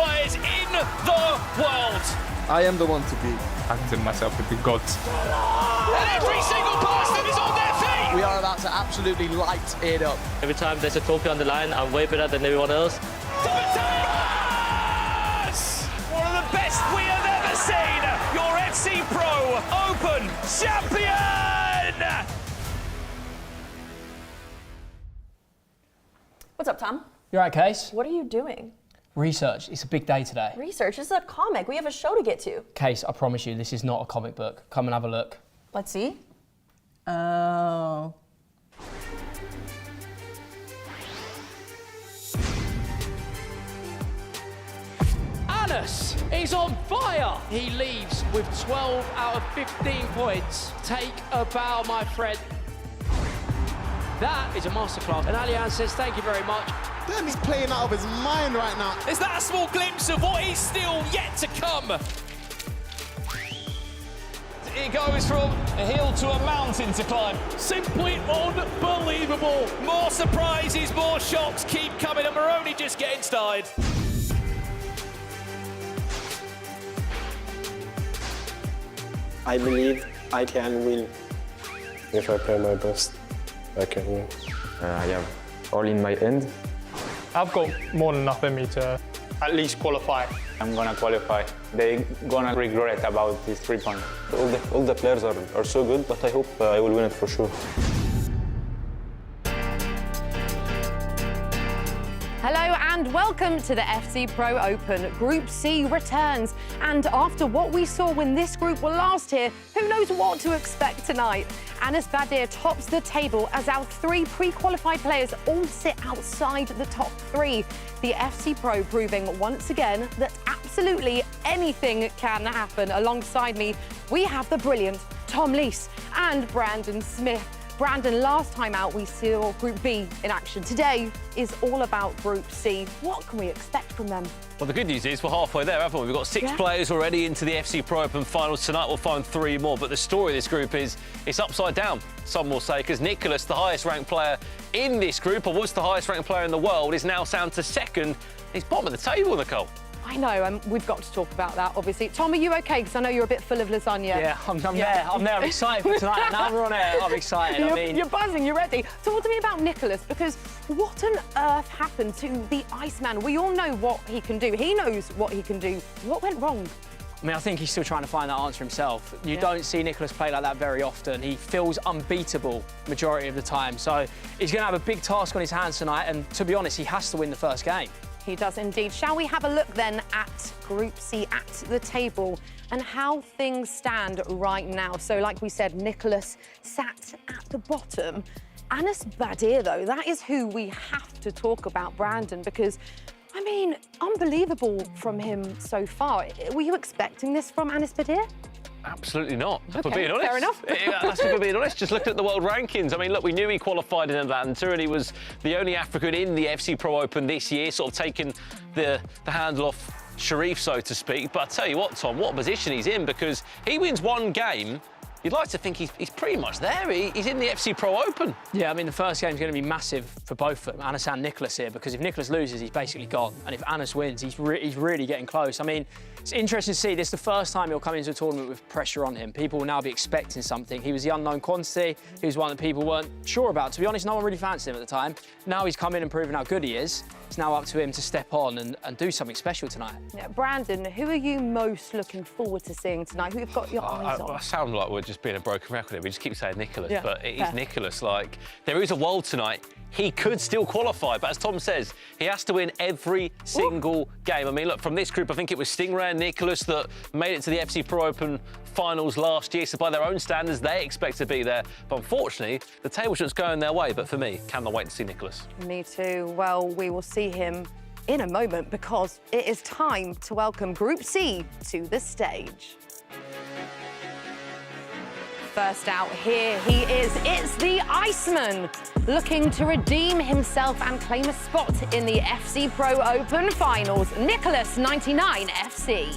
players in the world. I am the one to beat. I consider myself a big god. And every single person is on their feet. We are about to absolutely light it up. Every time there's a trophy on the line, I'm way better than everyone else. One of the best we have ever seen. Your FC Pro Open champion. What's up, Tom? You all right, Case? What are you doing? Research. It's a big day today. Research? This is a comic. We have a show to get to. Case, I promise you, this is not a comic book. Come and have a look. Let's see. Oh. Anas is on fire. He leaves with 12 out of 15 points. Take a bow, my friend. That is a masterclass. And Alian says thank you very much. Damn, he's playing out of his mind right now. Is that a small glimpse of what is still yet to come? It goes from a hill to a mountain to climb. Simply unbelievable. More surprises, more shocks keep coming, and we're only just getting started. I believe I can win. If I play my best, I can win. I have all in my hand. I've got more than enough in me to at least qualify. I'm gonna qualify. They're gonna regret about this 3 points. All the players are so good, but I hope I will win it for sure. Hello and welcome to the FC Pro Open. Group C returns, and after what we saw when this group were last here, who knows what to expect tonight? Anas Badir tops the table as our 3 pre-qualified players all sit outside the top 3. The FC Pro proving once again that absolutely anything can happen. Alongside me, we have the brilliant Tom Lees and Brandon Smith. Brandon, last time out we saw Group B in action. Today is all about Group C. What can we expect from them? Well, the good news is we're halfway there, haven't we? We've got 6 players already into the FC Pro Open finals. Tonight we'll find 3 more. But the story of this group is it's upside down, some will say, because Nicholas, the highest ranked player in this group, or was the highest ranked player in the world, is now down to 2nd. He's bottom of the table, Nicole. I know, we've got to talk about that, obviously. Tom, are you OK? Because I know you're a bit full of lasagna. Yeah, I'm there. I'm excited for tonight. Now we're on air. I'm excited. You're buzzing, you're ready. Talk to me about Nicholas, because what on earth happened to the Iceman? We all know what he can do. He knows what he can do. What went wrong? I mean, I think he's still trying to find that answer himself. You don't see Nicholas play like that very often. He feels unbeatable majority of the time. So he's going to have a big task on his hands tonight. And to be honest, he has to win the first game. He does indeed. Shall we have a look then at Group C, at the table, and how things stand right now? So, like we said, Nicholas sat at the bottom. Anas Badir, though, that is who we have to talk about, Brandon, because, I mean, unbelievable from him so far. Were you expecting this from Anas Badir? Absolutely not, Okay, for being honest. fair enough. That's for being honest. Just looking at the world rankings. I mean, look, we knew he qualified in Atlanta and he was the only African in the FC Pro Open this year, sort of taking the handle off Sharif, so to speak. But I tell you what, Tom, what position he's in, because he wins 1 game. You'd like to think he's pretty much there. He's in the FC Pro Open. Yeah, I mean, the first game's going to be massive for both of them, Anas and Nicholas here, because if Nicholas loses, he's basically gone. And if Anas wins, he's really getting close. I mean, it's interesting to see. This is the first time he'll come into a tournament with pressure on him. People will now be expecting something. He was the unknown quantity. He was one that people weren't sure about. To be honest, no one really fancied him at the time. Now he's come in and proven how good he is. It's now up to him to step on and do something special tonight. Yeah, Brandon, who are you most looking forward to seeing tonight? Who you've got your eyes on? I sound like we're just being a broken record here. We just keep saying Nicholas, Yeah, but it fair. is Nicholas. Like, there is a world tonight. He could still qualify, but as Tom says, he has to win every single game. I mean, look, from this group, I think it was Stingray and Nicholas that made it to the FC Pro Open finals last year, so by their own standards, they expect to be there. But unfortunately, the table shot's going their way. But for me, cannot wait to see Nicholas. Me too. Well, we will see him in a moment, because it is time to welcome Group C to the stage. First out here, he is. It's the Iceman, looking to redeem himself and claim a spot in the FC Pro Open finals. Nicholas, 99 FC.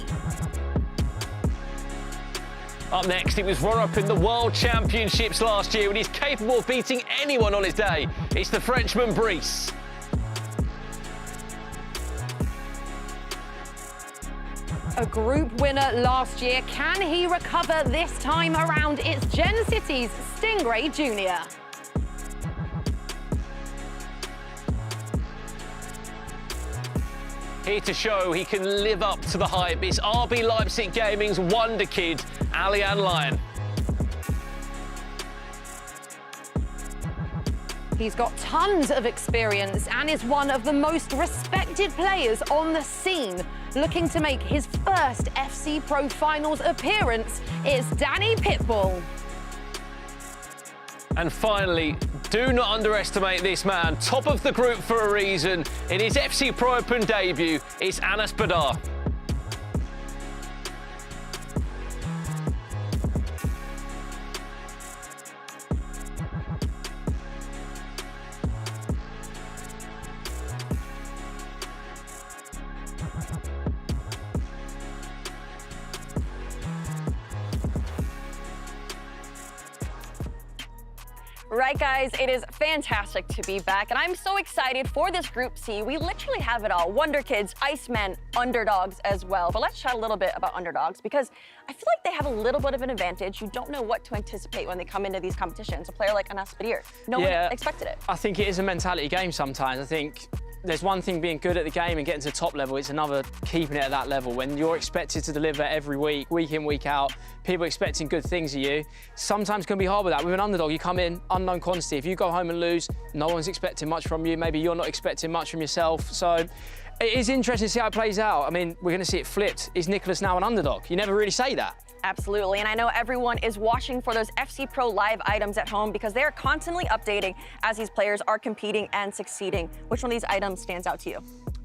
Up next, it was runner-up in the World Championships last year, and he's capable of beating anyone on his day. It's the Frenchman Brice. a group winner last year. Can he recover this time around? It's Gen City's Stingray Jr. Here to show he can live up to the hype. It's RB Leipzig Gaming's wonder kid, Alian Lyon. He's got tons of experience and is one of the most respected players on the scene. Looking to make his first FC Pro Finals appearance is Danny Pitbull. And finally, do not underestimate this man. Top of the group for a reason. In his FC Pro Open debut, it's Anas Badar. Right, guys, it is fantastic to be back, and I'm so excited for this Group C. We literally have it all. Wonder Kids, Icemen, underdogs as well. But let's chat a little bit about underdogs, because I feel like they have a little bit of an advantage. You don't know what to anticipate when they come into these competitions. A player like Anas Badar, no one expected it. I think it is a mentality game sometimes. I think there's one thing being good at the game and getting to the top level. It's another keeping it at that level. When you're expected to deliver every week, week in, week out, people expecting good things of you, sometimes can be hard with that. With an underdog, you come in, unknown quantity. If you go home and lose, no one's expecting much from you. Maybe you're not expecting much from yourself. So it is interesting to see how it plays out. I mean, we're going to see it flipped. Is Nicholas now an underdog? You never really say that. Absolutely, and I know everyone is watching for those FC Pro Live items at home because they are constantly updating as these players are competing and succeeding. Which one of these items stands out to you?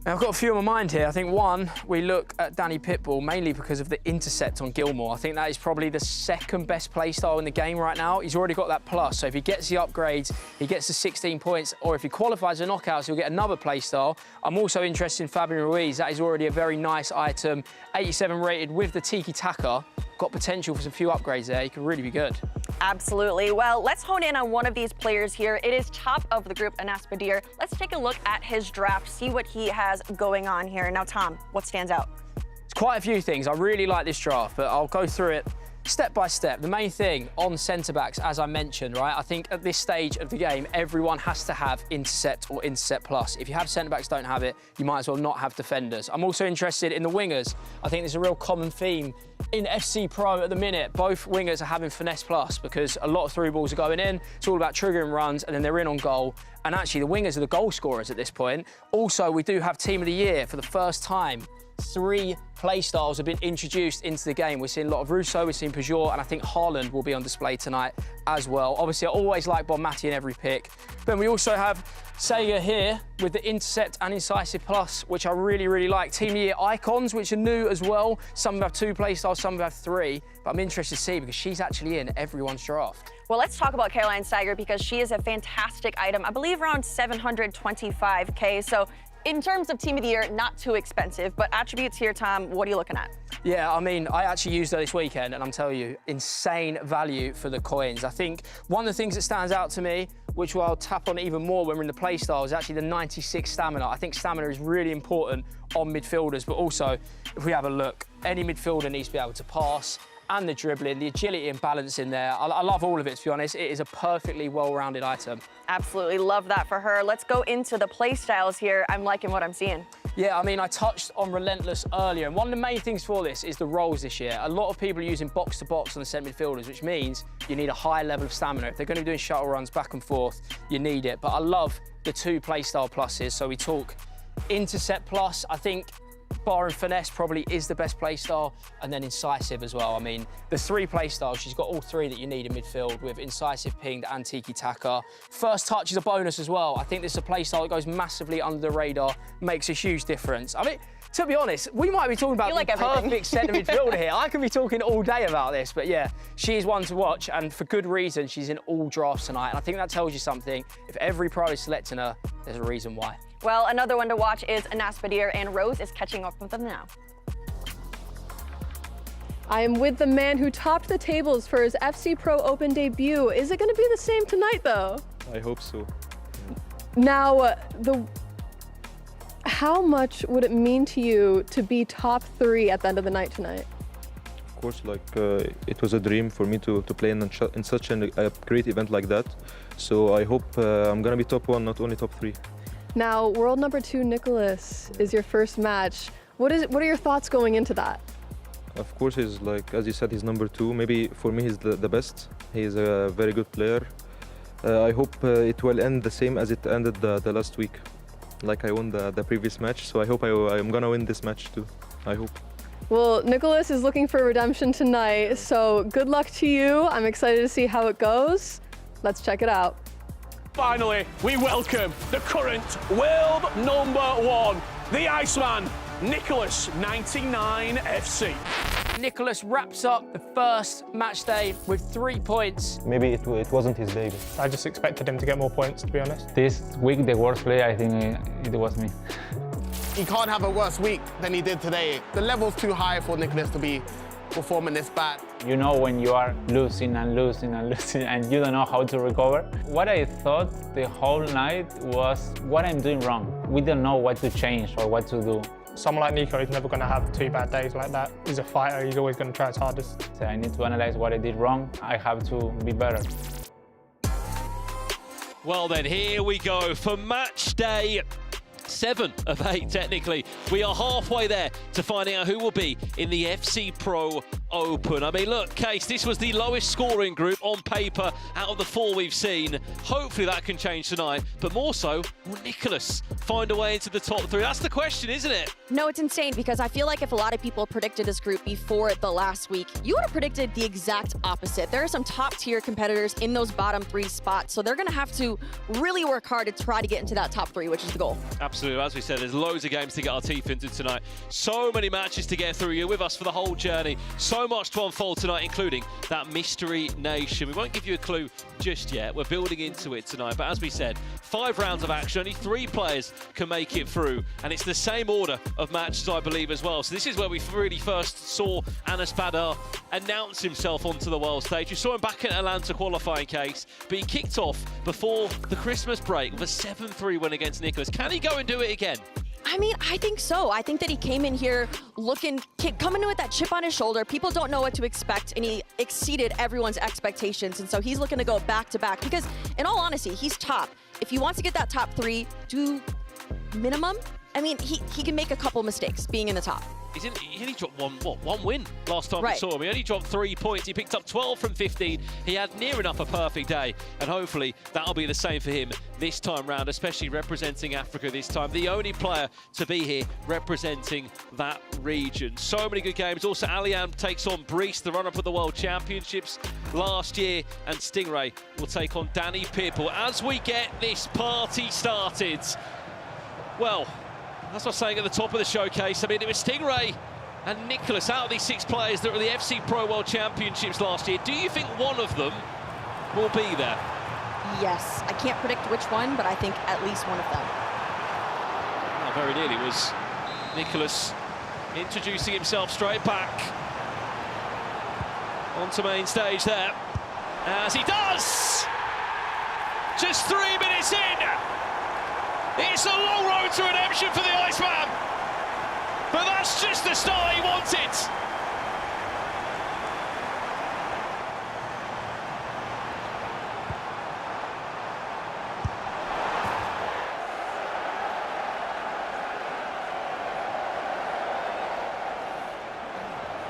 I've got a few on my mind here. I think one, we look at Danny Pitbull mainly because of the intercept on Gilmore. I think that is probably the second best playstyle in the game right now. He's already got that plus, so if he gets the upgrades, he gets the 16 points, or if he qualifies the knockouts, he'll get another playstyle. I'm also interested in Fabian Ruiz. That is already a very nice item. 87 rated with the Tiki Taka. Got potential for some few upgrades there. He could really be good. Absolutely. Well, let's hone in on one of these players here. It is top of the group, Anas Badar. Let's take a look at his draft, see what he has going on here. Now, Tom, what stands out? It's quite a few things. I really like this draft, but I'll go through it step by step. The main thing on centre-backs, as I mentioned, right, I think at this stage of the game, everyone has to have intercept or intercept plus. If you have centre-backs don't have it, you might as well not have defenders. I'm also interested in the wingers. I think there's a real common theme in FC Pro at the minute. Both wingers are having finesse plus because a lot of through balls are going in. It's all about triggering runs and then they're in on goal. And actually the wingers are the goal scorers at this point. Also, we do have Team of the Year for the first time. 3 playstyles have been introduced into the game. We're seeing a lot of Russo, we're seeing Peugeot, and I think Haaland will be on display tonight as well. Obviously, I always like Bonmati in every pick. Then we also have Sega here with the Intercept and Incisive Plus, which I really, really like. Team of the Year icons, which are new as well. Some have 2 playstyles, some have 3. But I'm interested to see because she's actually in everyone's draft. Well, let's talk about Caroline Steiger because she is a fantastic item. I believe around 725K. So in terms of Team of the Year, not too expensive, but attributes here, Tom, what are you looking at? Yeah, I mean, I actually used her this weekend, and I'm telling you, insane value for the coins. I think one of the things that stands out to me, which I'll tap on even more when we're in the play style, is actually the 96 stamina. I think stamina is really important on midfielders, but also, if we have a look, any midfielder needs to be able to pass, and the dribbling, the agility and balance in there. I love all of it, to be honest. It is a perfectly well-rounded item. Absolutely love that for her. Let's go into the play styles here. I'm liking what I'm seeing. Yeah, I mean, I touched on Relentless earlier, and one of the main things for this is the roles this year. A lot of people are using box-to-box on the centre midfielders, which means you need a high level of stamina. If they're going to be doing shuttle runs back and forth, you need it. But I love the 2 playstyle pluses. So we talk Intercept Plus, I think, bar and finesse probably is the best playstyle, and then incisive as well. I mean, the 3 playstyles, she's got all 3 that you need in midfield with incisive, pinged, and tiki taka. First touch is a bonus as well. I think this is a playstyle that goes massively under the radar, makes a huge difference. I mean, to be honest, we might be talking about the perfect centre midfielder here. I could be talking all day about this, but yeah, she is one to watch, and for good reason. She's in all drafts tonight, and I think that tells you something. If every pro is selecting her, there's a reason why. Well, another one to watch is Anas Badar, and Rose is catching up with them now. I am with the man who topped the tables for his FC Pro Open debut. Is it going to be the same tonight, though? I hope so. Now, How much would it mean to you to be top 3 at the end of the night tonight? Of course, it was a dream for me to play in such a great event like that. So I hope I'm gonna be top 1, not only top 3. Now, world number 2 Nicholas is your first match. What are your thoughts going into that? Of course, he's as you said, he's number 2. Maybe for me, he's the best. He's a very good player. I hope it will end the same as it ended the last week. Like I won the previous match, so I hope I'm gonna win this match too. I hope. Well, Nicholas is looking for redemption tonight, so good luck to you. I'm excited to see how it goes. Let's check it out. Finally, we welcome the current world number 1, the Iceman, Nicholas 99 FC. Nicholas wraps up the first match day with 3 points. Maybe it wasn't his day. I just expected him to get more points, to be honest. This week, the worst player, I think it was me. He can't have a worse week than he did today. The level's too high for Nicholas to be performing this bad. You know when you are losing and losing and losing and you don't know how to recover. What I thought the whole night was what I'm doing wrong. We don't know what to change or what to do. Someone like Nico is never going to have 2 bad days like that. He's a fighter, he's always going to try his hardest. So I need to analyze what I did wrong. I have to be better. Well then, here we go for match day 7 of 8, technically. We are halfway there to finding out who will be in the FC Pro Open. I mean, look, Case, this was the lowest scoring group on paper out of the 4 we've seen. Hopefully that can change tonight, but more so, will Nicholas find a way into the top 3? That's the question, isn't it? No, it's insane because I feel like if a lot of people predicted this group before the last week, you would have predicted the exact opposite. There are some top-tier competitors in those bottom 3 spots, so they're going to have to really work hard to try to get into that top 3, which is the goal. Absolutely. As we said, there's loads of games to get our teeth into tonight. So many matches to get through. You're with us for the whole journey. So much to unfold tonight, including that Mystery Nation. We won't give you a clue just yet. We're building into it tonight. But as we said, 5 rounds of action. Only 3 players can make it through. And it's the same order of matches, I believe, as well. So this is where we really first saw Anas Badar announce himself onto the world stage. We saw him back at Atlanta qualifying, Case, but he kicked off before the Christmas break with a 7-3 win against Nicholas. Can he go and do it again? I mean, I think so. I think that he came in here coming in with that chip on his shoulder. People don't know what to expect, and he exceeded everyone's expectations. And so he's looking to go back-to-back because, in all honesty, he's top. If he wants to get that top 3, do minimum. I mean, he can make a couple mistakes being in the top. He only dropped one win last time we saw him. He only dropped 3 points. He picked up 12 from 15. He had near enough a perfect day, and hopefully that'll be the same for him this time round, especially representing Africa this time. The only player to be here representing that region. So many good games. Also, Alian takes on Brees, the runner-up of the World Championships last year, and Stingray will take on Danny Pipple. As we get this party started, well, that's what I'm saying at the top of the showcase. I mean, it was Stingray and Nicholas out of these 6 players that were the FC Pro World Championships last year. Do you think one of them will be there? Yes. I can't predict which one, but I think at least one of them. Well, very nearly was Nicholas introducing himself straight back onto main stage there. As he does! Just 3 minutes in! It's a long road to redemption for the Iceman, but that's just the start he wanted.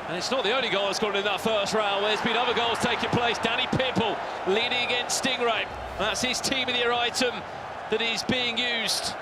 And it's not the only goal that's gone in that first round. There's been other goals taking place. Danny Pipple leading against Stingray. That's his team of the year item that is being used.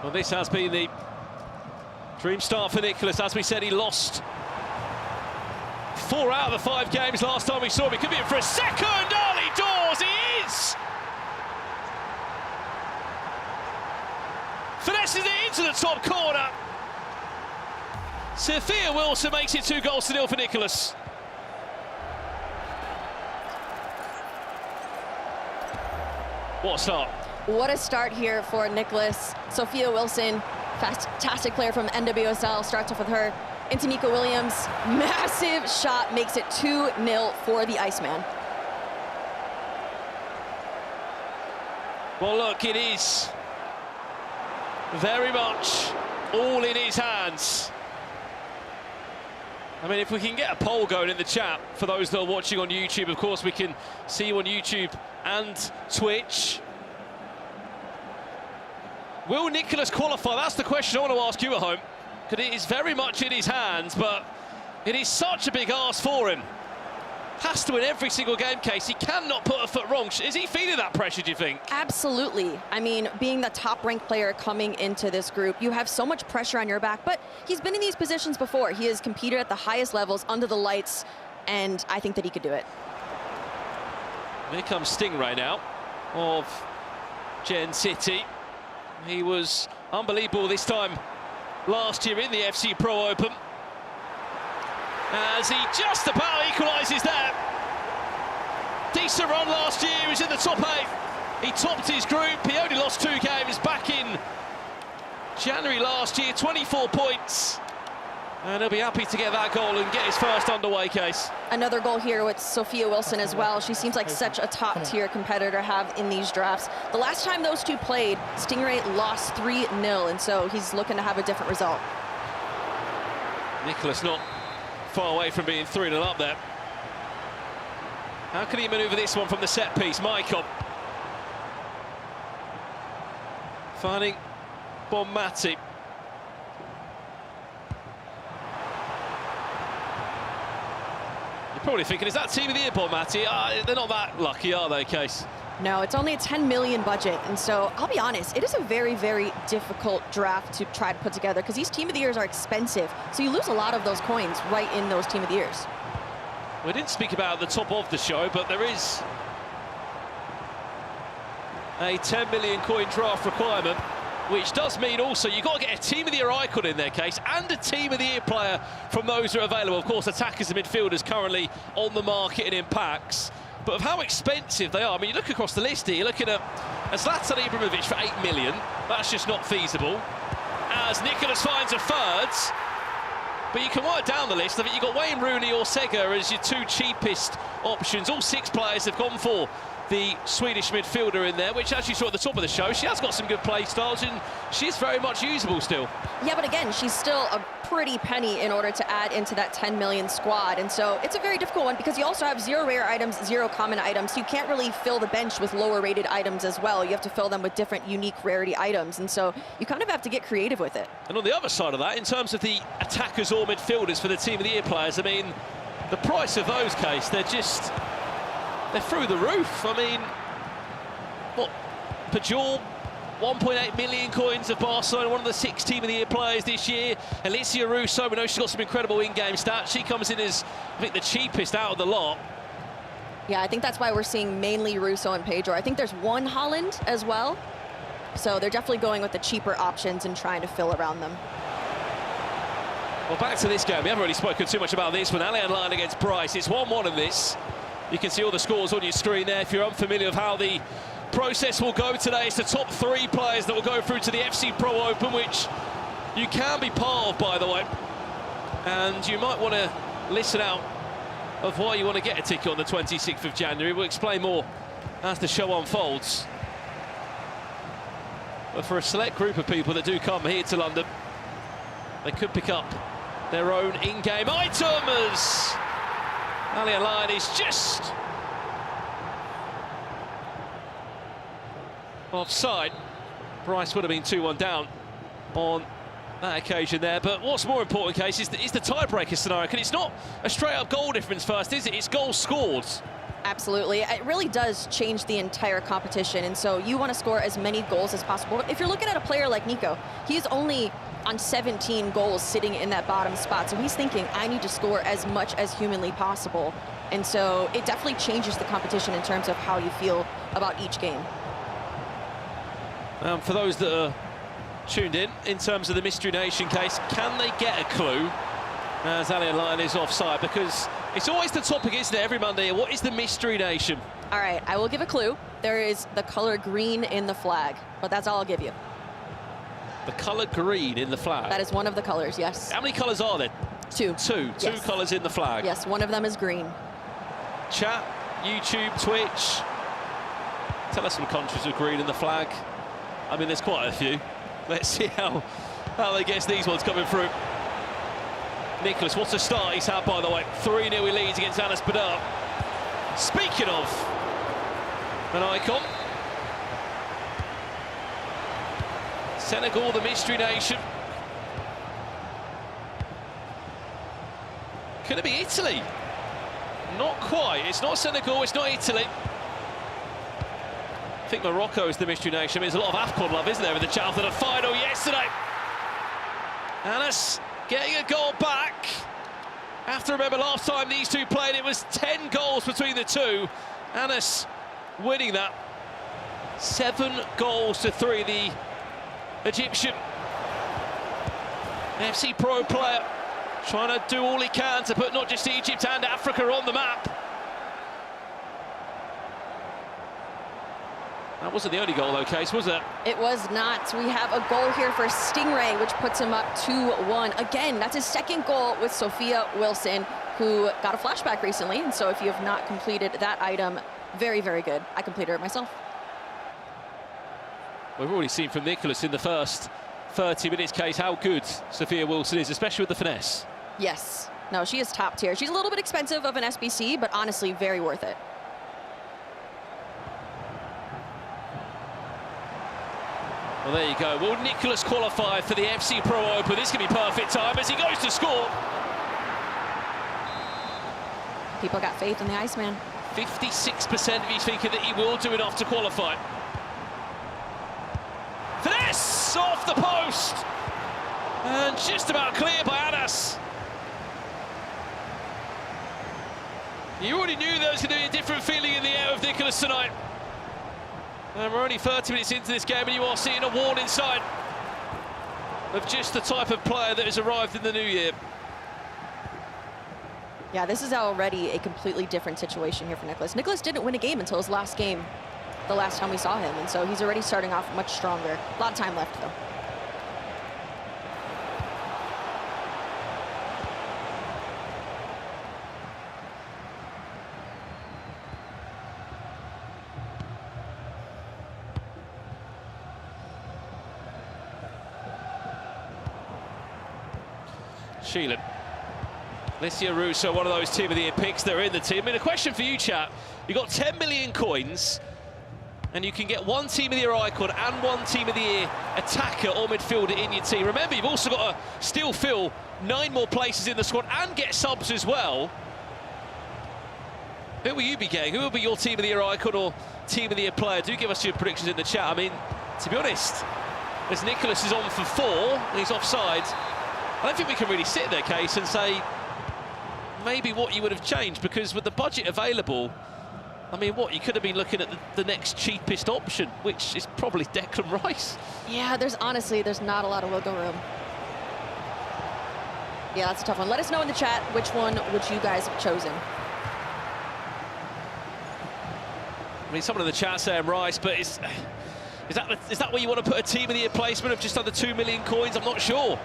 Well, this has been the Dream start for Nicholas. As we said, he lost 4 out of the 5 games last time we saw him. He could be in for a second early doors. He is! Finesses it into the top corner. Sophia Wilson makes it 2-0 for Nicholas. What a start. What a start here for Nicholas. Sophia Wilson, fantastic player from NWSL, starts off with her. Into Nico Williams, massive shot, makes it 2-0 for the Iceman. Well, look, it is very much all in his hands. I mean, if we can get a poll going in the chat for those that are watching on YouTube, of course we can see you on YouTube and Twitch. Will Nicholas qualify? That's the question I want to ask you at home, because it is very much in his hands, but it is such a big ask for him. Has to win every single game, Case. He cannot put a foot wrong. Is he feeling that pressure, do you think? Absolutely. I mean, being the top-ranked player coming into this group, you have so much pressure on your back, but he's been in these positions before. He has competed at the highest levels, under the lights, and I think that he could do it. Here comes Stingray now of Gen City. He was unbelievable this time last year in the FC Pro Open, as he just about equalises there. Decent run last year, he was in the top 8. He topped his group, he only lost 2 games back in January last year, 24 points. And he'll be happy to get that goal and get his first underway, Case. Another goal here with Sophia Wilson as well. She seems like such a top-tier competitor to have in these drafts. The last time those two played, Stingray lost 3-0, and so he's looking to have a different result. Nicholas not far away from being 3-0 up there. How can he manoeuvre this one from the set piece? Michael finding Bonmati. You're probably thinking, is that team of the year, Bonmati? They're not that lucky, are they, Case? No, it's only a 10 million budget, and so I'll be honest, it is a very, very difficult draft to try to put together, because these team of the years are expensive, so you lose a lot of those coins right in those team of the years. We didn't speak about the top of the show, but there is a 10 million coin draft requirement, which does mean also you've got to get a team of the year icon in their case and a team of the year player from those who are available. Of course, attackers and midfielders currently on the market and in packs. But of how expensive they are, I mean, you look across the list here, you're looking at Zlatan Ibrahimovic for 8 million. That's just not feasible. As Nicholas finds a third. But you can work down the list. I think you've got Wayne Rooney or Sega as your 2 cheapest options. All 6 players have gone for the Swedish midfielder in there, which, as you saw at the top of the show, she has got some good play styles and she's very much usable still. Yeah, but again, she's still a pretty penny in order to add into that 10 million squad, and so it's a very difficult one because you also have 0 rare items, 0 common items, so you can't really fill the bench with lower rated items as well. You have to fill them with different unique rarity items, and so you kind of have to get creative with it. And on the other side of that, in terms of the attackers or midfielders for the team of the year players, I mean, the price of those, Case, they're through the roof. I mean, what, Pajor, 1.8 million coins of Barcelona, one of the 6 team of the year players this year. Alicia Russo, we know she's got some incredible in-game stats. She comes in as, I think, the cheapest out of the lot. Yeah, I think that's why we're seeing mainly Russo and Pedro. I think there's one Holland as well. So they're definitely going with the cheaper options and trying to fill around them. Well, back to this game. We haven't really spoken too much about this one. Allianz line against Bryce. It's 1-1 in this. You can see all the scores on your screen there. If you're unfamiliar with how the process will go today, it's the top 3 players that will go through to the FC Pro Open, which you can be part of, by the way. And you might want to listen out of why you want to get a ticket on the 26th of January. We'll explain more as the show unfolds. But for a select group of people that do come here to London, they could pick up their own in-game item as Allianz line is just offside. Bryce would have been 2-1 down on that occasion there. But what's more important, Case, is the tiebreaker scenario. And it's not a straight-up goal difference first, is it? It's goals scored. Absolutely. It really does change the entire competition, and so you want to score as many goals as possible. If you're looking at a player like Nico, he's only on 17 goals sitting in that bottom spot. So he's thinking, I need to score as much as humanly possible. And so it definitely changes the competition in terms of how you feel about each game. For those that are tuned in terms of the Mystery Nation case, can they get a clue as Alien Lion is offside? Because it's always the topic, isn't it, every Monday? What is the Mystery Nation? All right, I will give a clue. There is the color green in the flag, but that's all I'll give you. The colour green in the flag? That is one of the colors, yes. How many colours are there? Two. Two Yes. colours in the flag? Yes, one of them is green. Chat, YouTube, Twitch, tell us some countries with green in the flag. I mean, there's quite a few. Let's see how they guess these ones coming through. Nicholas, what a start he's had, by the way. 3-0 he leads against Anas Badar. Speaking of an icon, Senegal, the Mystery Nation. Could it be Italy? Not quite. It's not Senegal, it's not Italy. I think Morocco is the Mystery Nation. I mean, there's a lot of AFCON love, isn't there, in the Chalfont final yesterday. Anas getting a goal back. I have to remember last time these two played, it was 10 goals between the two. Anas winning that. 7 goals to 3, the Egyptian FC Pro player trying to do all he can to put not just Egypt and Africa on the map. That wasn't the only goal though, Case, was it? It was not. We have a goal here for Stingray, which puts him up 2-1. Again, that's his second goal with Sophia Wilson, who got a flashback recently. And so if you have not completed that item, very, very good. I completed it myself. We've already seen from Nicholas in the first 30 minutes, Case, how good Sophia Wilson is, especially with the finesse. Yes. No, she is top tier. She's a little bit expensive of an SBC, but honestly, very worth it. Well, there you go. Will Nicholas qualify for the FC Pro Open? This could be perfect time as he goes to score. People got faith in the Iceman. 56% of you thinking that he will do enough to qualify. Finesse off the post. And just about clear by Anas. You already knew there was going to be a different feeling in the air with Nicholas tonight. And we're only 30 minutes into this game and you are seeing a warning sign of just the type of player that has arrived in the new year. Yeah, this is already a completely different situation here for Nicholas. Nicholas didn't win a game until his last game, the last time we saw him, and so he's already starting off much stronger. A lot of time left, though. Sheelan. Licia Russo, one of those Team of the Year picks. They're in the team. I mean, a question for you, chat. You've got 10 million coins, and you can get 1 Team of the Year icon and 1 Team of the Year attacker or midfielder in your team. Remember, you've also got to still fill 9 more places in the squad and get subs as well. Who will you be getting? Who will be your Team of the Year icon or Team of the Year player? Do give us your predictions in the chat. I mean, to be honest, as Nicholas is on for 4, and he's offside, I don't think we can really sit there, Case, and say maybe what you would have changed, because with the budget available, I mean, what, you could have been looking at the next cheapest option, which is probably Declan Rice. Yeah, there's not a lot of wiggle room. Yeah, that's a tough one. Let us know in the chat which one would you guys have chosen. I mean, someone in the chat saying Rice, but is that where you want to put a Team of the Year placement of just under 2 million coins? I'm not sure.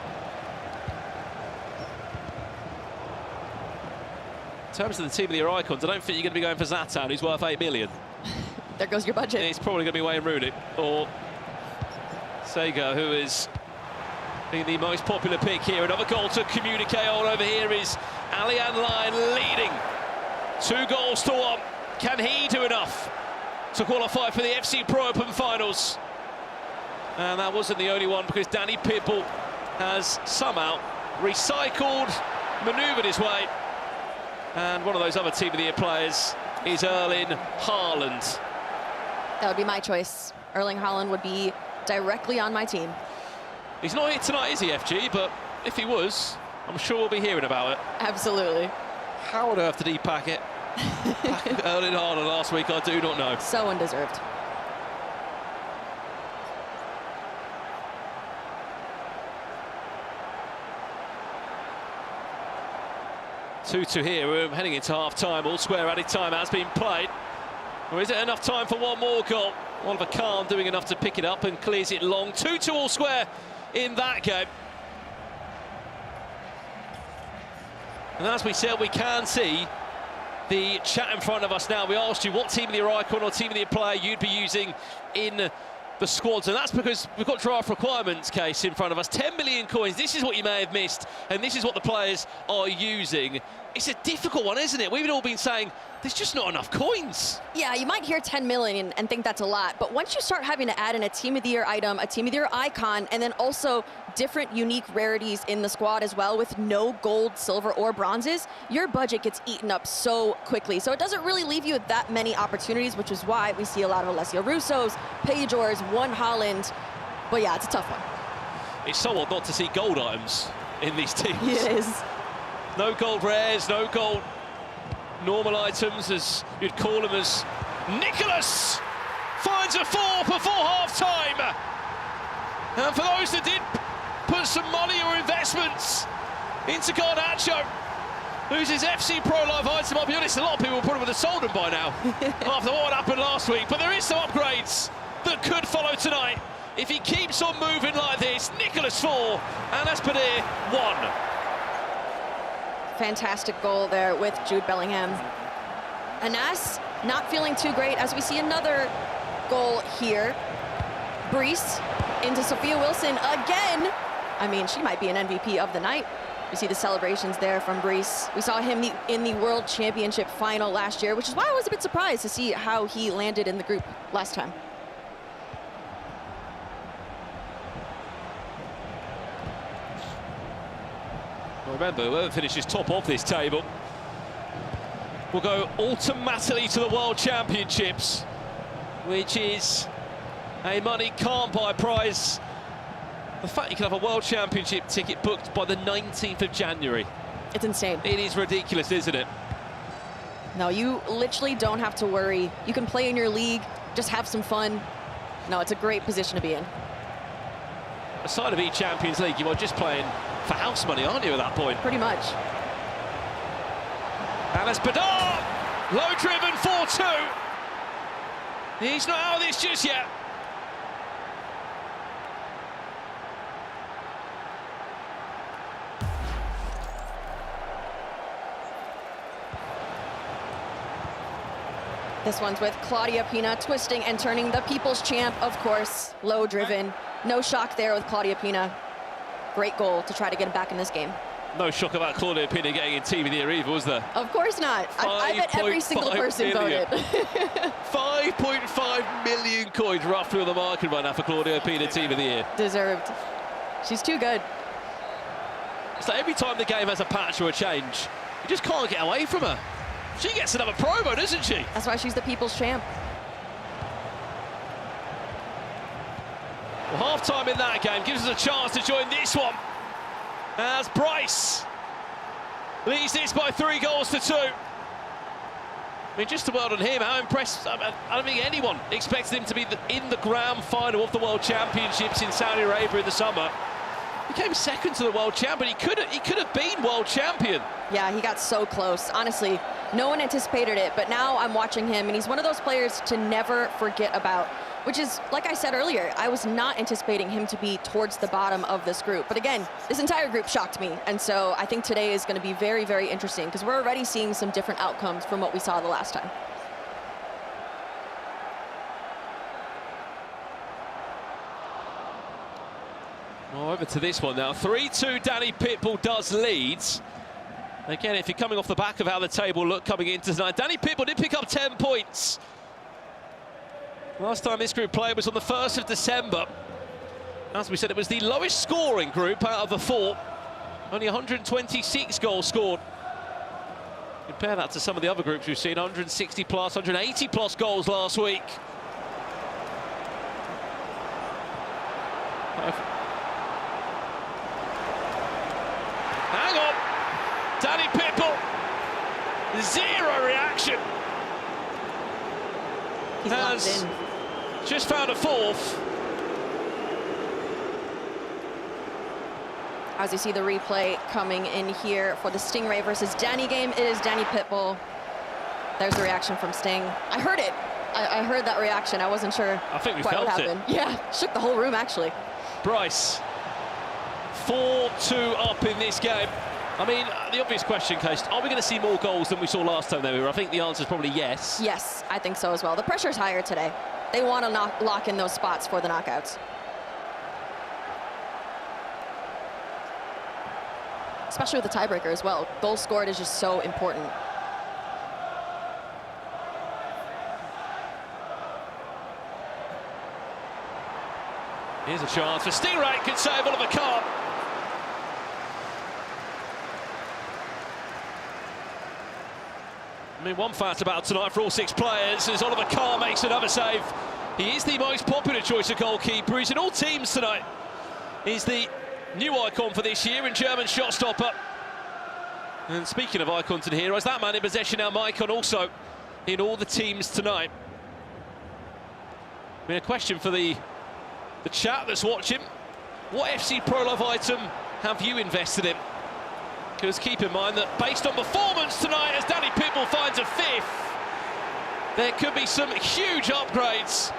In terms of the Team of the Year icons, I don't think you're going to be going for Zlatan, who's worth 8 million. There goes your budget. It's probably going to be Wayne Rooney or Sega, who is being the most popular pick here. Another goal to communicate on over here is Alien Lion leading 2 goals to 1. Can he do enough to qualify for the FC Pro Open finals? And that wasn't the only one, because Danny Pitbull has somehow recycled, manoeuvred his way. And one of those other Team of the Year players is Erling Haaland. That would be my choice. Erling Haaland would be directly on my team. He's not here tonight, is he, FG? But if he was, I'm sure we'll be hearing about it. Absolutely. How on earth did he pack it? Early Harder last week, I do not know. So undeserved. Two here, we're heading into half-time. All square added time has been played. Or is it enough time for one more goal? Oliver Kahn doing enough to pick it up and clears it long. 2-2 all square in that game. And as we said, we can see the chat in front of us now. We asked you what team of the year icon or team of the year player you'd be using in the squads, and that's because we've got draft requirements case in front of us. 10 million coins, this is what you may have missed, and this is what the players are using. It's a difficult one, isn't it? We've all been saying there's just not enough coins. Yeah, you might hear 10 million and think that's a lot, but once you start having to add in a team of the year item, a team of the year icon, and then also different unique rarities in the squad as well with no gold, silver, or bronzes, your budget gets eaten up so quickly. So it doesn't really leave you with that many opportunities, which is why we see a lot of Alessio Russos, Pejors, one Holland. But yeah, it's a tough one. It's so odd not to see gold items in these teams. It is. No gold rares, no gold normal items, as you'd call them, as Nicholas finds a 4 before half-time. And for those that did put some money or investments into Garnacho, who's his FC Pro Live item, I'll be honest, a lot of people probably would have sold him by now after what happened last week. But there is some upgrades that could follow tonight. If he keeps on moving like this, Nicholas 4 and Espadé 1. Fantastic goal there with Jude Bellingham. Anas not feeling too great as we see another goal here. Brees into Sophia Wilson again. I mean, she might be an MVP of the night. You see the celebrations there from Brees. We saw him in the World Championship final last year, which is why I was a bit surprised to see how he landed in the group last time. Remember, whoever finishes top of this table will go automatically to the World Championships, which is a money can't buy prize. The fact you can have a World Championship ticket booked by the 19th of January. It's insane. It is ridiculous, isn't it? No, you literally don't have to worry. You can play in your league, just have some fun. No, it's a great position to be in. Aside of E-Champions League, you are just playing for house money, aren't you, at that point? Pretty much. And Espadé, low driven 4-2. He's not out of this just yet. This one's with Claudia Pina twisting and turning, the people's champ, of course. Low driven. No shock there with Claudia Pina. Great goal to try to get him back in this game. No shock about Claudia Pina getting in team of the year either, was there? Of course not. I bet every single person voted. 5.5 million coins roughly on the market right now for Claudia Pina team of the year. Deserved. She's too good. It's like every time the game has a patch or a change, you just can't get away from her. She gets another promo, doesn't she? That's why she's the people's champ. Well, half-time in that game gives us a chance to join this one as Bryce leads this by 3-2. I mean, just a word on him, how impressed. I don't think anyone expected him to be in the grand final of the World Championships in Saudi Arabia in the summer. He came second to the world champion. He could have been world champion. Yeah, he got so close. Honestly, no one anticipated it, but now I'm watching him, and he's one of those players to never forget about, which is, like I said earlier, I was not anticipating him to be towards the bottom of this group. But again, this entire group shocked me, and so I think today is going to be very, very interesting because we're already seeing some different outcomes from what we saw the last time. Oh, over to this one now. 3-2, Danny Pitbull does leads. Again, if you're coming off the back of how the table looked coming into tonight, Danny Pitbull did pick up 10 points. Last time this group played was on the 1st of December. As we said, it was the lowest scoring group out of the 4. Only 126 goals scored. Compare that to some of the other groups we've seen, 160 plus, 180 plus goals last week. Zero reaction. He's locked in. Just found a fourth. As you see the replay coming in here for the Stingray versus Danny game, it is Danny Pitbull. There's the reaction from Sting. I heard it. I heard that reaction. I wasn't sure I think we quite felt what it. happened. Yeah, shook the whole room, actually. Bryce, 4-2 up in this game. I mean, the obvious question, Case, are we going to see more goals than we saw last time there? I think the answer is probably yes. Yes, I think so as well. The pressure's higher today. They want to lock in those spots for the knockouts. Especially with the tiebreaker as well. Goals scored is just so important. Here's a chance for Stingray, can save Oliver Kahn. I mean, one fact about tonight for all 6 players is Oliver Kahn makes another save. He is the most popular choice of goalkeeper. He's in all teams tonight. He's the new icon for this year in German shot stopper. And speaking of icons and heroes, that man in possession now, Maicon, also in all the teams tonight. I mean, a question for the chat that's watching. What FC Pro Love item have you invested in? Because keep in mind that based on performance tonight, as Danny Pitbull finds a 5th, there could be some huge upgrades.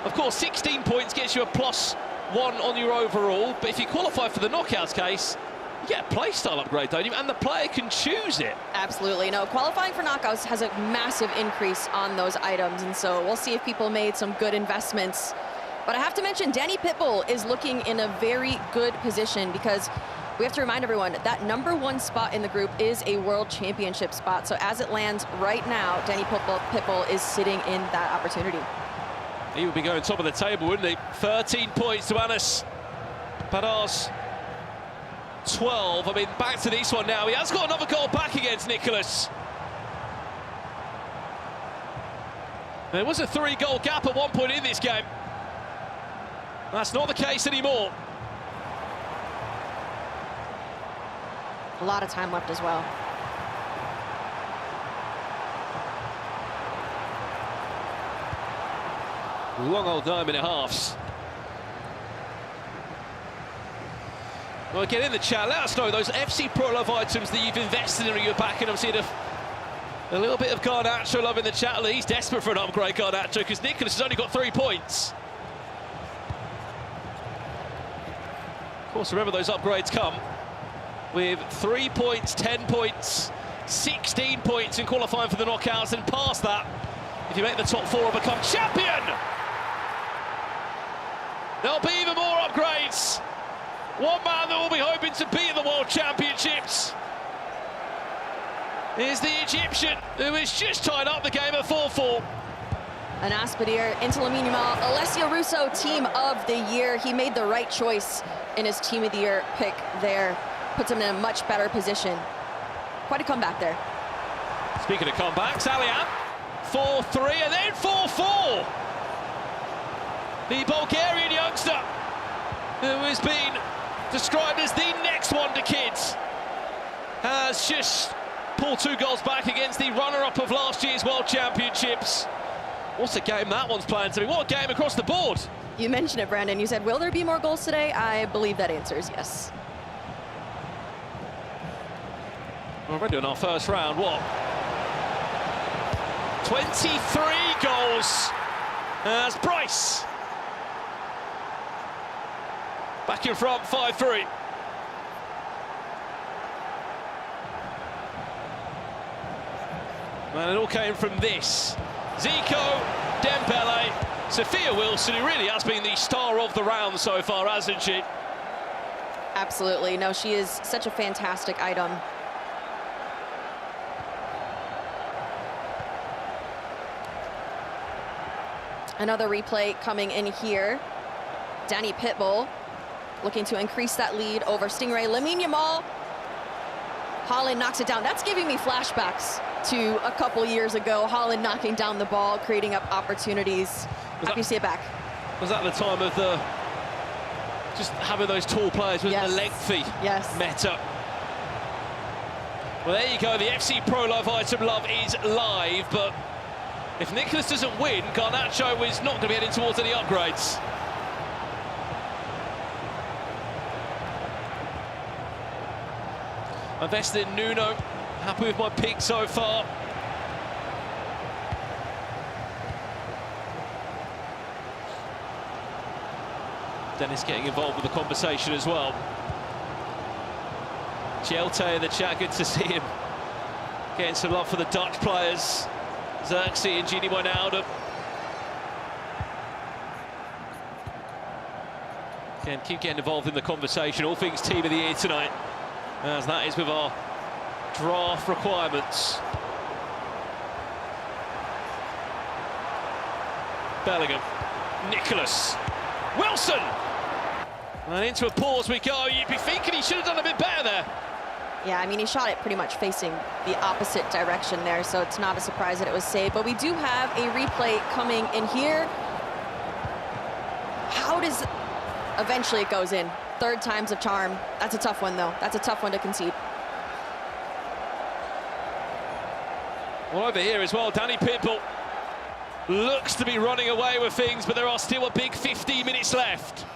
Of course, 16 points gets you a +1 on your overall, but if you qualify for the knockouts, Case, you get a playstyle upgrade, don't you? And the player can choose it. Absolutely. No, qualifying for knockouts has a massive increase on those items, and so we'll see if people made some good investments. But I have to mention, Danny Pitbull is looking in a very good position, because we have to remind everyone that #1 spot in the group is a world championship spot. So as it lands right now, Danny Pitbull is sitting in that opportunity. He would be going top of the table, wouldn't he? 13 points to Anas Padar's 12. I mean, back to this one now. He has got another goal back against Nicholas. There was a 3-goal gap at one point in this game. That's not the case anymore. A lot of time left as well. Long old 9.5. Well, get in the chat, let us know those FC Pro Love items that you've invested in or you're backing. I'm seeing a little bit of Garnacho love in the chat. He's desperate for an upgrade, Garnacho, because Nicholas has only got 3 points. Of course, remember those upgrades come with 3 points, 10 points, 16 points in qualifying for the knockouts, and past that, if you make the top 4 or become champion, there'll be even more upgrades. One man that will be hoping to be in the World Championships is the Egyptian, who has just tied up the game at 4-4. An Aspadier into Lamine Yamal, Alessio Russo, Team of the Year. He made the right choice in his Team of the Year pick there. Puts him in a much better position. Quite a comeback there. Speaking of comebacks, Alian, 4-3 and then 4-4. The Bulgarian youngster, who has been described as the next wonder kid, has just pulled 2 goals back against the runner-up of last year's World Championships. What a game that one's planned to be. What a game across the board. You mentioned it, Brandon. You said, will there be more goals today? I believe that answer is yes. We're already on our first round, what? 23 goals as Bryce back in front, 5-3. And it all came from this. Zico, Dembele, Sophia Wilson, who really has been the star of the round so far, hasn't she? Absolutely. No, she is such a fantastic item. Another replay coming in here. Danny Pitbull looking to increase that lead over Stingray. Lamine Yamal. Haaland knocks it down. That's giving me flashbacks to a couple years ago. Haaland knocking down the ball, creating up opportunities. Happy to see it back. Was that the time of the just having those tall players with the lengthy meta? Well, there you go. The FC Pro Live item love is live, but if Nicholas doesn't win, Garnacho is not going to be heading towards any upgrades. Invested in Nuno. Happy with my pick so far. Dennis getting involved with the conversation as well. Jelte in the chat, good to see him. Getting some love for the Dutch players. Xerxes and Gini Wijnaldum. Again, keep getting involved in the conversation. All things team of the year tonight, as that is with our draft requirements. Bellingham, Nicholas, Wilson! And into a pause we go. You'd be thinking he should have done a bit better there. Yeah, I mean, he shot it pretty much facing the opposite direction there, so it's not a surprise that it was saved. But we do have a replay coming in here. How does... Eventually it goes in. Third time's a charm. That's a tough one, though. That's a tough one to concede. Well, over here as well, Danny Pitbull looks to be running away with things, but there are still a big 15 minutes left.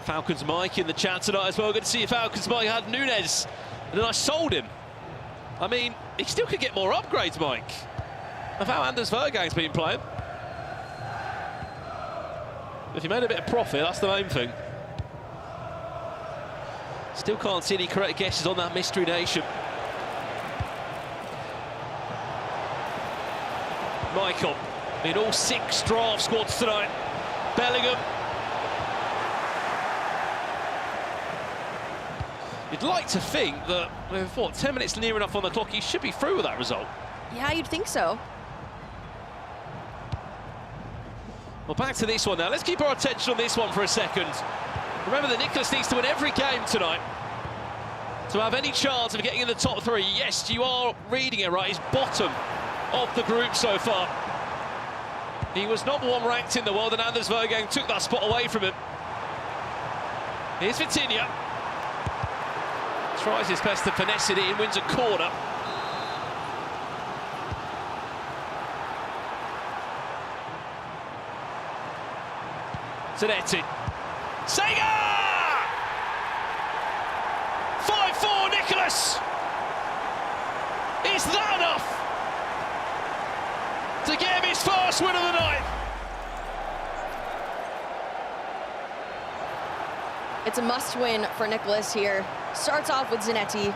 Falcons Mike in the chat tonight as well. Good to see you, Falcons Mike. I had Nunez, and then I sold him. I mean, he still could get more upgrades, Mike, of how Anders Vergang's been playing. If he made a bit of profit, that's the main thing. Still can't see any correct guesses on that mystery nation. Michael in all 6 draft squads tonight. Bellingham. You'd like to think that with, what, 10 minutes near enough on the clock, he should be through with that result. Yeah, you'd think so. Well, back to this one now. Let's keep our attention on this one for a second. Remember that Nicholas needs to win every game tonight to have any chance of getting in the top 3. Yes, you are reading it right. He's bottom of the group so far. He was number 1 ranked in the world, and Anders Vergang took that spot away from him. Here's Vitinha. Tries his best to finesse it in, wins a corner. Zanetti. Sega! 5-4, Nicholas! Is that enough to get him his first win of the night? It's a must-win for Nicholas here. Starts off with Zanetti.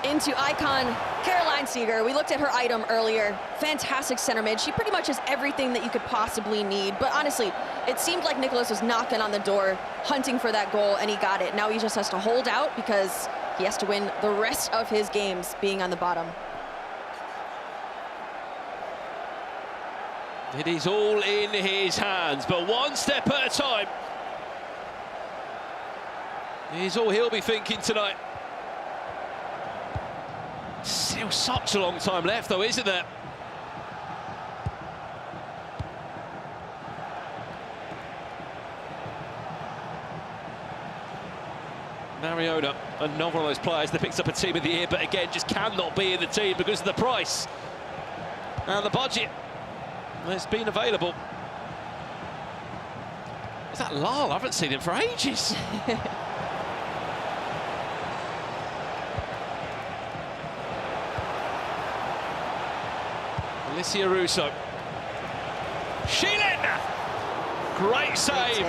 Into icon Caroline Seeger. We looked at her item earlier. Fantastic center mid. She pretty much has everything that you could possibly need. But honestly, it seemed like Nicholas was knocking on the door, hunting for that goal, and he got it. Now he just has to hold out because he has to win the rest of his games being on the bottom. It is all in his hands, but one step at a time is all he'll be thinking tonight. Still such a long time left, though, isn't there? Mariota, another one of those players that picks up a team of the year, but again, just cannot be in the team because of the price and the budget that's been available. Is that Lyle? I haven't seen him for ages. Alicia Russo. Sheelan! Great save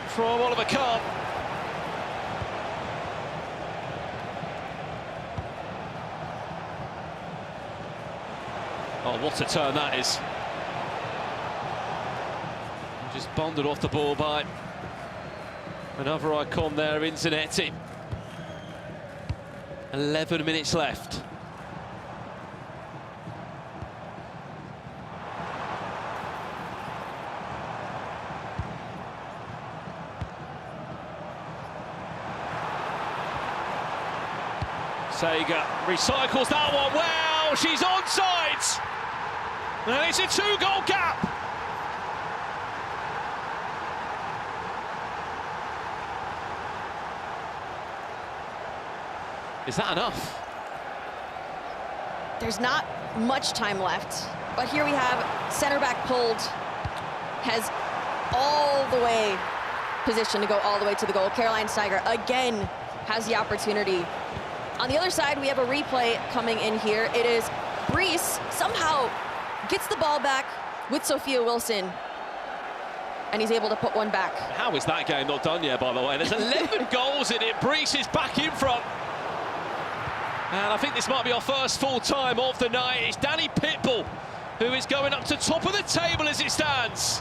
from Oliver Kahn. Oh, what a turn that is. Just bonded off the ball by another icon there in Zanetti. 11 minutes left. Sega recycles that one. Wow, she's onside. And it's a 2-goal gap. Is that enough? There's not much time left, but here we have center back pulled, has all the way positioned to go all the way to the goal. Caroline Steiger again has the opportunity. On the other side, we have a replay coming in here. It is Brees somehow gets the ball back with Sophia Wilson, and he's able to put one back. How is that game not done yet, by the way? There's 11 goals in it. Brees is back in front. And I think this might be our first full time of the night. It's Danny Pitbull who is going up to top of the table as it stands.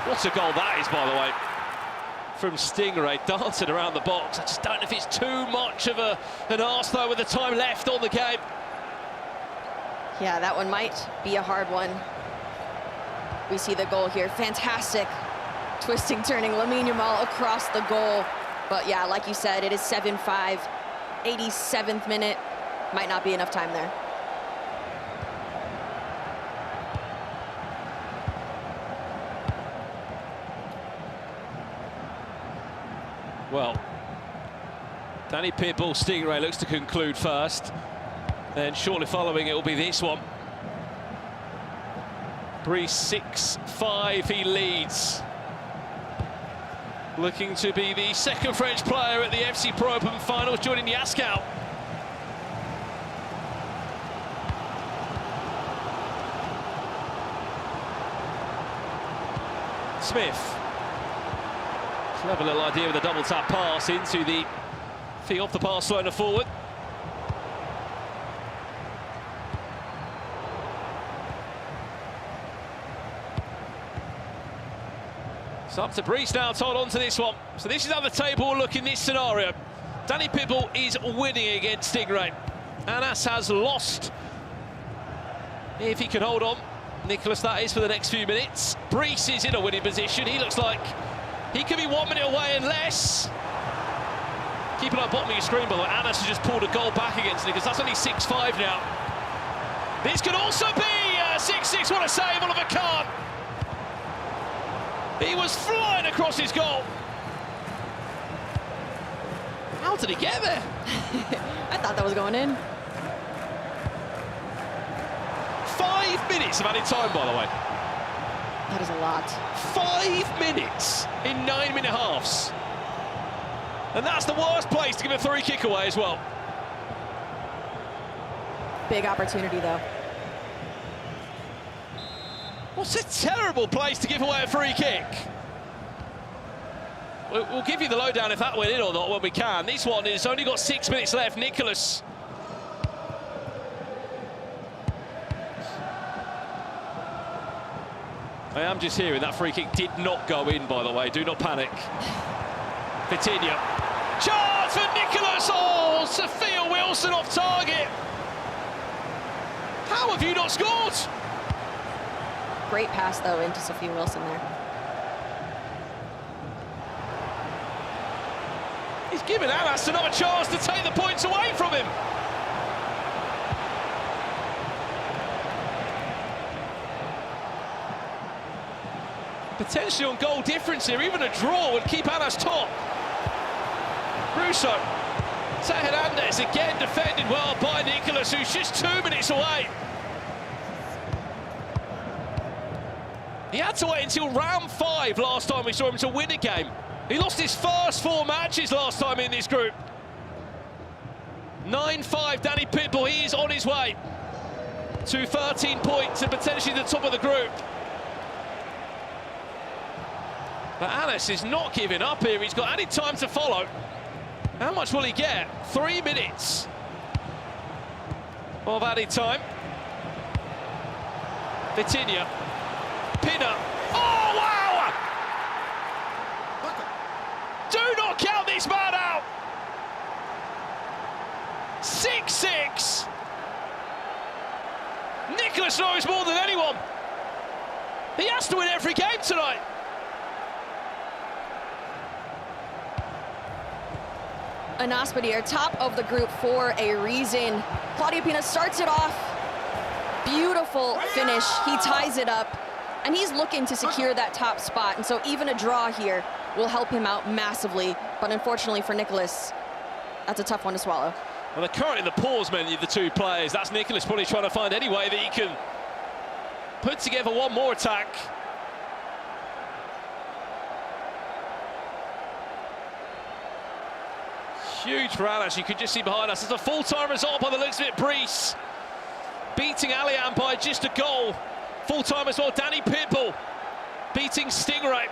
What a goal that is, by the way, from Stingray, dancing around the box. I just don't know if it's too much of an arse, though, with the time left on the game. Yeah, that one might be a hard one. We see the goal here. Fantastic twisting, turning Lamine Yamal across the goal. But yeah, like you said, it is 7-5, 87th minute. Might not be enough time there. Well, Danny Pitbull, Stingray looks to conclude first. Then shortly following it will be this one. Brees 6-5, he leads. Looking to be the second French player at the FC Pro Open finals, joining Yaskow. Smith. Clever little idea with a double tap pass into the fee off the Barcelona forward. It's up to Brees now to hold on to this one. So this is how the table will look in this scenario. Danny Pitbull is winning against Stingray. Anas has lost. If he can hold on, Nicholas, that is, for the next few minutes. Brees is in a winning position. He looks like he could be 1 minute away and less. Keep an eye on bottom of your screen, by the way. Anas has just pulled a goal back against Nicholas. That's only 6-5 now. This could also be 6-6. What a save, Oliver Kahn. He was flying across his goal. How did he get there? I thought that was going in. 5 minutes of added time, by the way. That is a lot. 5 minutes in 9-minute halves. And that's the worst place to give a free kick away as well. Big opportunity, though. What's a terrible place to give away a free kick? We'll give you the lowdown if that went in or not when we can. This one has only got 6 minutes left. Nicholas. I am just hearing that free kick did not go in, by the way. Do not panic. Vitinha. Chance for Nicholas. Oh, Sophia Wilson off target. How have you not scored? Great pass, though, into Sophia Wilson there. He's given Anas another chance to take the points away from him. Potentially on goal difference here. Even a draw would keep Anas top. Russo. Teo Hernandez again defended well by Nicholas, who's just 2 minutes away. He had to wait until round 5 last time we saw him to win a game. He lost his first 4 matches last time in this group. 9-5, Danny Pitbull, he is on his way to 13 points and potentially the top of the group. But Anas is not giving up here. He's got added time to follow. How much will he get? 3 minutes of added time. Vitinha. Pinner. Oh, wow! Do not count this man out. 6-6. Nicholas knows more than anyone. He has to win every game tonight. Anas Badir, top of the group for a reason. Claudia Pina starts it off. Beautiful finish. He ties it up. And he's looking to secure that top spot. And so even a draw here will help him out massively. But unfortunately for Nicholas, That's a tough one to swallow. Well, they're currently in the pause menu, the two players. That's Nicholas probably trying to find any way that he can put together one more attack. Huge for Anas, you could just see behind us. It's a full-time result by the looks of it. Brees beating Alian by just a goal. Full-time as well, Danny Pitbull beating Stingray.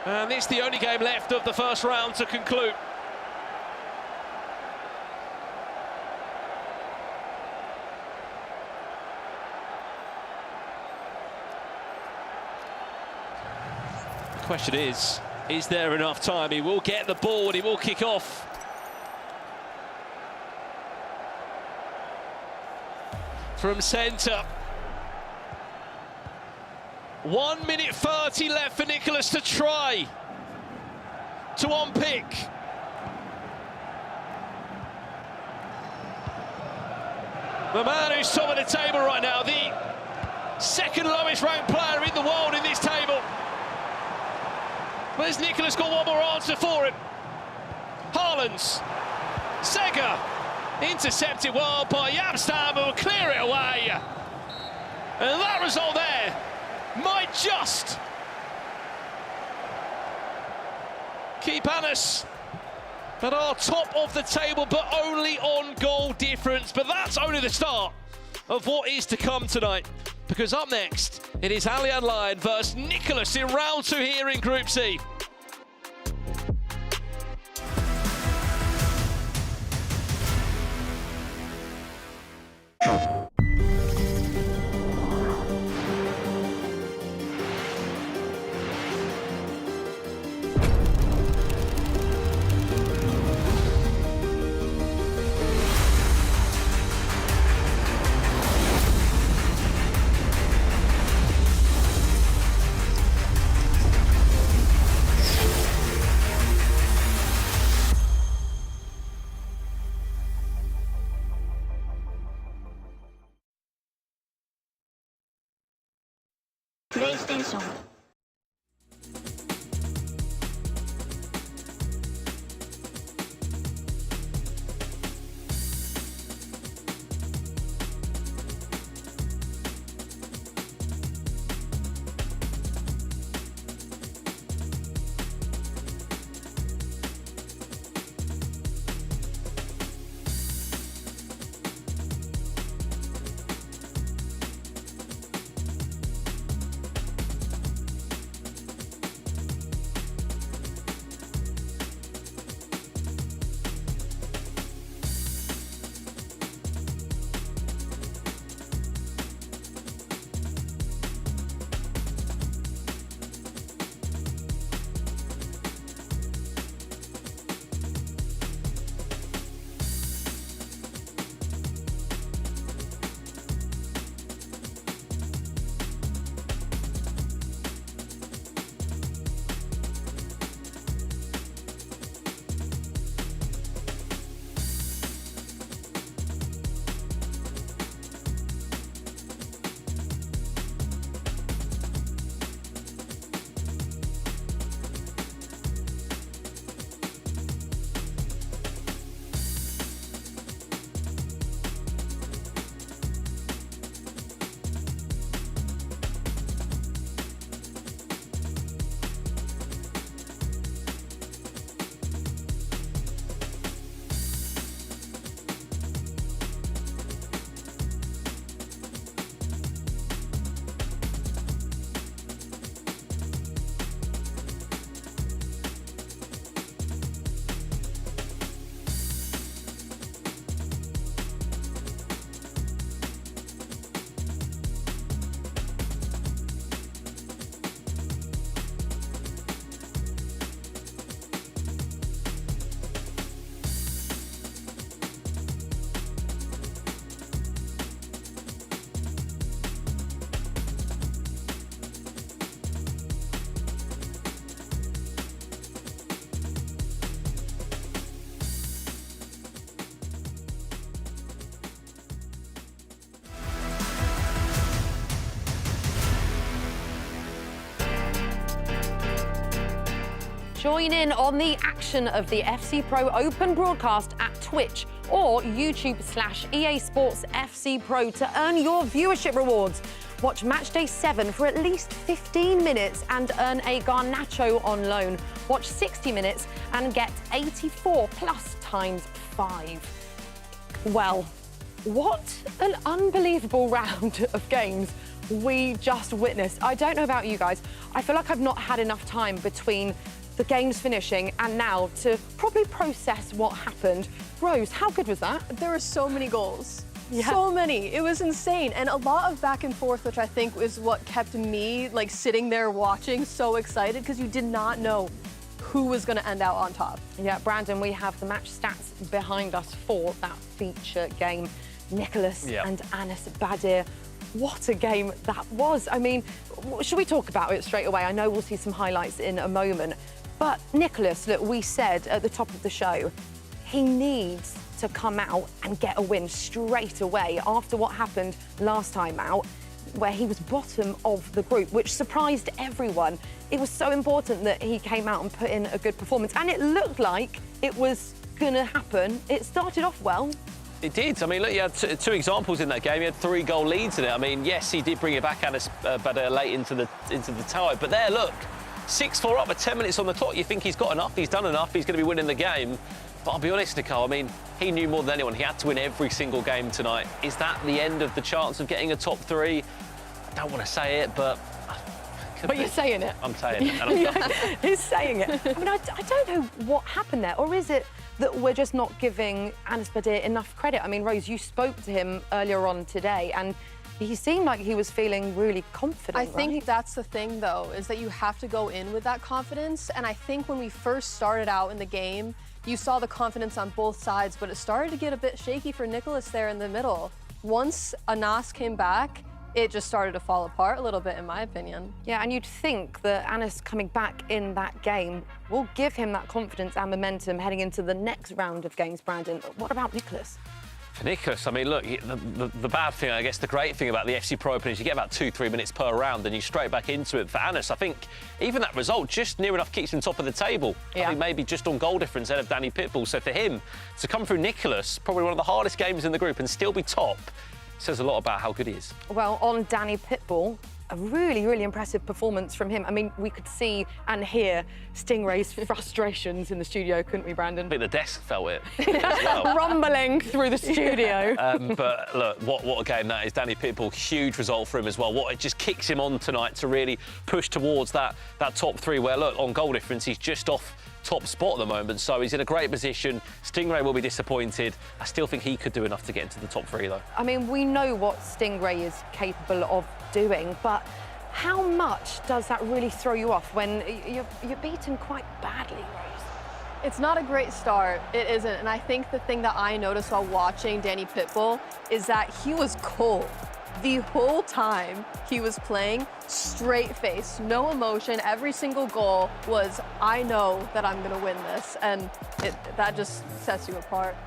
And it's the only game left of the first round to conclude. The question is there enough time? He will get the ball and he will kick off. From centre. 1 minute 30 left for Nicholas to try to unpick. The man who's top of the table right now, the second lowest ranked player in the world in this table. But has Nicholas got one more answer for him? Haalands, Sega, intercepted well by Yabstam, who will clear it away. And that result there might just keep Anas at our top of the table, but only on goal difference. But that's only the start of what is to come tonight, because up next it is Alian Lyon versus Nicholas in round 2 here in Group C. PlayStation. Join in on the action of the FC Pro Open broadcast at Twitch or YouTube/EA Sports FC Pro to earn your viewership rewards. Watch Matchday 7 for at least 15 minutes and earn a Garnacho on loan. Watch 60 minutes and get 84 plus times 5. Well, what an unbelievable round of games we just witnessed. I don't know about you guys. I feel like I've not had enough time between the games finishing and now to probably process what happened. Rose, how good was that? There were so many goals. Yeah. So many. It was insane. And a lot of back and forth, which I think is what kept me like sitting there watching so excited because you did not know who was going to end out on top. Yeah, Brandon, we have the match stats behind us for that feature game. Nicholas and Anas Badir. What a game that was. I mean, should we talk about it straight away? I know we'll see some highlights in a moment. But Nicholas, look, we said at the top of the show, he needs to come out and get a win straight away after what happened last time out, where he was bottom of the group, which surprised everyone. It was so important that he came out and put in a good performance, and it looked like it was gonna happen. It started off well. It did. I mean, look, you had two examples in that game. You had 3 goal leads in it. I mean, yes, he did bring it back but late into the tie. But there, look, 6-4 up with 10 minutes on the clock. You think he's got enough, he's done enough, he's going to be winning the game. But I'll be honest, Nicole, I mean, he knew more than anyone. He had to win every single game tonight. Is that the end of the chance of getting a top 3? I don't want to say it, but... But you're saying it. I'm saying it. He's saying it. I mean, I don't know what happened there. Or is it that we're just not giving Anas Badir enough credit? I mean, Rose, you spoke to him earlier on today, and he seemed like he was feeling really confident, I think that's the thing, though, is that you have to go in with that confidence. And I think when we first started out in the game, you saw the confidence on both sides, but it started to get a bit shaky for Nicholas there in the middle. Once Anas came back, it just started to fall apart a little bit, in my opinion. Yeah, and you'd think that Anas coming back in that game will give him that confidence and momentum heading into the next round of games, Brandon. What about Nicholas? For Nicholas, I mean, look, the bad thing, I guess the great thing about the FC Pro Open is you get about 2-3 minutes per round and you're straight back into it. For Anas, I think even that result just near enough keeps him top of the table. Yeah. I think maybe just on goal difference ahead of Danny Pitbull. So for him to come through Nicholas, probably one of the hardest games in the group, and still be top, says a lot about how good he is. Well, on Danny Pitbull, a really, really impressive performance from him. I mean, we could see and hear Stingray's frustrations in the studio, couldn't we, Brandon? I think the desk felt it as well. Rumbling through the studio. But look, what a game that is. Danny Pitbull, huge result for him as well. It just kicks him on tonight to really push towards that top 3, where, look, on goal difference, he's just off top spot at the moment, so he's in a great position. Stingray will be disappointed. I still think he could do enough to get into the top 3, though. I mean, we know what Stingray is capable of doing, but how much does that really throw you off when you're beaten quite badly, Rose? It's not a great start, it isn't, and I think the thing that I noticed while watching Danny Pitbull is that he was cold. The whole time he was playing, straight face, no emotion. Every single goal was, I know that I'm going to win this, and that just sets you apart.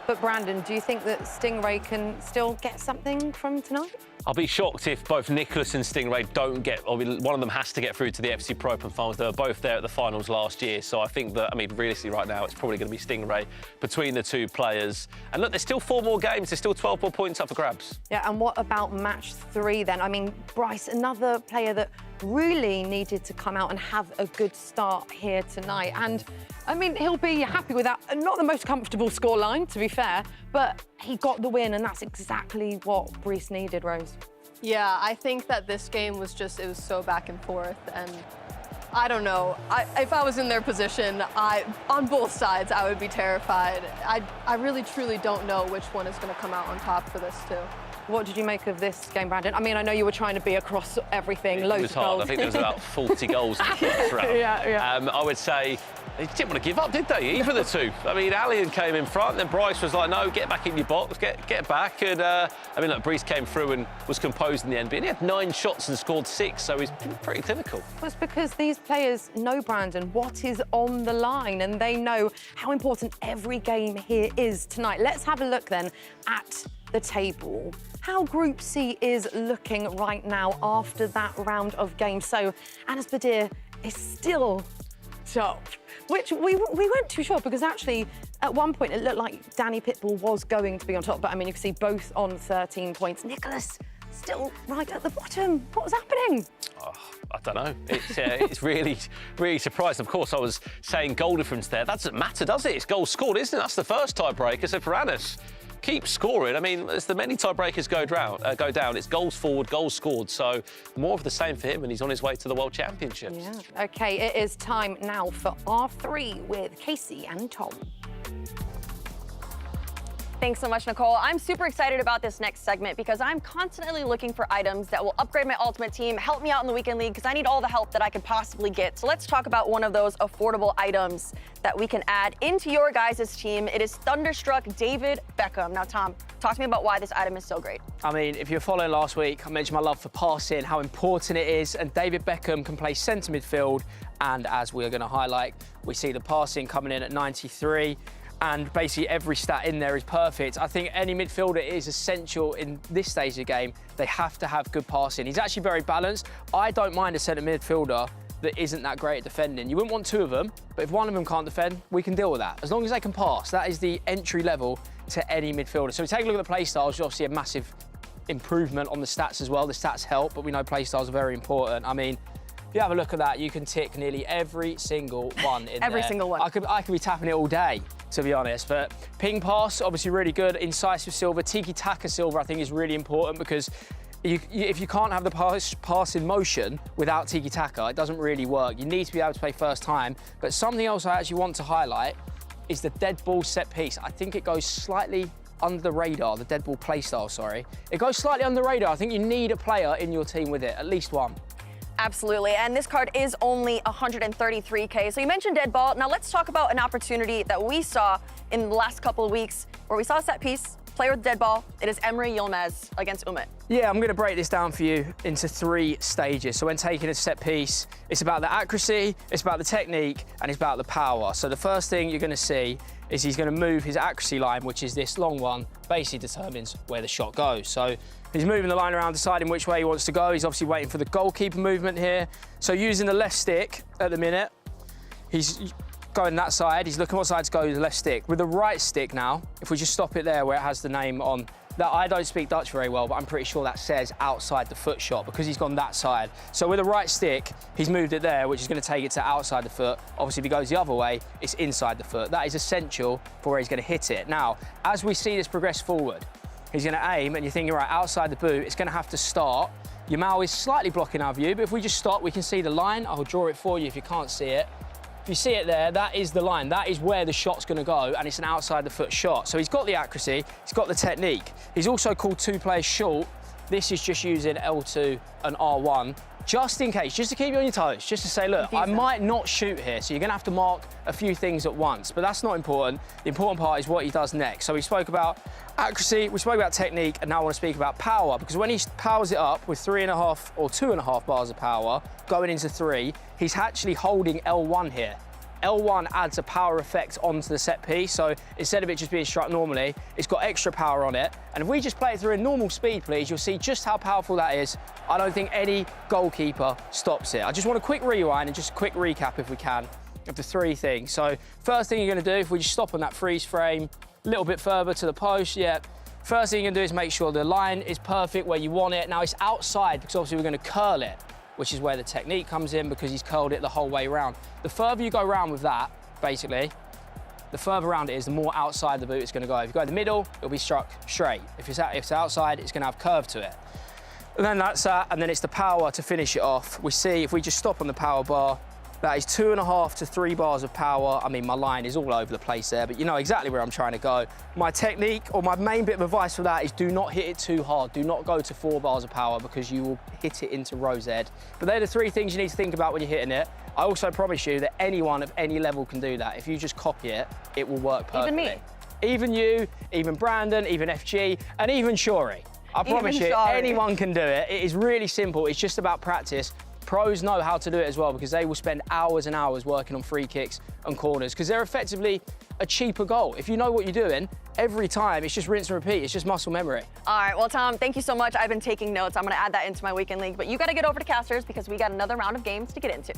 But Brandon, do you think that Stingray can still get something from tonight? I'll be shocked if both Nicholas and Stingray don't get, I mean, one of them has to get through to the FC Pro Open finals. They were both there at the finals last year. So I think that, I mean, realistically right now, it's probably going to be Stingray between the 2 players. And look, there's still 4 more games. There's still 12 more points up for grabs. Yeah, and what about match 3 then? I mean, Bryce, another player that really needed to come out and have a good start here tonight. And I mean, he'll be happy with that. Not the most comfortable scoreline, to be fair, but he got the win, and that's exactly what Bryce needed, Rose. Yeah, I think that this game was just, it was so back and forth, and I don't know. If I was in their position, on both sides, I would be terrified. I really, truly don't know which one is going to come out on top for this, too. What did you make of this game, Brandon? I mean, I know you were trying to be across everything, loads of goals. It was hard. I think there was about 40 goals in the first round. Yeah. I would say they didn't want to give up, did they? Either the 2. I mean, Allian came in front, and then Bryce was like, no, get back in your box, get back. And, I mean, look, Bryce came through and was composed in the end, but he had 9 shots and scored 6, so he's pretty clinical. Well, it's because these players know, Brandon, what is on the line, and they know how important every game here is tonight. Let's have a look, then, at the table. How Group C is looking right now after that round of games. So Anas Badir is still top. which we weren't too sure because actually at one point it looked like Danny Pitbull was going to be on top, but I mean you can see both on 13 points. Nicholas still right at the bottom. What was happening? Oh, I don't know. It's really, really surprising. Of course, I was saying goal difference there. That doesn't matter, does it? It's goals scored, isn't it? That's the first tiebreaker. So for Anis, keep scoring. I mean, as the many tiebreakers go down, it's goals forward, goals scored. So more of the same for him, and he's on his way to the World Championships. Yeah. OK, it is time now for R3 with Casey and Tom. Thanks so much, Nicole. I'm super excited about this next segment because I'm constantly looking for items that will upgrade my Ultimate Team, help me out in the Weekend League, because I need all the help that I could possibly get. So let's talk about one of those affordable items that we can add into your guys' team. It is Thunderstruck David Beckham. Now, Tom, talk to me about why this item is so great. I mean, if you were following last week, I mentioned my love for passing, how important it is, and David Beckham can play centre midfield, and as we're going to highlight, we see the passing coming in at 93. And basically every stat in there is perfect. I think any midfielder is essential in this stage of the game. They have to have good passing. He's actually very balanced. I don't mind a centre midfielder that isn't that great at defending. You wouldn't want two of them, but if one of them can't defend, we can deal with that. As long as they can pass, that is the entry level to any midfielder. So we take a look at the play styles, you obviously a massive improvement on the stats as well. The stats help, but we know play styles are very important. I mean, if you have a look at that, you can tick nearly every single one in there. Every single one. I could be tapping it all day, to be honest. But ping pass, obviously really good. Incisive silver, tiki-taka silver, I think is really important because if you can't have the pass in motion without tiki-taka, it doesn't really work. You need to be able to play first time. But something else I actually want to highlight is the dead ball set piece. I think it goes slightly under the radar, the dead ball play style, sorry. It goes slightly under the radar. I think you need a player in your team with it, at least one. Absolutely, and this card is only 133K. So you mentioned dead ball. Now let's talk about an opportunity that we saw in the last couple of weeks where we saw a set piece, player with dead ball. It is Emre Yilmaz against Umit. Yeah, I'm going to break this down for you into 3 stages. So when taking a set piece, it's about the accuracy, it's about the technique, and it's about the power. So the first thing you're going to see is he's going to move his accuracy line, which is this long one, basically determines where the shot goes. So he's moving the line around, deciding which way he wants to go. He's obviously waiting for the goalkeeper movement here. So using the left stick at the minute, he's going that side. He's looking what side to go with the left stick. With the right stick now, if we just stop it there where it has the name on, that I don't speak Dutch very well, but I'm pretty sure that says outside the foot shot because he's gone that side. So with the right stick, he's moved it there, which is going to take it to outside the foot. Obviously, if he goes the other way, it's inside the foot. That is essential for where he's going to hit it. Now, as we see this progress forward, he's going to aim, and you're thinking, right, outside the boot, it's going to have to start. Yamal is slightly blocking our view, but if we just stop, we can see the line. I'll draw it for you if you can't see it. If you see it there, that is the line. That is where the shot's going to go, and it's an outside the foot shot. So he's got the accuracy, he's got the technique. He's also called 2 players short. This is just using L2 and R1, just in case, just to keep you on your toes, just to say, look, I might not shoot here, so you're going to have to mark a few things at once, but that's not important. The important part is what he does next. So we spoke about accuracy, we spoke about technique, and now I want to speak about power, because when he powers it up with 3.5 or 2.5 bars of power, going into 3, he's actually holding L1 here. L1 adds a power effect onto the set piece, so instead of it just being struck normally, it's got extra power on it. And if we just play it through a normal speed, please, you'll see just how powerful that is. I don't think any goalkeeper stops it. I just want a quick rewind and just a quick recap, if we can, of the 3 things. So first thing you're going to do, if we just stop on that freeze frame, a little bit further to the post, yeah. First thing you're going to do is make sure the line is perfect where you want it. Now it's outside because obviously we're going to curl it, which is where the technique comes in because he's curled it the whole way around. The further you go around with that, basically, the further around it is, the more outside the boot it's going to go. If you go in the middle, it'll be struck straight. If it's outside, it's going to have curve to it. And then that's that, and then it's the power to finish it off. We see, if we just stop on the power bar, that is 2.5 to 3 bars of power. I mean, my line is all over the place there, but you know exactly where I'm trying to go. My technique, or my main bit of advice for that, is do not hit it too hard. Do not go to 4 bars of power because you will hit it into rose ed. But they're the 3 things you need to think about when you're hitting it. I also promise you that anyone of any level can do that. If you just copy it, it will work perfectly. Even me. Even you, even Brandon, even FG, and even Shori. I promise you, anyone can do it. It is really simple. It's just about practice. Pros know how to do it as well because they will spend hours and hours working on free kicks and corners because they're effectively a cheaper goal. If you know what you're doing, every time it's just rinse and repeat. It's just muscle memory. All right, well, Tom, thank you so much. I've been taking notes. I'm going to add that into my weekend league, but you got to get over to Casters because we got another round of games to get into.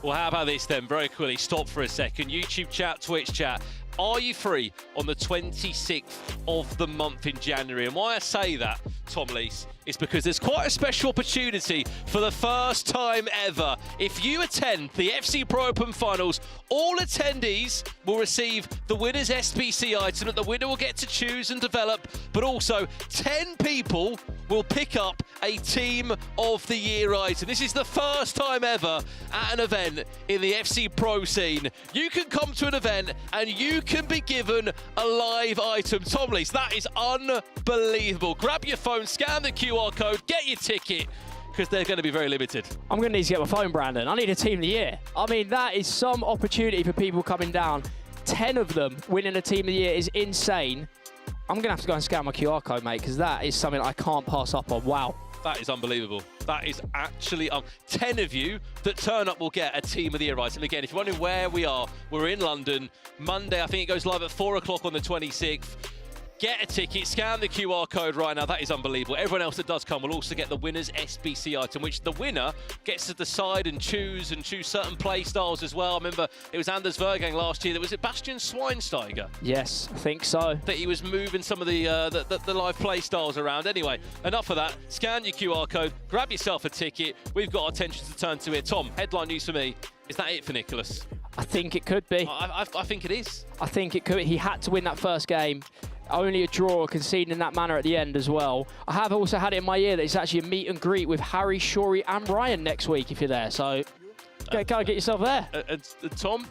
Well, how about this then? Very quickly, stop for a second. YouTube chat, Twitch chat. Are you free on the 26th of the month in January? And why I say that, Tom Lees, is because there's quite a special opportunity for the first time ever. If you attend the FC Pro Open Finals, all attendees will receive the winner's SBC item that the winner will get to choose and develop, but also 10 people will pick up a Team of the Year item. This is the first time ever at an event in the FC Pro scene. You can come to an event and you can be given a live item. Tom Lees, that is unbelievable. Grab your phone, scan the QR code, get your ticket, because they're going to be very limited. I'm going to need to get my phone, Brandon. I need a Team of the Year. I mean, that is some opportunity for people coming down. 10 of them winning a Team of the Year is insane. I'm going to have to go and scan my QR code, mate, because that is something I can't pass up on. Wow. That is unbelievable. That is actually 10 of you that turn up will get a Team of the Year item. Again, if you're wondering where we are, we're in London. Monday, I think it goes live at 4 o'clock on the 26th. Get a ticket, scan the QR code right now. That is unbelievable. Everyone else that does come will also get the winner's SBC item, which the winner gets to decide and choose certain play styles as well. I remember it was Anders Vergang last year. Was it Bastian Schweinsteiger? Yes, I think so. That he was moving some of the live play styles around. Anyway, enough of that. Scan your QR code, grab yourself a ticket. We've got our attention to turn to here. Tom, headline news for me. Is that it for Nicholas? I think it could be. I think it is. I think it could. He had to win that first game. Only a draw, conceding in that manner at the end as well. I have also had it in my ear that it's actually a meet and greet with Harry, Shorey and Ryan next week if you're there. So go get yourself there. Tom?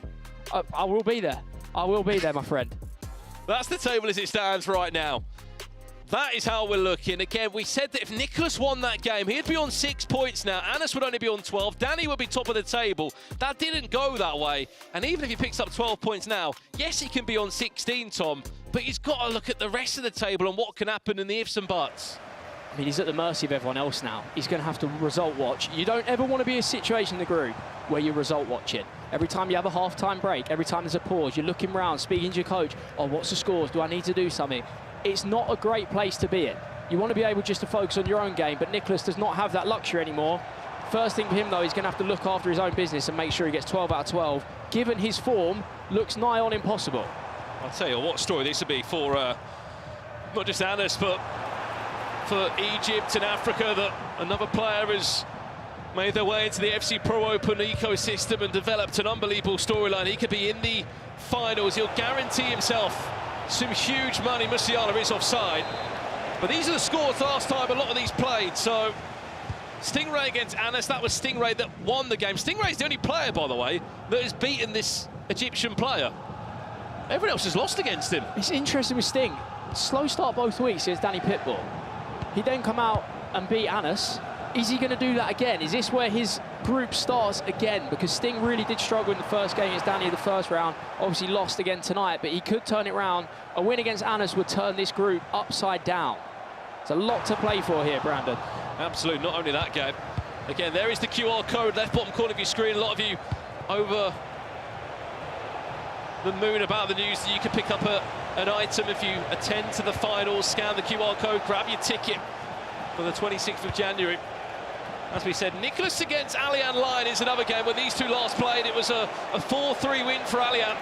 I will be there. I will be there, my friend. That's the table as it stands right now. That is how we're looking. Again, we said that if Nicholas won that game, he'd be on 6 points now. Anas would only be on 12. Danny would be top of the table. That didn't go that way. And even if he picks up 12 points now, yes, he can be on 16, Tom, but he's got to look at the rest of the table and what can happen in the ifs and buts. I mean, he's at the mercy of everyone else now. He's going to have to result watch. You don't ever want to be in a situation in the group where you're result watching. Every time you have a half-time break, every time there's a pause, you're looking around, speaking to your coach, oh, what's the scores? Do I need to do something? It's not a great place to be in. You want to be able just to focus on your own game, but Nicholas does not have that luxury anymore. First thing for him, though, he's going to have to look after his own business and make sure he gets 12 out of 12. Given his form, looks nigh on impossible. I'll tell you what story this would be for not just Anas, but for Egypt and Africa, that another player has made their way into the FC Pro Open ecosystem and developed an unbelievable storyline. He could be in the finals. He'll guarantee himself some huge money. Musiala is offside. But these are the scores last time a lot of these played. So Stingray against Anas, that was Stingray that won the game. Stingray's the only player, by the way, that has beaten this Egyptian player. Everyone else has lost against him. It's interesting with Sting. Slow start both weeks against Danny Pitbull. He then come out and beat Anas. Is he going to do that again? Is this where his group starts again? Because Sting really did struggle in the first game against Danny in the first round. Obviously lost again tonight, but he could turn it round. A win against Anas would turn this group upside down. It's a lot to play for here, Brandon. Absolutely, not only that game. Again, there is the QR code, left bottom corner of your screen. A lot of you over the moon about the news that you can pick up an item if you attend to the finals. Scan the QR code, grab your ticket for the 26th of January. As we said, Nicholas against Alian Lyon is another game where these two last played. It was a 4-3 win for Alian.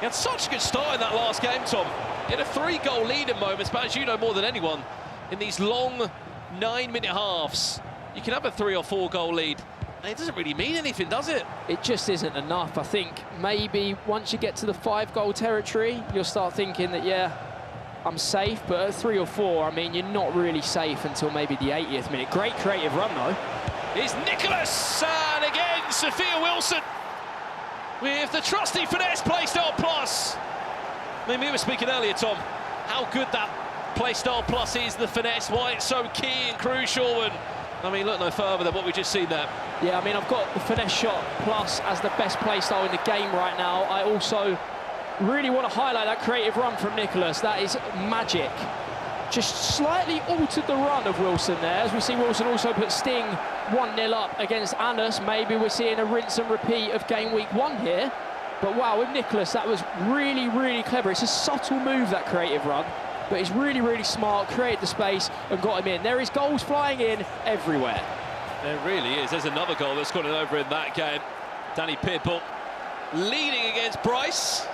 He had such a good start in that last game, Tom. He had a 3-goal lead in moments, but as you know more than anyone, in these long 9-minute halves, you can have a 3 or 4 goal lead. And it doesn't really mean anything, does it? It just isn't enough. I think maybe once you get to the 5-goal territory, you'll start thinking that, yeah, I'm safe, but at 3 or 4, I mean, you're not really safe until maybe the 80th minute. Great creative run, though. Here's Nicholas, and again, Sophia Wilson with the trusty finesse playstyle plus. I mean, we were speaking earlier, Tom, how good that playstyle plus is, the finesse, why it's so key and crucial, and I mean, look no further than what we just seen there. Yeah, I mean, I've got the finesse shot plus as the best playstyle in the game right now. I also really want to highlight that creative run from Nicholas. That is magic. Just slightly altered the run of Wilson there, as we see Wilson also put Sting 1-0 up against Anas. Maybe we're seeing a rinse and repeat of game week 1 here. But wow, with Nicholas, that was really, really clever. It's a subtle move, that creative run, but he's really, really smart, created the space and got him in. There is goals flying in everywhere. There really is. There's another goal that's gone over in that game. Danny Pitbull leading against Bryce.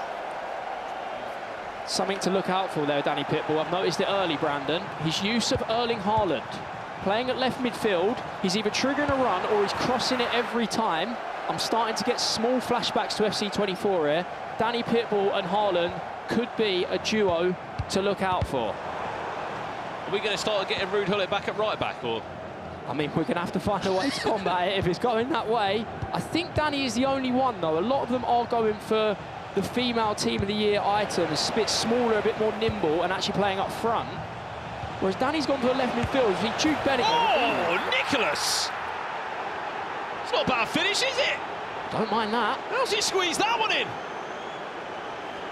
Something to look out for there, Danny Pitbull. I've noticed it early, Brandon. His use of Erling Haaland. Playing at left midfield, he's either triggering a run or he's crossing it every time. I'm starting to get small flashbacks to FC24 here. Danny Pitbull and Haaland could be a duo to look out for. Are we going to start getting Ruud Gullit back at right back, or? I mean, we're going to have to find a way to combat it if it's going that way. I think Danny is the only one, though. A lot of them are going for the female team of the year items, a bit smaller, a bit more nimble, and actually playing up front. Whereas Danny's gone to a left midfield. See Jude Bellingham. Oh, Nicholas! It's not a bad finish, is it? Don't mind that. How's he squeezed that one in?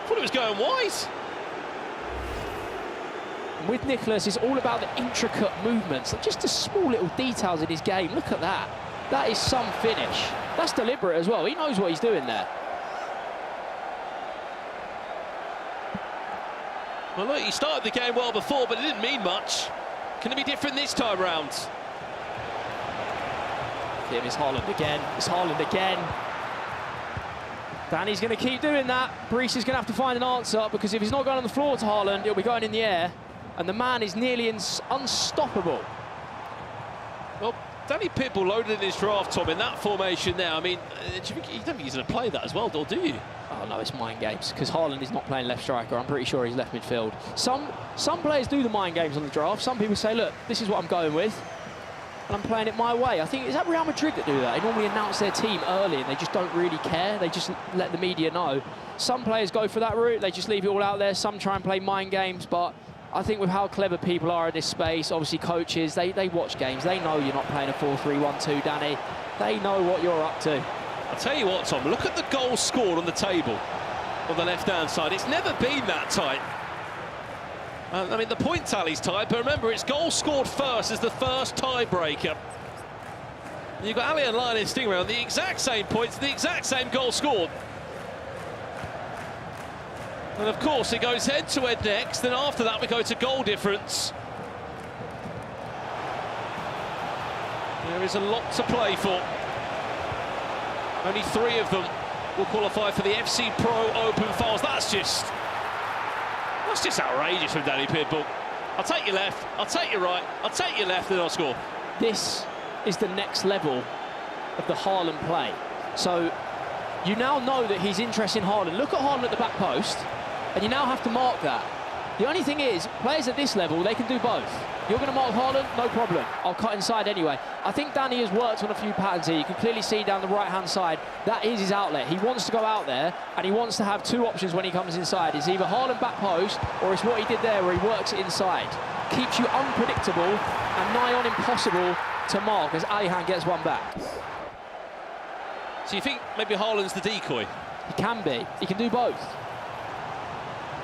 Thought it was going wide. With Nicholas, it's all about the intricate movements, just the small little details in his game. Look at that. That is some finish. That's deliberate as well. He knows what he's doing there. Well, look, he started the game well before, but it didn't mean much. Can it be different this time round? Here is Haaland again. It's Haaland again. Danny's going to keep doing that. Brees is going to have to find an answer, because if he's not going on the floor to Haaland, he'll be going in the air. And the man is nearly unstoppable. Well, Danny Pitbull loaded in his draft, Tom, in that formation there. I mean, you don't think he's going to play that as well, or do you? Oh, no, it's mind games, because Haaland is not playing left striker. I'm pretty sure he's left midfield. Some players do the mind games on the draft. Some people say, look, this is what I'm going with, and I'm playing it my way. I think, is that Real Madrid that do that? They normally announce their team early, and they just don't really care. They just let the media know. Some players go for that route. They just leave it all out there. Some try and play mind games, but I think with how clever people are in this space, obviously coaches, they watch games. They know you're not playing a 4-3-1-2, Danny. They know what you're up to. I'll tell you what, Tom, look at the goals scored on the table on the left-hand side. It's never been that tight. I mean, the point tally's tight, but remember, it's goals scored first as the first tiebreaker. You've got Ali and Lionel Stingray on the exact same points, the exact same goal scored. And of course, it goes head-to-head next, then after that we go to goal difference. There is a lot to play for. Only 3 of them will qualify for the FC Pro Open Finals. That's just outrageous from Danny Pitbull. I'll take your left, I'll take your right, I'll take your left, and I'll score. This is the next level of the Haaland play. So you now know that he's interested in Haaland. Look at Haaland at the back post, and you now have to mark that. The only thing is, players at this level, they can do both. You're going to mark Haaland, no problem. I'll cut inside anyway. I think Danny has worked on a few patterns here. You can clearly see down the right-hand side, that is his outlet. He wants to go out there, and he wants to have 2 options when he comes inside. It's either Haaland back post, or it's what he did there, where he works it inside. Keeps you unpredictable and nigh on impossible to mark as Alihan gets one back. So you think maybe Haaland's the decoy? He can be. He can do both.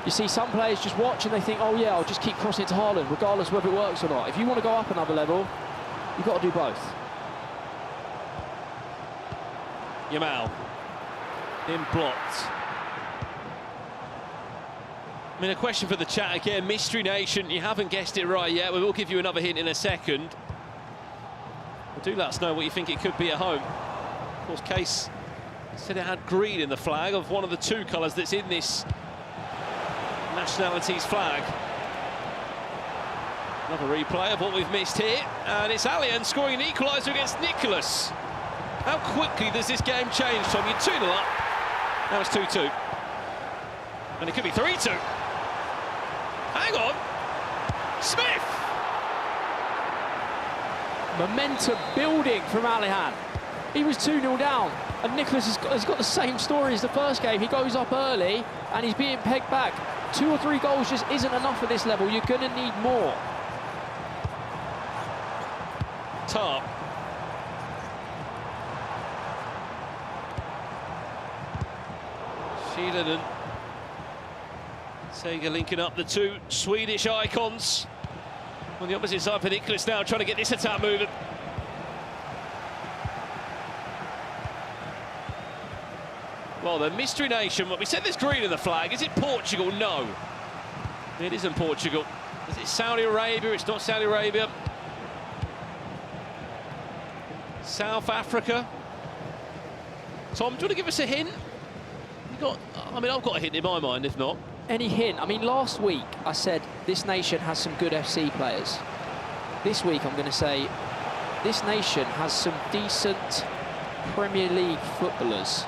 You see some players just watch and they think, oh yeah, I'll just keep crossing it to Haaland, regardless whether it works or not. If you want to go up another level, you've got to do both. Yamal. In blocked. I mean, a question for the chat again. Mystery Nation, you haven't guessed it right yet. We will give you another hint in a second. Well, do let us know what you think it could be at home. Of course, Case said it had green in the flag, of one of the 2 colours that's in this nationality's flag. Another replay of what we've missed here, and it's Alian scoring an equaliser against Nicholas. How quickly does this game change, Tom? You're 2-0 up, now it's 2-2. And it could be 3-2. Hang on, Smith! Momentum building from Alihan. He was 2-0 down, and Nicholas has got the same story as the first game. He goes up early, and he's being pegged back. 2 or 3 goals just isn't enough at this level. You're going to need more. Tarp. Sheelan and Sega linking up the 2 Swedish icons. On the opposite side for Nicholas now, trying to get this attack moving. Well, the Mystery Nation, we said there's green in the flag. Is it Portugal? No. It isn't Portugal. Is it Saudi Arabia? It's not Saudi Arabia. South Africa. Tom, do you want to give us a hint? I mean, I've got a hint in my mind, if not. Any hint? I mean, last week I said this nation has some good FC players. This week I'm going to say this nation has some decent Premier League footballers.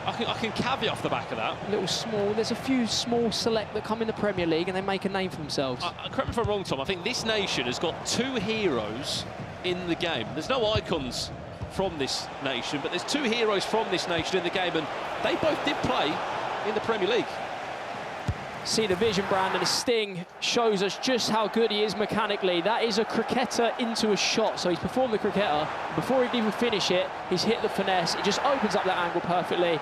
I can caveat off the back of that. There's a few small select that come in the Premier League and they make a name for themselves. Correct me if I'm wrong, Tom. I think this nation has got 2 heroes in the game. There's no icons from this nation, but there's 2 heroes from this nation in the game, and they both did play in the Premier League. See the vision, Brandon. His sting shows us just how good he is mechanically. That is a cricketer into a shot. So he's performed the cricketer. Before he'd even finish it, he's hit the finesse. It just opens up that angle perfectly.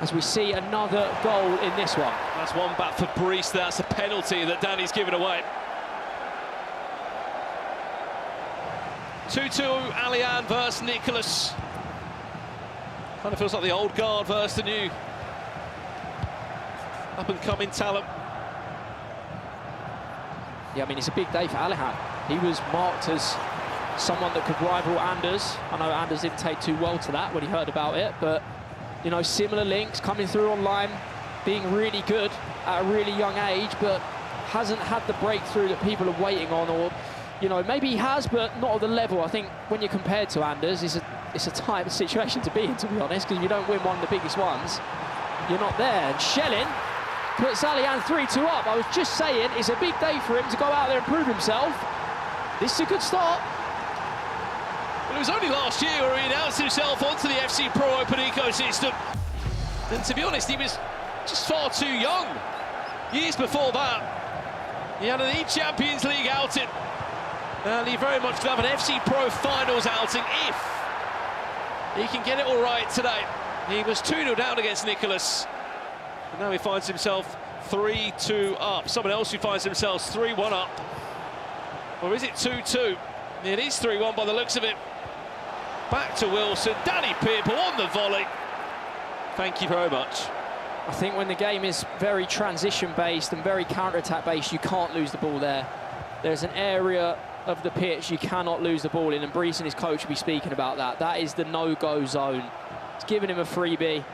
As we see another goal in this one. That's one back for Brees. That's a penalty that Danny's given away. 2-2, Alian versus Nicholas. Kind of feels like the old guard versus the new up-and-coming talent. Yeah, I mean, it's a big day for Alihan. He was marked as someone that could rival Anders. I know Anders didn't take too well to that when he heard about it, but, you know, similar links coming through online, being really good at a really young age, but hasn't had the breakthrough that people are waiting on, or, you know, maybe he has, but not at the level. I think when you're compared to Anders, it's a tight situation to be in, to be honest, because if you don't win one of the biggest ones, you're not there. And Schelling puts Alian 3-2 up. I was just saying, it's a big day for him to go out there and prove himself. This is a good start. Well, it was only last year where he announced himself onto the FC Pro Open ecosystem. And to be honest, he was just far too young. Years before that, he had an E-Champions League outing. And he very much could have an FC Pro Finals outing if he can get it all right today. He was 2-0 down against Nicholas. And now he finds himself 3-2 up. Someone else who finds themselves 3-1 up. Or is it 2-2? It is 3-1 by the looks of it. Back to Wilson. Danny Pearple on the volley. Thank you very much. I think when the game is very transition-based and very counter-attack based, you can't lose the ball there. There's an area of the pitch you cannot lose the ball in, and Brees and his coach will be speaking about that. That is the no-go zone. It's giving him a freebie.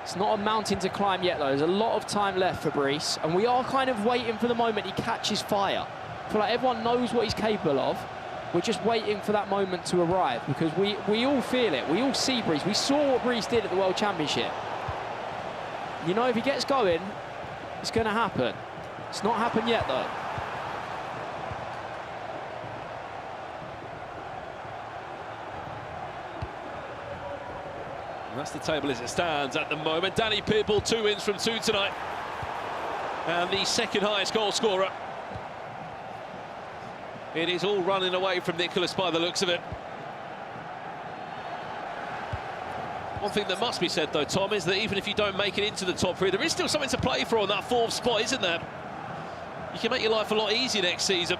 It's not a mountain to climb yet, though. There's a lot of time left for Brees, and we are kind of waiting for the moment he catches fire. I feel like everyone knows what he's capable of. We're just waiting for that moment to arrive, because we all feel it. We all see Brees. We saw what Brees did at the World Championship. You know, if he gets going, it's going to happen. It's not happened yet, though. And that's the table as it stands at the moment. Danny Pearple, 2 wins from 2 tonight. And the second highest goal scorer. It is all running away from Nicholas by the looks of it. One thing that must be said, though, Tom, is that even if you don't make it into the top 3, there is still something to play for on that 4th spot, isn't there? You can make your life a lot easier next season,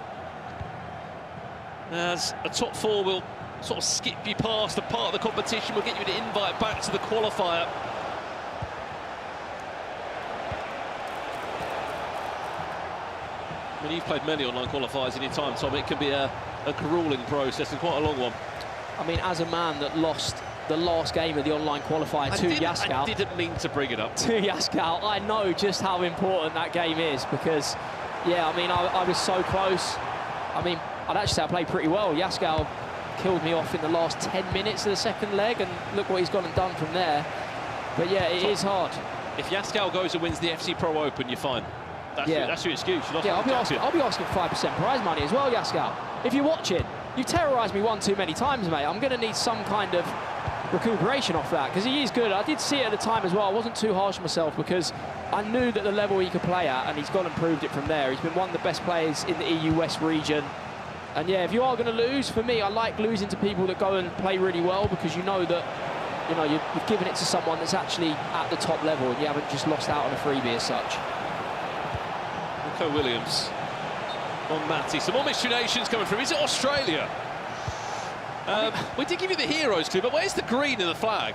as a top 4 will sort of skip you past the part of the competition, will get you an invite back to the qualifier. I mean, you've played many online qualifiers in your time, Tom. It can be a grueling process and quite a long one. I mean, as a man that lost the last game of the online qualifier to Yaskow. I didn't mean to bring it up. To Yaskow, I know just how important that game is, because, yeah, I mean, I was so close. I mean, I'd actually say I played pretty well. Yaskow killed me off in the last 10 minutes of the second leg, and look what he's gone and done from there. But yeah, it is hard. If Yaskow goes and wins the FC Pro Open, you're fine. That's your excuse. Yeah, I'll be asking 5% prize money as well, Yaskow. If you're watching, you've terrorised me one too many times, mate. I'm going to need some kind of recuperation off that, because he is good. I did see it at the time as well. I wasn't too harsh on myself, because I knew that the level he could play at, and he's gone and proved it from there. He's been one of the best players in the EU West region. And yeah, if you are going to lose, for me, I like losing to people that go and play really well, because you know that, you know, you've given it to someone that's actually at the top level, and you haven't just lost out on a freebie as such. Nico Williams on Matty. Some more mystery nations coming through. Is it Australia? We did give you the heroes clue, but where's the green in the flag?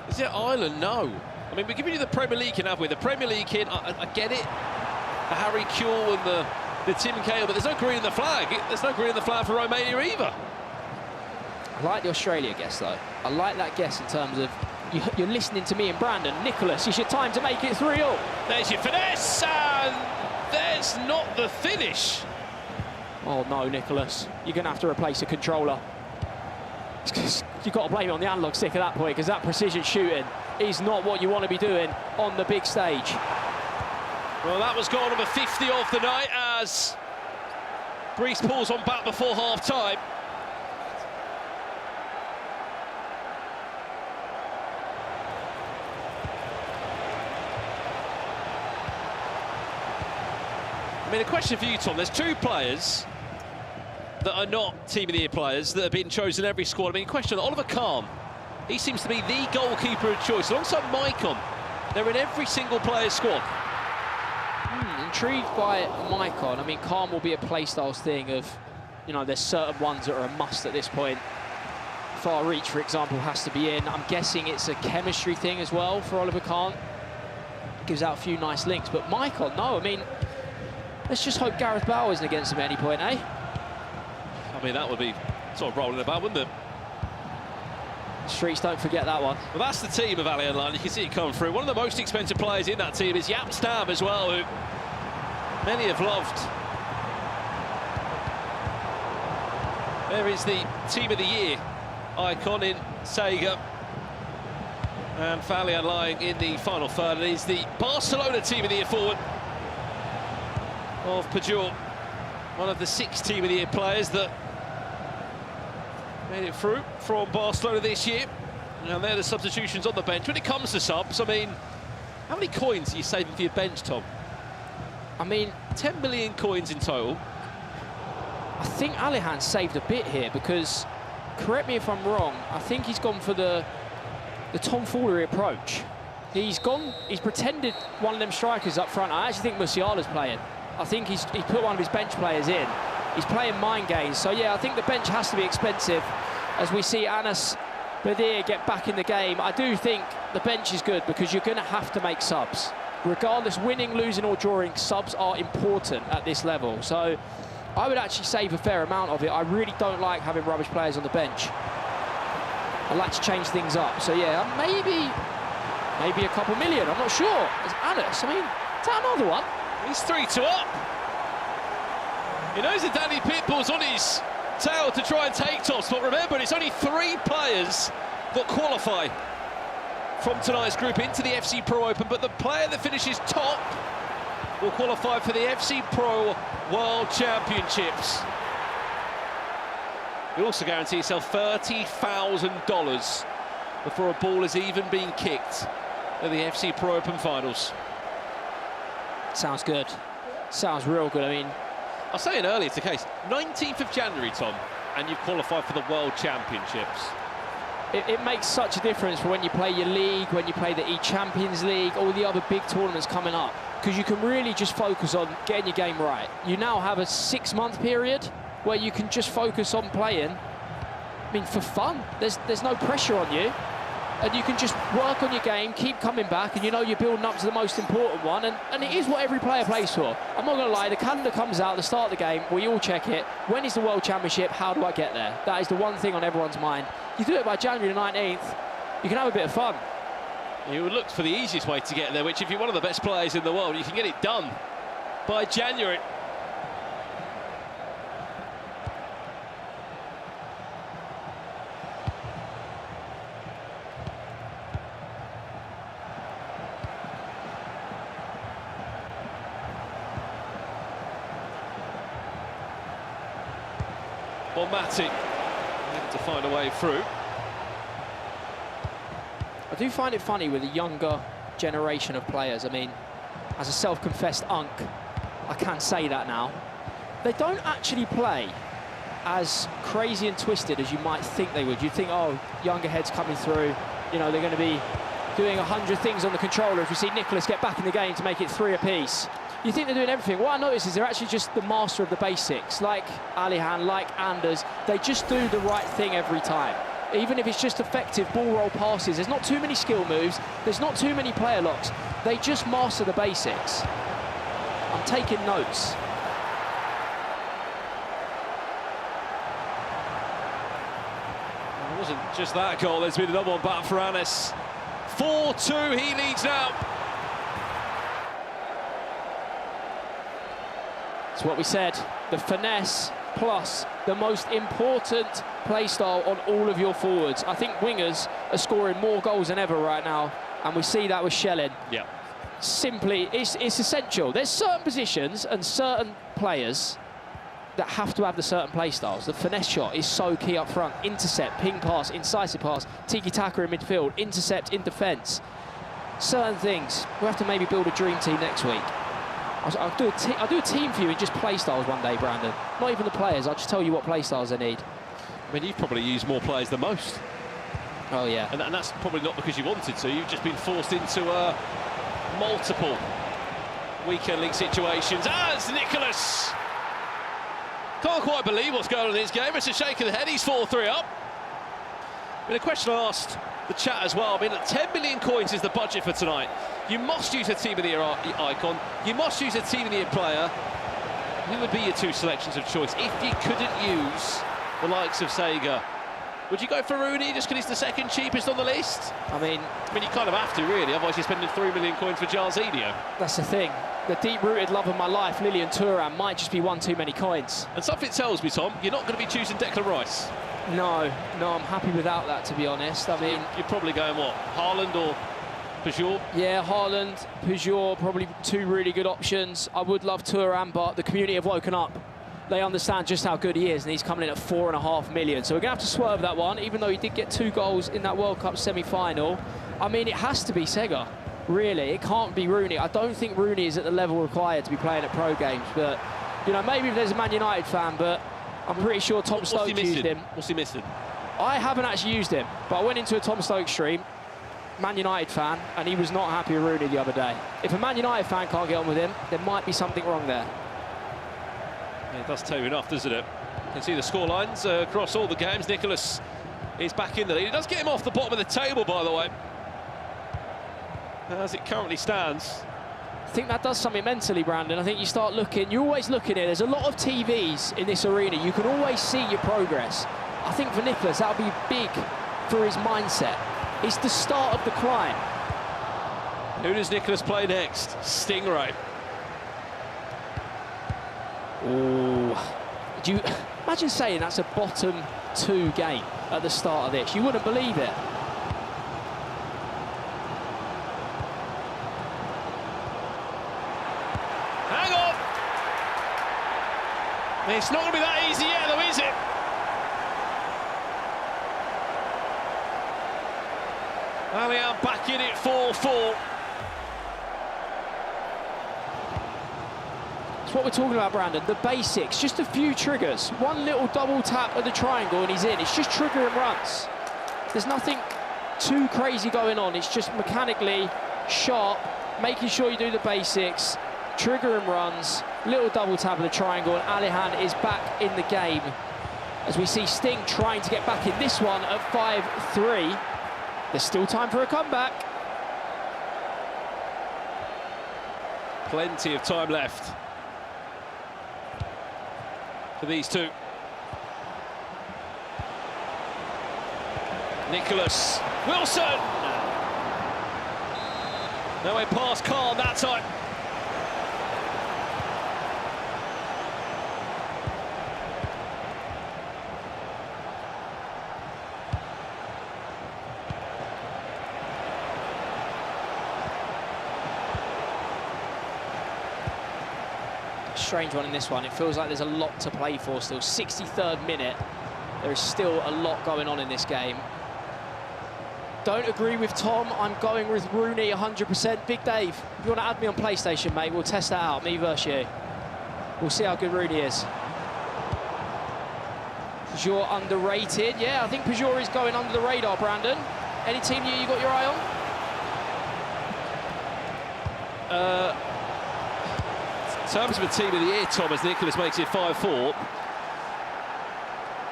Is it Ireland? No. I mean, we're giving you the Premier League hint, haven't we? The Premier League hint, I get it. The Harry Kewell and the Tim Cahill, but there's no green in the flag. There's no green in the flag for Romania either. I like the Australia guess, though. I like that guess in terms of you're listening to me and Brandon. Nicholas, it's your time to make it 3-all. There's your finesse, and there's not the finish. Oh, no, Nicholas. You're going to have to replace the controller. You've got to blame it on the analog stick at that point, because that precision shooting is not what you want to be doing on the big stage. Well, that was goal number 50 of the night as Brees pulls on back before half-time. I mean, a question for you, Tom. There's two players that are not Team of the Year players that have been chosen in every squad. I mean, question, Oliver Kahn, he seems to be the goalkeeper of choice. Alongside Maicon, they're in every single player's squad. Intrigued by Maicon. I mean, Kahn will be a playstyles thing of, you know, there's certain ones that are a must at this point. Far Reach, for example, has to be in. I'm guessing it's a chemistry thing as well for Oliver Kahn. Gives out a few nice links, but Maicon, no, I mean, let's just hope Gareth Bale isn't against him at any point, eh? I mean, that would be sort of rolling about, wouldn't it? Streets, don't forget that one. Well, that's the team of Allianz Line. You can see it come through. One of the most expensive players in that team is Jaap Stam as well, who many have loved. There is the Team of the Year icon in Sega. And for Allianz Line in the final third. It is the Barcelona Team of the Year forward of Pajor. One of the 6 Team of the Year players that made it through from Barcelona this year. And they're the substitutions on the bench. When it comes to subs, I mean, how many coins are you saving for your bench, Tom? I mean, 10 million coins in total. I think Alihan saved a bit here because, correct me if I'm wrong, I think he's gone for the tomfoolery approach. He's pretended one of them strikers up front. I actually think Musiala's playing. I think he's put one of his bench players in. He's playing mind games. So, yeah, I think the bench has to be expensive as we see Anas Badir get back in the game. I do think the bench is good because you're going to have to make subs. Regardless, winning, losing or drawing, subs are important at this level. So I would actually save a fair amount of it. I really don't like having rubbish players on the bench. I like to change things up. So, yeah, maybe a couple million. I'm not sure. It's Anas. I mean, is that another one? He's 3-2 up. He knows that Danny Pitbull's on his tail to try and take tops, but remember, it's only 3 players that qualify from tonight's group into the FC Pro Open, but the player that finishes top will qualify for the FC Pro World Championships. You'll also guarantee yourself $30,000 before a ball has even been kicked at the FC Pro Open finals. Sounds good. Sounds real good. I mean, I was saying earlier, it's the case. 19th of January, Tom, and you've qualified for the World Championships. It makes such a difference for when you play your league, when you play the E-Champions League, all the other big tournaments coming up, because you can really just focus on getting your game right. You now have a 6-month period where you can just focus on playing, I mean, for fun. There's no pressure on you, and you can just work on your game, keep coming back, and you know you're building up to the most important one, and it is what every player plays for. I'm not going to lie, the calendar comes out at the start of the game, we all check it. When is the World Championship? How do I get there? That is the one thing on everyone's mind. You do it by January the 19th, you can have a bit of fun. You would look for the easiest way to get there, which if you're one of the best players in the world, you can get it done by January. Bonmati to find a way through. I do find it funny with a younger generation of players. I mean, as a self-confessed unk, I can say that now. They don't actually play as crazy and twisted as you might think they would. You'd think, oh, younger heads coming through, you know, they're going to be doing 100 things on the controller. If we see Nicholas get back in the game to make it 3 apiece, you think they're doing everything. What I notice is they're actually just the master of the basics, like Alihan, like Anders. They just do the right thing every time. Even if it's just effective ball roll passes, there's not too many skill moves, there's not too many player locks. They just master the basics. I'm taking notes. wasn't just that goal, there's been another one back for Anis. 4-2, he leads now. It's what we said, the finesse plus the most important play style on all of your forwards. I think wingers are scoring more goals than ever right now, and we see that with Schelling. Yeah. Simply, it's essential. There's certain positions and certain players that have to have the certain play styles. The finesse shot is so key up front. Intercept, ping pass, incisive pass, tiki-taka in midfield, intercept in defence. Certain things. We'll have to maybe build a dream team next week. I'll do a team for you in just play styles one day, Brandon. Not even the players, I'll just tell you what play styles they need. I mean, you've probably used more players than most. Oh, yeah. And that's probably not because you wanted to. You've just been forced into multiple weekend league situations. As Nicholas can't quite believe what's going on in this game. It's a shake of the head. He's 4-3 up. I mean, a question I asked the chat as well. I mean, 10 million coins is the budget for tonight. You must use a team of the year icon. You must use a team of the year player. Who would be your two selections of choice if you couldn't use the likes of Sega? Would you go for Rooney just because he's the second cheapest on the list? I mean, you kind of have to, really. Otherwise, you're spending 3 million coins for Jarzinho. That's the thing. The deep-rooted love of my life, Lilian Thuram, might just be one too many coins. And something tells me, Tom, you're not going to be choosing Declan Rice. No, I'm happy without that, to be honest. I mean, you're probably going what? Haaland or Peugeot? Yeah, Haaland, Peugeot, probably two really good options. I would love Thuram, but the community have woken up. They understand just how good he is, and he's coming in at 4.5 million. So we're going to have to swerve that one, even though he did get 2 goals in that World Cup semi-final. I mean, it has to be Sega, really. It can't be Rooney. I don't think Rooney is at the level required to be playing at pro games, but, you know, maybe if there's a Man United fan, but I'm pretty sure Tom Stokes used him. What's he missing? I haven't actually used him, but I went into a Tom Stokes stream, Man United fan, and he was not happy with Rooney the other day. If a Man United fan can't get on with him, there might be something wrong there. Yeah, it does tell you enough, doesn't it? You can see the scorelines across all the games. Nicholas is back in the lead. It does get him off the bottom of the table, by the way, as it currently stands. I think that does something mentally, Brandon. I think you start looking, you're always looking here. There's a lot of TVs in this arena. You can always see your progress. I think for Nicholas, that'll be big for his mindset. It's the start of the climb. Who does Nicholas play next? Stingray. Oh, do you imagine saying that's a bottom 2 game at the start of this? You wouldn't believe it. Hang on. It's not going to be that easy yet, though, is it? Allian back in it, 4-4. It's what we're talking about, Brandon. The basics, just a few triggers. One little double tap of the triangle and he's in. It's just triggering runs. There's nothing too crazy going on. It's just mechanically sharp, making sure you do the basics, triggering runs, little double tap of the triangle, and Alihan is back in the game. As we see Sting trying to get back in this one at 5-3. There's still time for a comeback. Plenty of time left for these two. Nicholas Wilson. No way past Carl that time. Strange one in this one. It feels like there's a lot to play for still. 63rd minute. There is still a lot going on in this game. Don't agree with Tom. I'm going with Rooney 100%. Big Dave, if you want to add me on PlayStation, mate, we'll test that out, me versus you. We'll see how good Rooney is. Peugeot underrated. Yeah, I think Peugeot is going under the radar, Brandon. Any team you got your eye on? In terms of a team of the year, Tom, as Nicholas makes it 5-4,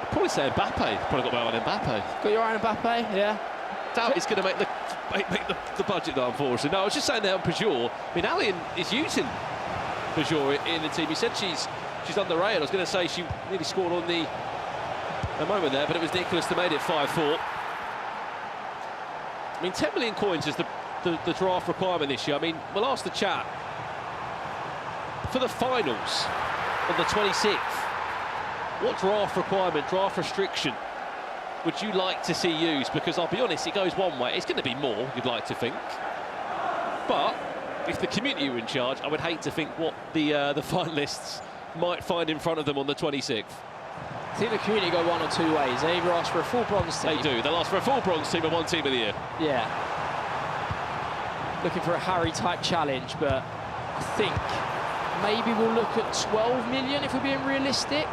I'd probably say Mbappe. Probably got my eye on Mbappe. Got your eye on Mbappe, yeah. Doubt he's going to make the budget, though, unfortunately. No, I was just saying there on Peugeot. I mean, Allian is using Peugeot in the team. He said she's underrated. I was going to say she nearly scored on the a moment there, but it was Nicholas that made it 5-4. I mean, 10 million coins is the draft requirement this year. I mean, we'll ask the chat. For the finals on the 26th, what draft requirement, draft restriction would you like to see used? Because I'll be honest, it goes one way. It's going to be more, you'd like to think. But if the community were in charge, I would hate to think what the finalists might find in front of them on the 26th. I think the community go one or two ways. They either ask for a full bronze team. They do. They'll ask for a full bronze team and one team of the year. Yeah. Looking for a Harry-type challenge, but I think maybe we'll look at 12 million if we're being realistic.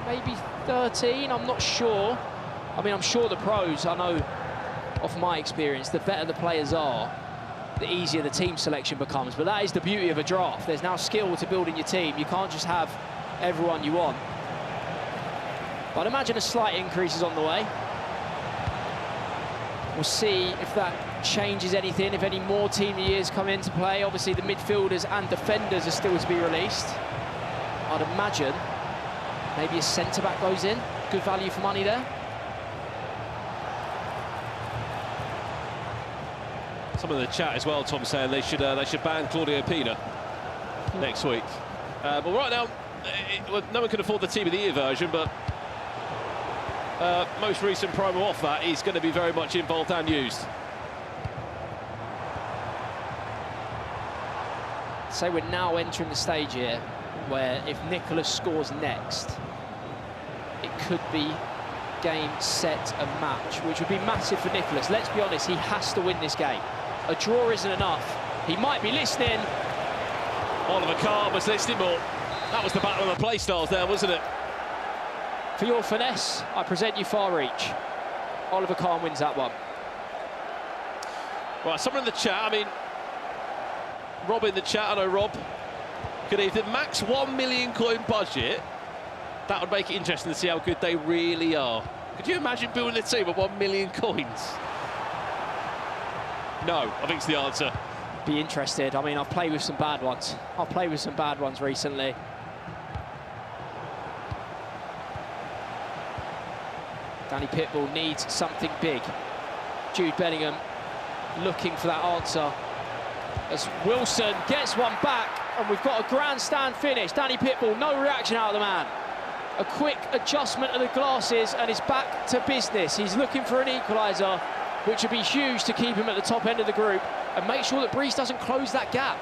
Maybe 13, I'm not sure. I mean, I'm sure the pros, I know off my experience, the better the players are, the easier the team selection becomes. But that is the beauty of a draft. There's now skill to building your team. You can't just have everyone you want. But I'd imagine a slight increase is on the way. We'll see if that changes anything, if any more team of the years come into play. Obviously, the midfielders and defenders are still to be released. I'd imagine maybe a centre-back goes in. Good value for money there. Some of the chat as well, Tom, saying they should ban Claudio Pina next week. But right now, no one can afford the team of the year version, but most recent promo off that is going to be very much involved and used. So we're now entering the stage here where if Nicholas scores next, it could be game, set and match, which would be massive for Nicholas. Let's be honest, he has to win this game. A draw isn't enough. He might be listening. Oliver Kahn was listening more. That was the battle of the play styles there, wasn't it? For your finesse, I present you Far Reach. Oliver Kahn wins that one. Right, someone in the chat, I mean, Rob in the chat, I know Rob. Good evening. Max 1 million coin budget. That would make it interesting to see how good they really are. Could you imagine building a team of 1 million coins? No, I think it's the answer. Be interested. I mean, I've played with some bad ones. I've played with some bad ones recently. Danny Pitbull needs something big. Jude Bellingham looking for that answer. As Wilson gets one back, and we've got a grandstand finish. Danny Pitbull, no reaction out of the man. A quick adjustment of the glasses, and he's back to business. He's looking for an equaliser, which would be huge to keep him at the top end of the group and make sure that Breeze doesn't close that gap.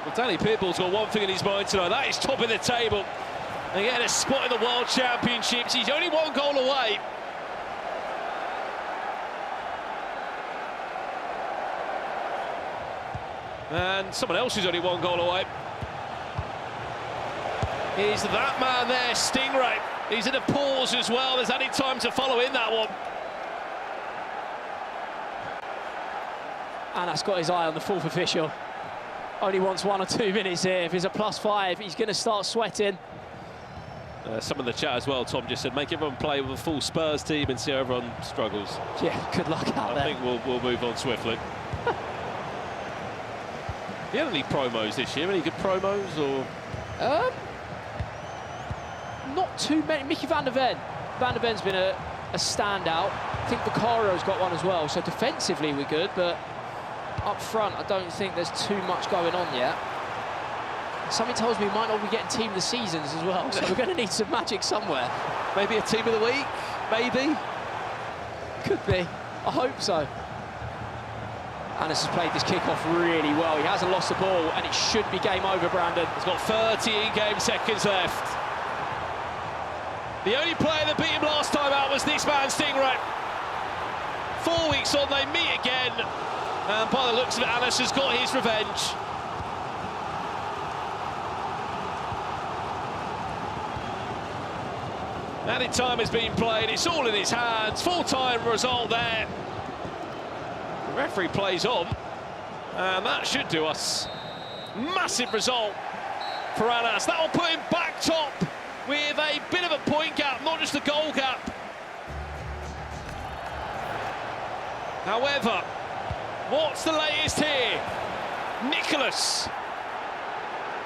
Well, Danny Pitbull's got one thing in his mind tonight. That is top of the table. And getting a spot in the World Championships. He's only one goal away. And someone else who's only one goal away is that man there, Stingray. He's in a pause as well. There's only time to follow in that one. And that's got his eye on the fourth official. Only wants 1 or 2 minutes here. If he's a +5, he's going to start sweating. Some of the chat as well, Tom just said, make everyone play with a full Spurs team and see how everyone struggles. Yeah, good luck out there. I think we'll move on swiftly. Do you have any promos this year? Any good promos or? Not too many. Mickey van der Ven. Van der Ven's been a standout. I think Vicario's got one as well. So defensively we're good, but up front I don't think there's too much going on yet. Something tells me we might not be getting team of the seasons as well, so we're going to need some magic somewhere. Maybe a team of the week, maybe? Could be. I hope so. Annis has played this kick-off really well. He hasn't lost the ball, and it should be game over, Brandon. He's got 30 in-game seconds left. The only player that beat him last time out was this man, Stingray. 4 weeks on, they meet again. And by the looks of it, Annis has got his revenge. Added time has been played, it's all in his hands, full-time result there. The referee plays on, and that should do us. Massive result for Annis. That will put him back top with a bit of a point gap, not just a goal gap. However, what's the latest here? Nicholas,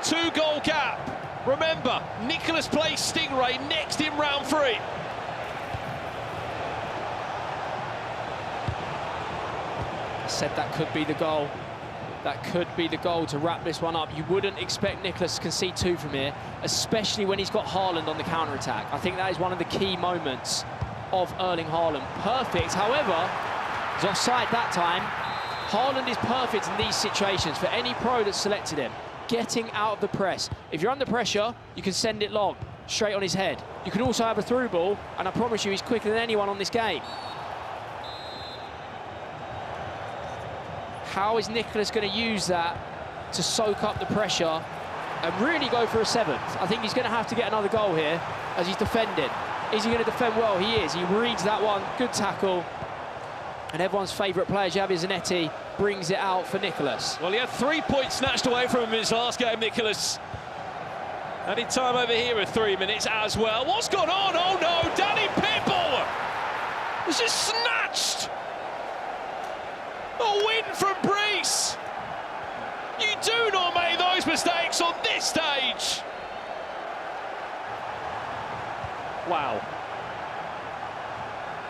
2-goal gap. Remember, Nicholas plays Stingray next in round 3. I said that could be the goal. That could be the goal to wrap this one up. You wouldn't expect Nicholas to concede 2 from here, especially when he's got Haaland on the counter-attack. I think that is one of the key moments of Erling Haaland. Perfect, however, he's offside that time. Haaland is perfect in these situations for any pro that's selected him. Getting out of the press. If you're under pressure, you can send it long, straight on his head. You can also have a through ball, and I promise you he's quicker than anyone on this game. How is Nicholas going to use that to soak up the pressure and really go for a 7th? I think he's going to have to get another goal here as he's defending. Is he going to defend well? He is. He reads that one. Good tackle. And everyone's favourite player, Javi Zanetti, brings it out for Nicholas. Well, he had 3 points snatched away from him in his last game, Nicholas. Added time over here of 3 minutes as well. What's gone on? Oh no, Danny Pitbull was just snatched. A win from Brees. You do not make those mistakes on this stage. Wow.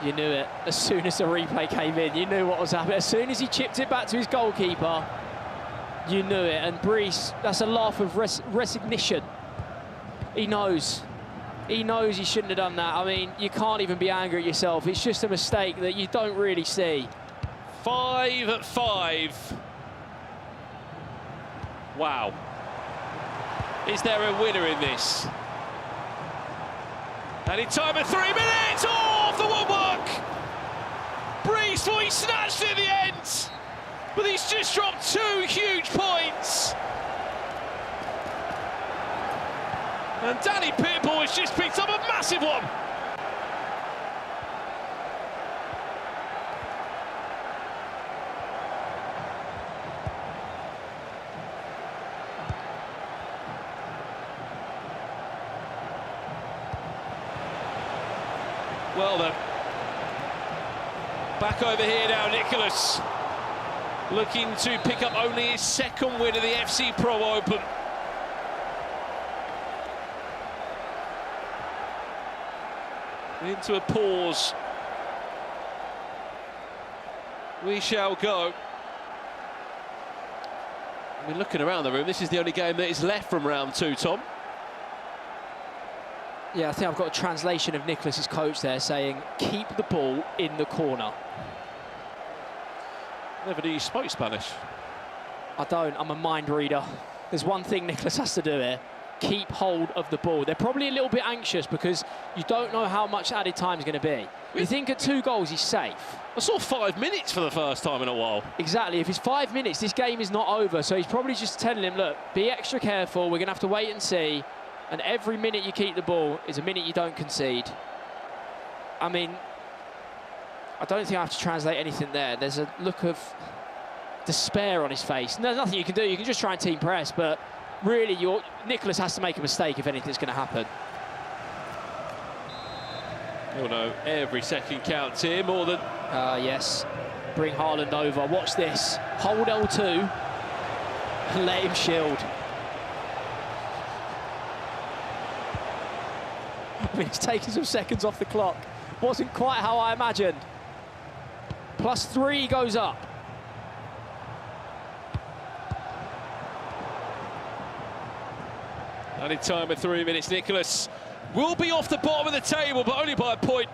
You knew it. As soon as the replay came in, you knew what was happening. As soon as he chipped it back to his goalkeeper, you knew it. And Brees, that's a laugh of resignation. He knows. He knows he shouldn't have done that. I mean, you can't even be angry at yourself. It's just a mistake that you don't really see. 5-5. Wow. Is there a winner in this? And in time of 3 minutes, off the woodwork! Brees thought he snatched it at the end, but he's just dropped 2 huge points. And Danny Pitbull has just picked up a massive one. Well then, back over here now, Nicholas, looking to pick up only his 2nd win of the FC Pro Open. Into a pause. We shall go. I mean, looking around the room, this is the only game that is left from round 2, Tom. Yeah, I think I've got a translation of Nicholas's coach there saying, keep the ball in the corner. Never knew you spoke Spanish. I don't, I'm a mind reader. There's one thing Nicholas has to do here. Keep hold of the ball. They're probably a little bit anxious because you don't know how much added time is going to be. You think at 2 goals he's safe. I saw 5 minutes for the first time in a while. Exactly, if it's 5 minutes, this game is not over. So he's probably just telling him, look, be extra careful. We're going to have to wait and see. And every minute you keep the ball is a minute you don't concede. I mean, I don't think I have to translate anything there. There's a look of despair on his face. There's nothing you can do. You can just try and team press, but really, Nicholas has to make a mistake if anything's going to happen. You'll know every second counts here more than... Yes. Bring Haaland over. Watch this. Hold L2 and let him shield. I mean, it's taking some seconds off the clock. Wasn't quite how I imagined. +3 goes up. Added time of 3 minutes. Nicholas will be off the bottom of the table, but only by a point.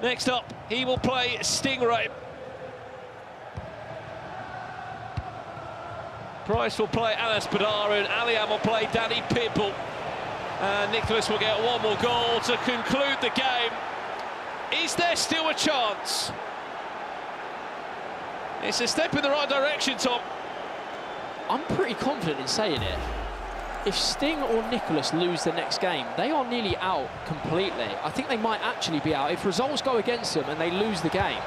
Next up, he will play Stingray. Price will play Anas Badara, and Aliam will play Danny Pitbull. And Nicholas will get 1 more goal to conclude the game. Is there still a chance? It's a step in the right direction, Tom. I'm pretty confident in saying it. If Sting or Nicholas lose the next game, they are nearly out completely. I think they might actually be out. If results go against them and they lose the game,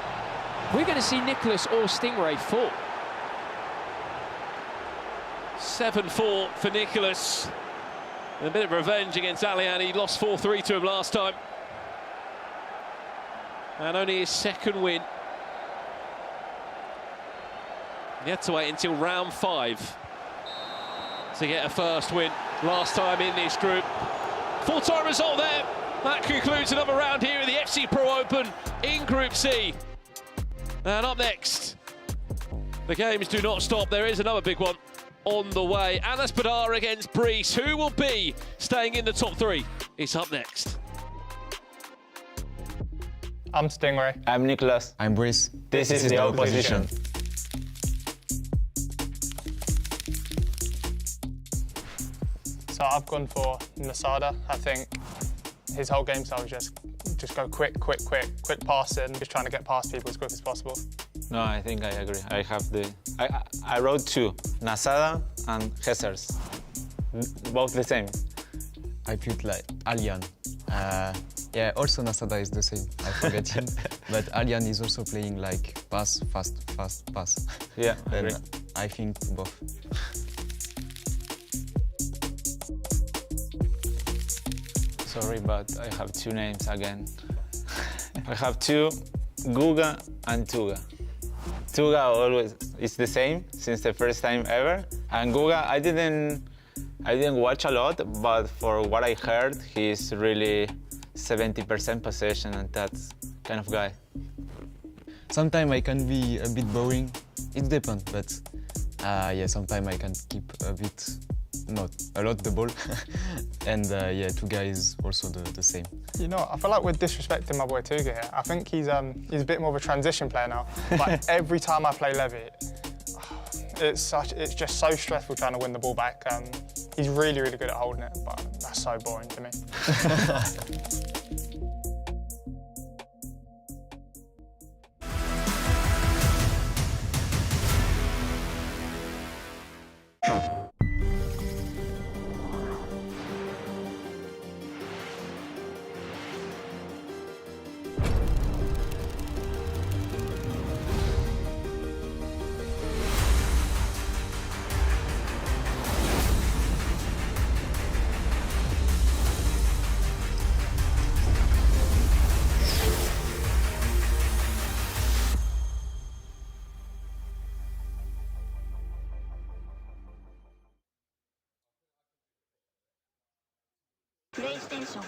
we're going to see Nicholas or Stingray fall. 7-4 for Nicholas. And a bit of revenge against Alian. He lost 4-3 to him last time. And only his 2nd win. He had to wait until round 5 to get a first win. Last time in this group. Full-time result there. That concludes another round here at the FC Pro Open in Group C. And up next, the games do not stop. There is another big one on the way. Anas Badar against Brees. Who will be staying in the top 3? It's up next. I'm Stingray. I'm Nicholas. I'm Brees. This is the opposition. So I've gone for Nasada. I think his whole game style is just go quick passing, just trying to get past people as quick as possible. No, I think I agree. I have I wrote 2, Nasada and Hessers. Both the same. I put like Allian. Yeah, also Nasada is the same. I forget him. But Allian is also playing like pass, fast, pass. Yeah, then I think both. Sorry, but I have 2 names again. I have 2, Guga and Tuga. Tuga always is the same since the first time ever. And Guga, I didn't watch a lot, but for what I heard, he's really 70% possession and that's kind of guy. Sometimes I can be a bit boring. It depends, but yeah, sometimes I can keep a bit, not a lot, the ball. And yeah, Tuga is also the same. You know, I feel like we're disrespecting my boy Tuga here. I think he's a bit more of a transition player now. But every time I play Levy, it's just so stressful trying to win the ball back. He's really good at holding it, but that's so boring to me. PlayStation.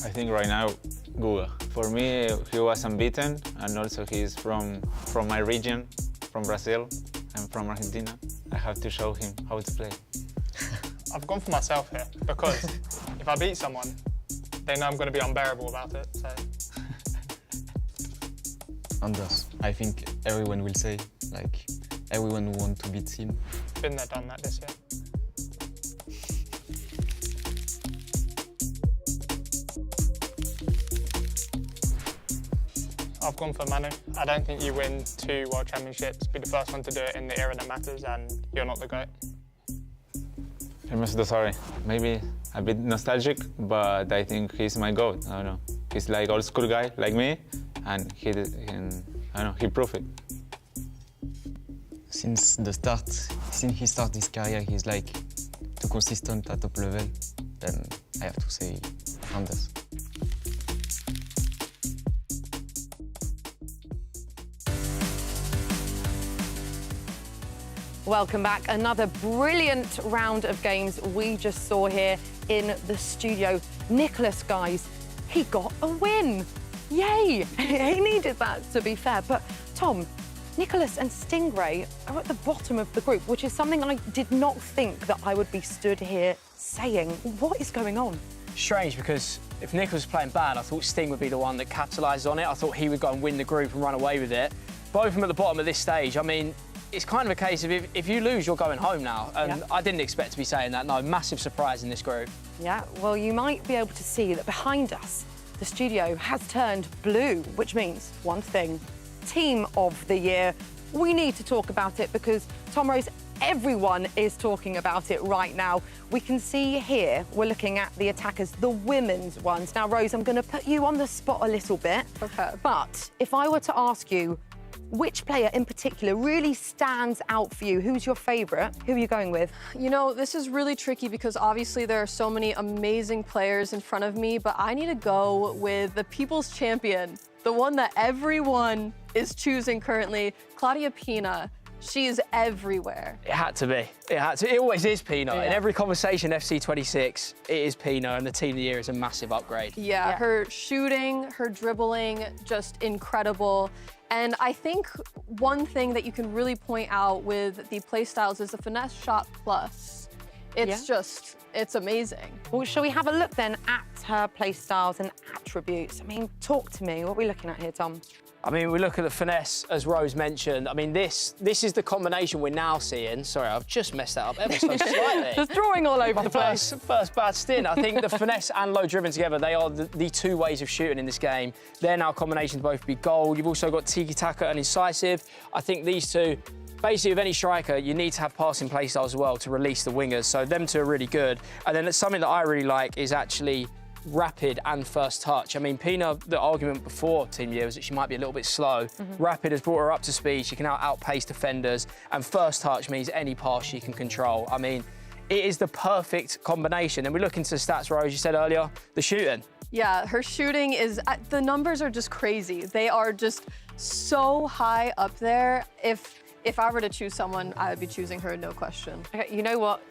I think right now, Guga. For me, he was unbeaten, and also he's from my region, from Brazil. I'm from Argentina. I have to show him how to play. I've gone for myself here because if I beat someone, they know I'm going to be unbearable about it. So. Anders. I think everyone will say, like, everyone will want to beat him. Been there, done that this year. I've gone for Manu. I don't think you win 2 World Championships, be the first one to do it in the era that matters, and you're not the GOAT. I'm so sorry. Maybe a bit nostalgic, but I think he's my GOAT. I don't know. He's like old school guy like me, and I don't know, he proved it. Since the start, since he started his career, he's like too consistent at top level. Then I have to say Anders. Welcome back. Another brilliant round of games we just saw here in the studio. Nicholas, guys, he got a win. Yay! He needed that, to be fair. But Tom, Nicholas and Stingray are at the bottom of the group, which is something I did not think that I would be stood here saying. What is going on? Strange, because if Nicholas was playing bad, I thought Sting would be the one that capitalised on it. I thought he would go and win the group and run away with it. Both of them at the bottom of this stage. I mean, it's kind of a case of if you lose, you're going home now. And I didn't expect to be saying that. No, massive surprise in this group. Yeah, well, you might be able to see that behind us, the studio has turned blue, which means one thing, Team of the Year. We need to talk about it because, Tom Rose, everyone is talking about it right now. We can see here, we're looking at the attackers, the women's ones. Now, Rose, I'm going to put you on the spot a little bit. Okay. But if I were to ask you, which player in particular really stands out for you? Who's your favourite? Who are you going with? You know, this is really tricky because obviously there are so many amazing players in front of me, but I need to go with the people's champion, the one that everyone is choosing currently, Claudia Pina. She is everywhere. It had to be. It had to. It always is Pino. In every conversation, FC26, it is Pino, and the Team of the Year is a massive upgrade. Yeah, her shooting, her dribbling, just incredible. And I think one thing that you can really point out with the play styles is the finesse shot plus. It's just, it's amazing. Well, shall we have a look then at her play styles and attributes? I mean, talk to me. What are we looking at here, Tom? I mean, we look at the finesse, as Rose mentioned. I mean, this is the combination we're now seeing. Sorry, I've just messed that up ever so slightly. Just drawing all over the place. First bad stint. I think the finesse and low driven together, they are the two ways of shooting in this game. They're now combinations both be goal. You've also got tiki-taka and incisive. I think these two, basically with any striker, you need to have passing play styles as well to release the wingers. So them two are really good. And then something that I really like is actually rapid and first touch. I mean, Pina, the argument before Team Year was that she might be a little bit slow. Rapid has brought her up to speed. She can now outpace defenders. And first touch means any pass she can control. I mean, it is the perfect combination. And we look into the stats, Rose, you said earlier, the shooting. Yeah, her shooting is, the numbers are just crazy. They are just so high up there. If I were to choose someone, I would be choosing her, no question. Okay, you know what?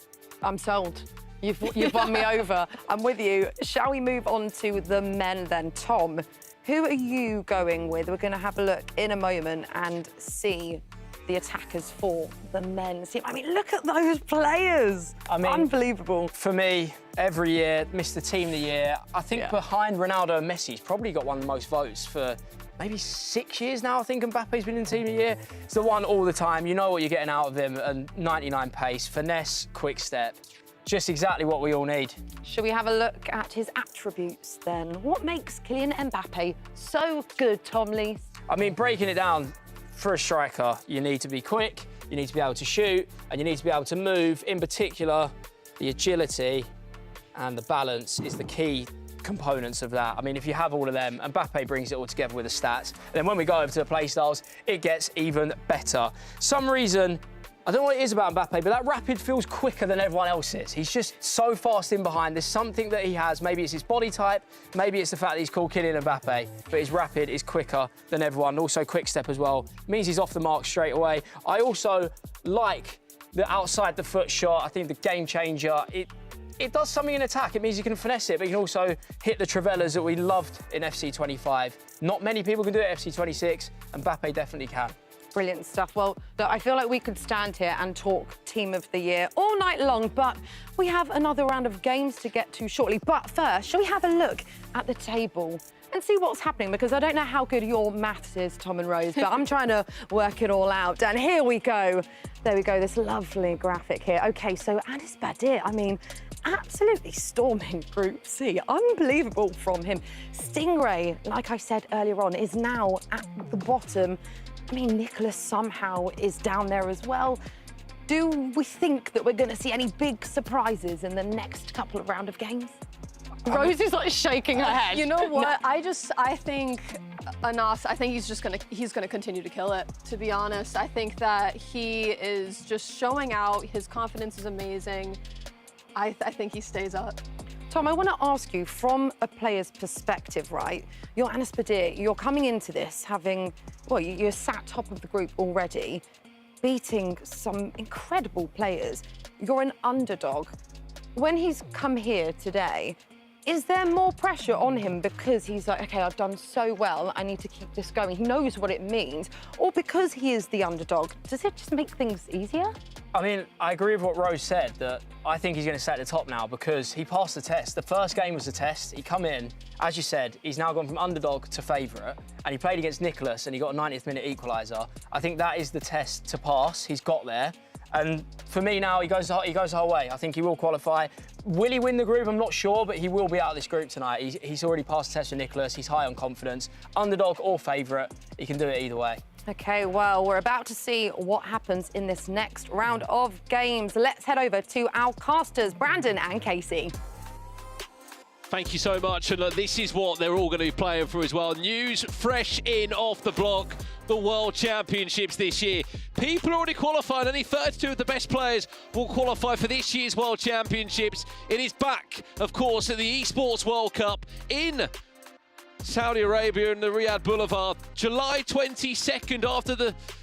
I'm sold. You've won me over. I'm with you. Shall we move on to the men then? Tom, who are you going with? We're going to have a look in a moment and see the attackers for the men. See, I mean, look at those players. I mean, unbelievable. For me, every year, Mr. Team of the Year, I think behind Ronaldo and Messi, he's probably got one of the most votes for maybe 6 years now. I think Mbappe's been in Team of the Year. It's the one all the time. You know what you're getting out of him, and 99 pace, finesse, quick step. Just exactly what we all need. Shall we have a look at his attributes then? What makes Kylian Mbappe so good, Tom Lee? I mean, breaking it down, for a striker, you need to be quick, you need to be able to shoot, and you need to be able to move. In particular, the agility and the balance is the key components of that. I mean, if you have all of them, Mbappe brings it all together with the stats. And then when we go over to the play styles, it gets even better. Some reason, I don't know what it is about Mbappe, but that rapid feels quicker than everyone else's. He's just so fast in behind. There's something that he has. Maybe it's his body type. Maybe it's the fact that he's called Kylian Mbappe. But his rapid is quicker than everyone. Also quick step as well. Means he's off the mark straight away. I also like the outside the foot shot. I think the game changer. it does something in attack. It means you can finesse it, but you can also hit the Travellas that we loved in FC 25. Not many people can do it at FC 26, and Mbappe definitely can. Brilliant stuff. Well, look, I feel like we could stand here and talk Team of the Year all night long, but we have another round of games to get to shortly. But first, shall we have a look at the table and see what's happening? Because I don't know how good your maths is, Tom and Rose, but I'm trying to work it all out. And here we go. There we go, this lovely graphic here. OK, so Anis Badir, I mean, absolutely storming Group C. Unbelievable from him. Stingray, like I said earlier on, is now at the bottom. I mean, Nicholas somehow is down there as well. Do we think that we're going to see any big surprises in the next couple of round of games? Rose is like shaking her head. You know what? I think Anas, I think he's gonna continue to kill it, to be honest. I think that he is just showing out. His confidence is amazing. I think he stays up. Tom, I want to ask you, from a player's perspective, right? You're Anis Badir, you're coming into this having, well, you're sat top of the group already, beating some incredible players. You're an underdog. When he's come here today, is there more pressure on him because he's like, OK, I've done so well, I need to keep this going? He knows what it means. Or because he is the underdog, does it just make things easier? I mean, I agree with what Rose said, that I think he's going to stay at the top now because he passed the test. The first game was the test. He come in, as you said, he's now gone from underdog to favourite, and he played against Nicholas and he got a 90th minute equaliser. I think that is the test to pass. He's got there. And for me now, he goes the whole way. I think he will qualify. Will he win the group? I'm not sure, but he will be out of this group tonight. He's already passed the test with Nicholas. He's high on confidence. Underdog or favourite, he can do it either way. OK, well, we're about to see what happens in this next round of games. Let's head over to our casters, Brandon and Casey. Thank you so much. And look, this is what they're all going to be playing for as well. News fresh in off the block. The World Championships this year. People already qualified. Only 32 of the best players will qualify for this year's World Championships. It is back, of course, at the Esports World Cup in Saudi Arabia and the Riyadh Boulevard, July 22nd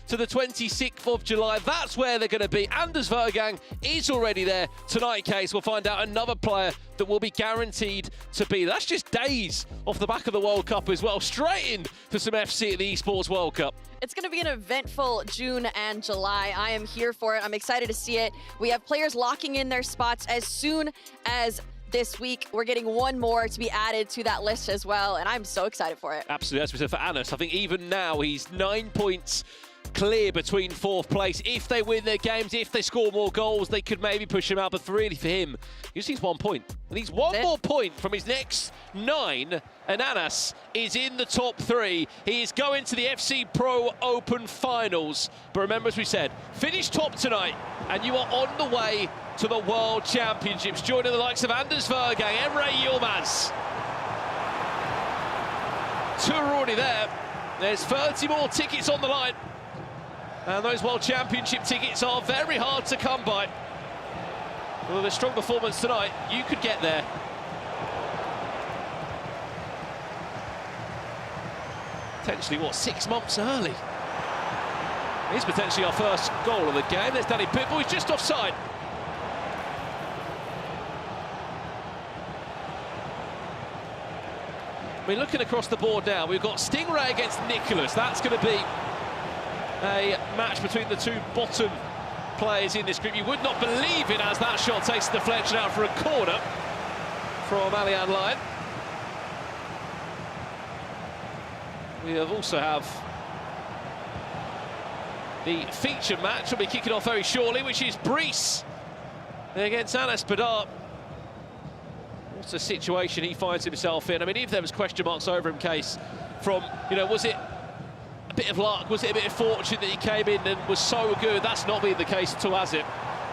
to the 26th of July. That's where they're going to be. Anders Vergang is already there tonight, Case. We'll find out another player that will be guaranteed to be. That's just days off the back of the World Cup as well. Straight into some FC at the Esports World Cup. It's going to be an eventful June and July. I am here for it. I'm excited to see it. We have players locking in their spots as soon as this week. We're getting one more to be added to that list as well, and I'm so excited for it. Absolutely. As we said for Anis, I think even now he's 9 points clear between 4th place. If they win their games, if they score more goals, they could maybe push him out. But really for him, he just needs 1 point. He needs one more point from his next 9, and Anis is in the top 3. He is going to the FC Pro Open Finals. But remember, as we said, finish top tonight, and you are on the way to the World Championships, joining the likes of Anders Vergang, Emre Yilmaz. 2 are already there. There's 30 more tickets on the line. And those World Championship tickets are very hard to come by. With a strong performance tonight, you could get there. Potentially, what, 6 months early? Here's potentially our first goal of the game. There's Danny Pitbull, he's just offside. I mean, looking across the board now, we've got Stingray against Nicholas. That's going to be a match between the 2 bottom players in this group. You would not believe it as that shot takes the deflection out for a corner from Alian Line. We also have the feature match. We'll be kicking off very shortly, which is Brees against Anis Badir. What's the situation he finds himself in? I mean, if there was question marks over him, Case, from, you know, was it a bit of luck, was it a bit of fortune that he came in and was so good? That's not been the case at all, has it?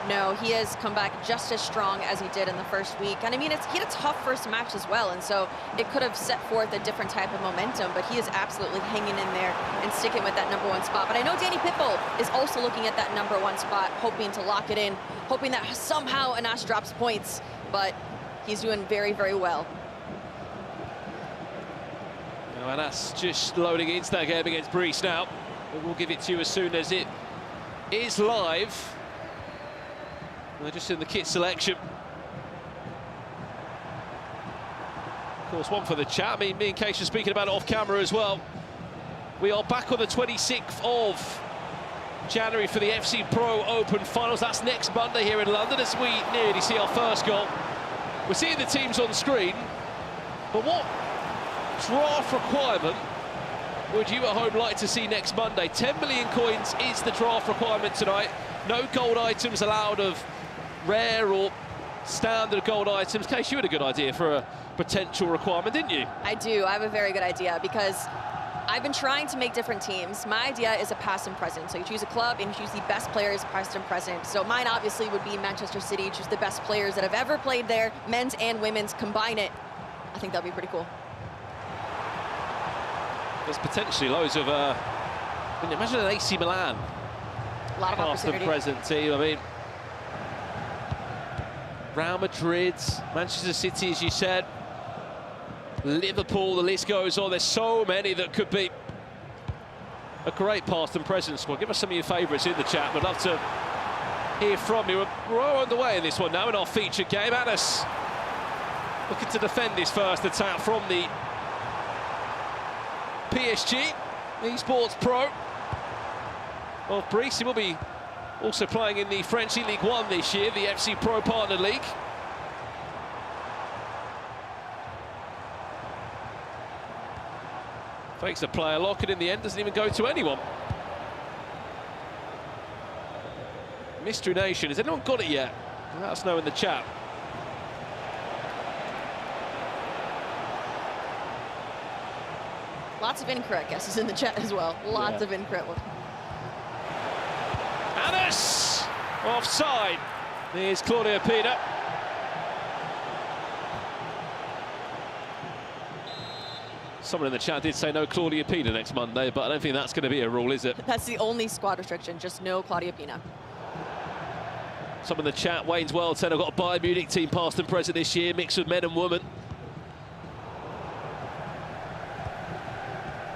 No, he has come back just as strong as he did in the first week. And I mean, he had a tough first match as well, and so it could have set forth a different type of momentum, but he is absolutely hanging in there and sticking with that #1 spot. But I know Danny Pitbull is also looking at that #1 spot, hoping to lock it in, hoping that somehow Anas drops points, but he's doing very, very well. Anas just loading into that game against Brees now. We'll give it to you as soon as it is live. They're just in the kit selection. course, one for the chat. I mean, me and Keisha speaking about it off camera as well. We are back on the 26th of January for the FC Pro Open Finals. That's next Monday here in London as we nearly see our first goal. We're seeing the teams on screen, but what draft requirement would you at home like to see next Monday? 10 million coins is the draft requirement tonight. No gold items allowed of rare or standard gold items. Case, you had a good idea for a potential requirement, didn't you? I do. I have a very good idea because I've been trying to make different teams. My idea is a past and present. So you choose a club and you choose the best players, past and present. So mine obviously would be Manchester City, choose the best players that have ever played there, men's and women's, combine it. I think that'd be pretty cool. There's potentially loads of, I mean, imagine an AC Milan. A lot of past and opportunity. present team. I mean, Real Madrid, Manchester City, as you said, Liverpool, the list goes on. There's so many that could be a great past and present squad. Give us some of your favourites in the chat. We'd love to hear from you. We're all on the way in this one now in our featured game. Anas looking to defend this first attack from the PSG Esports Pro of Brice. He will be also playing in the French League 1 this year, the FC Pro Partner League. Fakes the player lock, and in the end doesn't even go to anyone. Mystery Nation, has anyone got it yet? Let us know in the chat. Lots of incorrect guesses in the chat as well. Lots of incorrect ones. Anas offside. There's Claudia Pina. Someone in the chat did say no Claudia Pina next Monday, but I don't think that's going to be a rule, is it? That's the only squad restriction, just no Claudia Pina. Some in the chat, Wayne's World said I've got a Bayern Munich team past and present this year, mixed with men and women.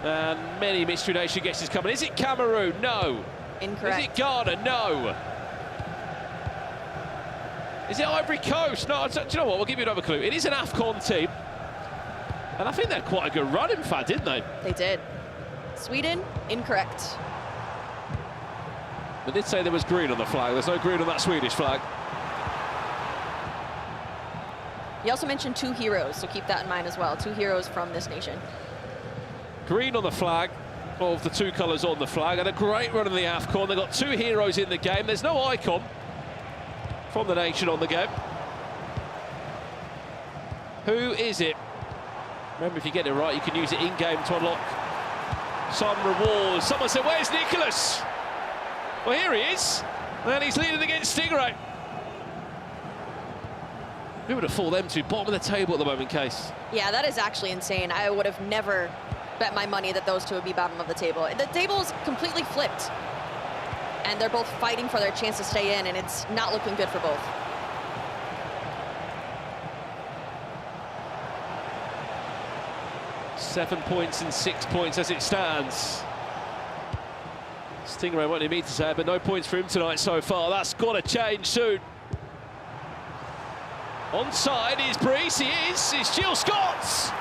And many Mystery Nation guesses coming. Is it Cameroon? No. Incorrect. Is it Ghana? No. Is it Ivory Coast? No. Do you know what? We'll give you another clue. It is an AFCON team. And I think they had quite a good run, in fact, didn't they? They did. Sweden, incorrect. They did say there was green on the flag. There's no green on that Swedish flag. He also mentioned 2 heroes, so keep that in mind as well. 2 heroes from this nation. Green on the flag, of the 2 colours on the flag, and a great run in the AFCON. They've got 2 heroes in the game. There's no icon from the nation on the game. Who is it? Remember, if you get it right, you can use it in-game to unlock some rewards. Someone said, where's Nicholas? Well, here he is. And he's leading against Stingray. Who would have thought them 2 bottom of the table at the moment, Case? Yeah, that is actually insane. I would have never bet my money that those 2 would be bottom of the table. The table is completely flipped. And they're both fighting for their chance to stay in, and it's not looking good for both. Seven points and 6 points as it stands. Stingray wanted me to say, but no points for him tonight so far. That's got to change soon. Onside is Brice. He is. It's Jill Scott.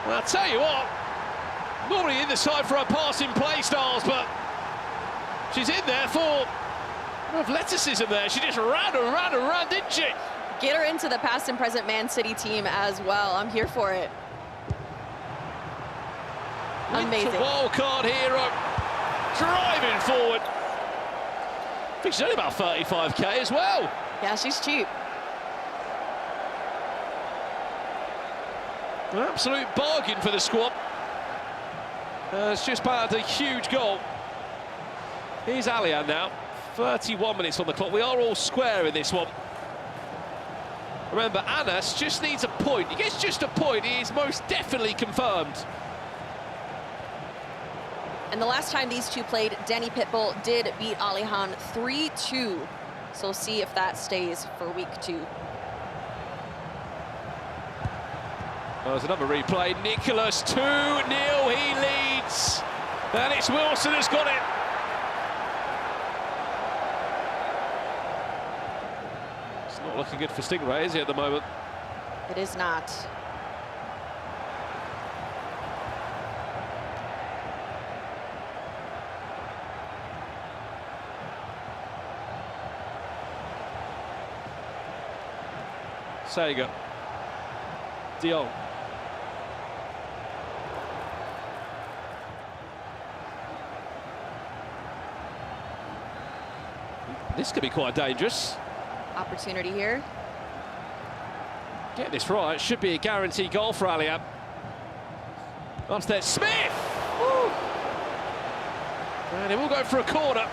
And I'll tell you what, normally in the side for her passing play styles, but she's in there for athleticism there. She just ran and ran and ran, didn't she? Get her into the past and present Man City team as well. I'm here for it. Amazing. Winter wildcard hero, driving forward. I think she's only about 35k as well. Yeah, she's cheap. An absolute bargain for the squad. It's just batted a huge goal. Here's Alian now. 31 minutes on the clock. We are all square in this one. Remember, Anas just needs a point. He gets just a point. He is most definitely confirmed. And the last time these 2 played, Danny Pitbull did beat Alihan 3-2. So we'll see if that stays for week 2. There's another replay. Nicholas 2-0. He leads. And it's Wilson who's got it. It's not looking good for Stingray, is he, at the moment? It is not. Sega. Dion. This could be quite dangerous. Opportunity here. Get this right, should be a guaranteed goal for Aliab. Upstairs, Smith! Woo! And it will go for a corner.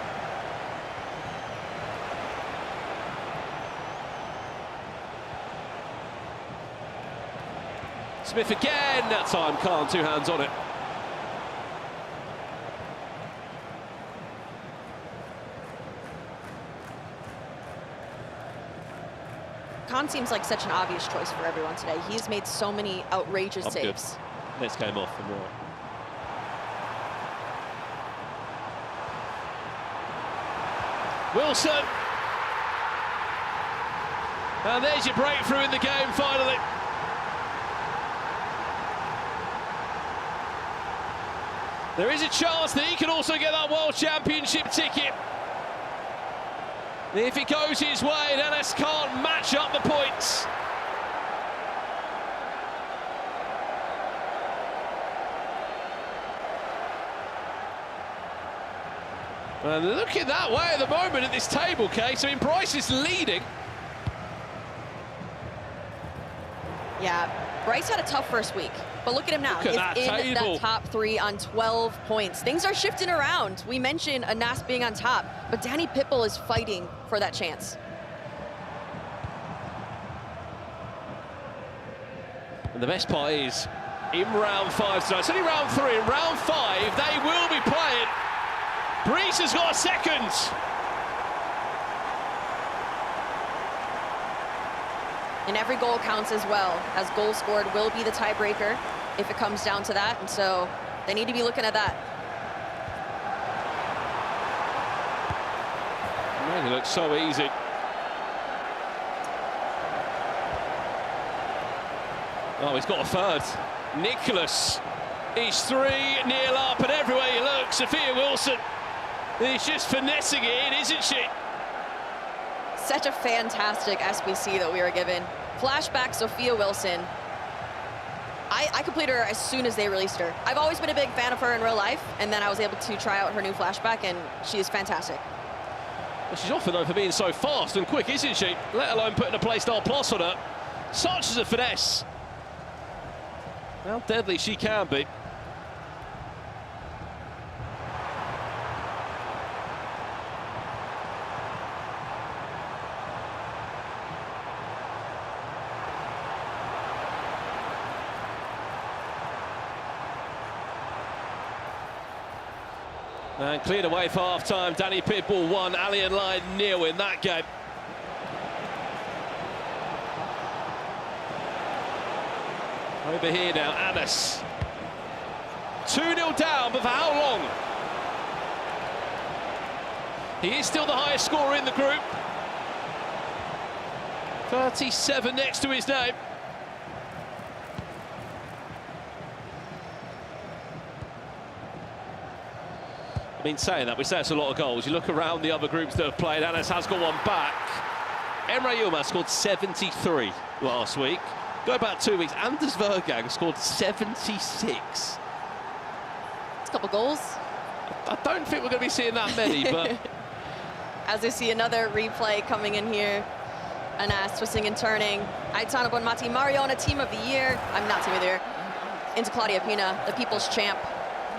Smith again, that time Khan, 2 hands on it. Khan seems like such an obvious choice for everyone today. He's made so many outrageous saves. This came off for more. Wilson. And there's your breakthrough in the game finally. There is a chance that he can also get that World Championship ticket. If it goes his way, Enes can't match up the points. And looking that way at the moment at this table, Case. I mean, Bryce is leading. Yeah, Bryce had a tough first week, but look at him now. He's in that top 3 on 12 points. Things are shifting around. We mentioned Anas being on top, but Danny Pitbull is fighting for that chance. And the best part is, in round 5 tonight, it's only round 3, in round 5, they will be playing. Brees has got a second. And every goal counts as well, as goal scored will be the tiebreaker if it comes down to that. And so they need to be looking at that. Man, it looks so easy. Oh, he's got a third. Nicholas is 3-0 up, and everywhere you look, Sophia Wilson is just finessing it in, isn't she? Such a fantastic SBC that we were given. Flashback Sophia Wilson. I completed her as soon as they released her. I've always been a big fan of her in real life, and then I was able to try out her new flashback, and she is fantastic. Well, she's often known for being so fast and quick, isn't she? Let alone putting a playstyle plus on her. Such as a finesse. How deadly she can be. And cleared away for half-time. Danny Pitbull 1, Alien Line 0 in that game. Over here now, Anas. 2-0 down, but for how long? He is still the highest scorer in the group. 37 next to his name. I mean, saying that, we say it's a lot of goals. You look around the other groups that have played, Anas has got one back. Emre Yilmaz scored 73 last week. Go back 2 weeks, Anders Vergang scored 76. It's a couple goals. I don't think we're going to be seeing that many, but... As we see another replay coming in here. Anas twisting and turning. Aitana Bonmati Mario on a team of the year. I'm not team of the year. Into Claudia Pina, the people's champ.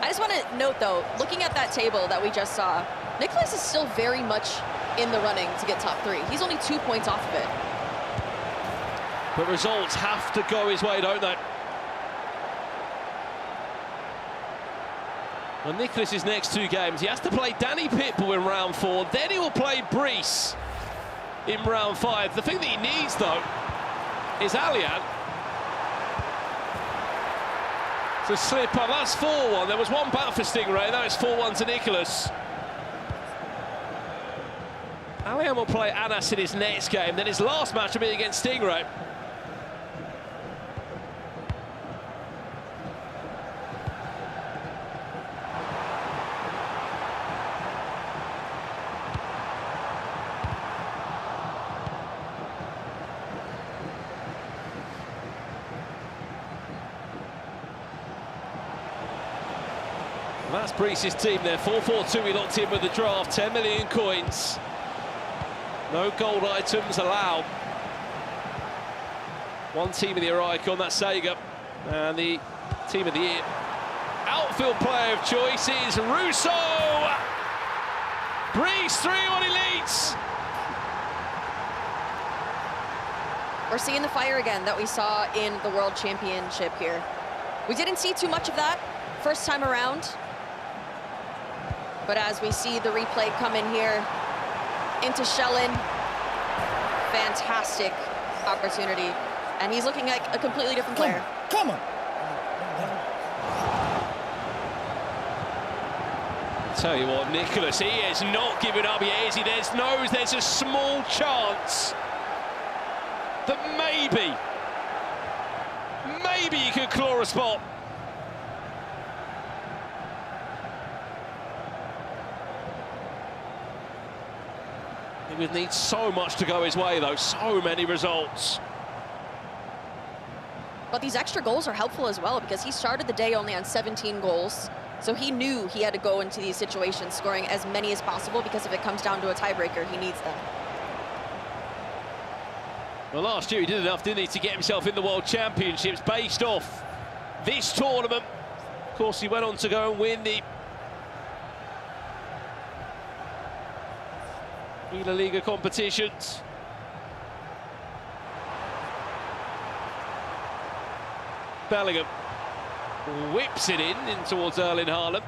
I just want to note, though, looking at that table that we just saw, Nicholas is still very much in the running to get top 3. He's only 2 points off of it. But results have to go his way, don't they? Well, Nicholas's next 2 games, he has to play Danny Pitbull in round 4, then he will play Brees in round 5. The thing that he needs, though, is Alian to slip up. That's 4-1. There was 1 back for Stingray. That is 4-1 to Nicholas. Alian will play Anas in his next game. Then his last match will be against Stingray. That's Breeze's team there. 4-4-2, we locked in with the draft. 10 million coins. No gold items allowed. One team of the year icon, that's Sega. And the team of the year outfield player of choice is Russo. Breeze 3-1 elites. We're seeing the fire again that we saw in the World Championship here. We didn't see too much of that first time around. But as we see the replay come in here into Shellin, fantastic opportunity. And he's looking like a completely different player. Come on. Tell you what, Nicholas, he is not giving up yet, is he? Knows there's a small chance that maybe he could claw a spot. He would need so much to go his way, though. So many results. But these extra goals are helpful as well, because he started the day only on 17 goals. So he knew he had to go into these situations scoring as many as possible, because if it comes down to a tiebreaker, he needs them. Well, last year he did enough, didn't he, to get himself in the World Championships based off this tournament. Of course, he went on to go and win the La Liga competitions. Bellingham whips it in towards Erling Haaland.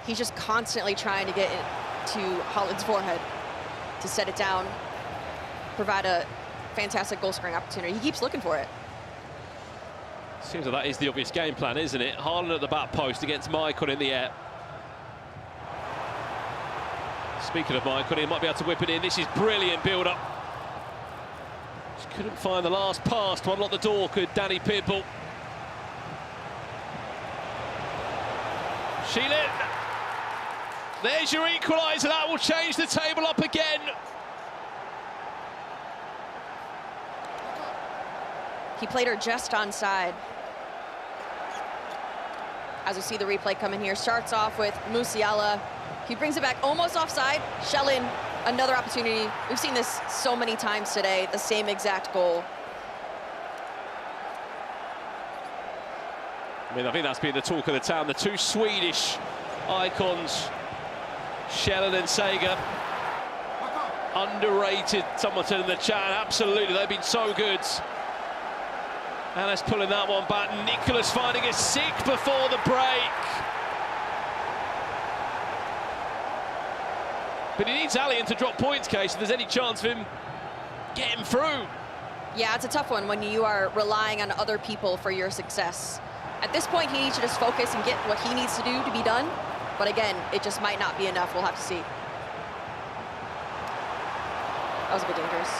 He's just constantly trying to get it to Haaland's forehead to set it down, provide a fantastic goal-scoring opportunity. He keeps looking for it. Seems like that is the obvious game plan, isn't it? Haaland at the back post against Michael in the air. Speaking of Michael, he might be able to whip it in. This is brilliant build-up. Just couldn't find the last pass to unlock the door, could Danny Pitbull. Sheelan. There's your equaliser. That will change the table up again. He played her just onside. As we see the replay come in here, starts off with Musiala. He brings it back almost offside. Shellin, another opportunity. We've seen this so many times today, the same exact goal. I mean, I think that's been the talk of the town. The two Swedish icons, Shellin and Sega. Underrated, someone said in the chat. Absolutely, they've been so good. And let's pulling that one back. Nicholas finding a sick before the break. But he needs Allian to drop points, Case, if there's any chance of him getting through. Yeah, it's a tough one when you are relying on other people for your success. At this point, he needs to just focus and get what he needs to do to be done. But again, it just might not be enough. We'll have to see. That was a bit dangerous.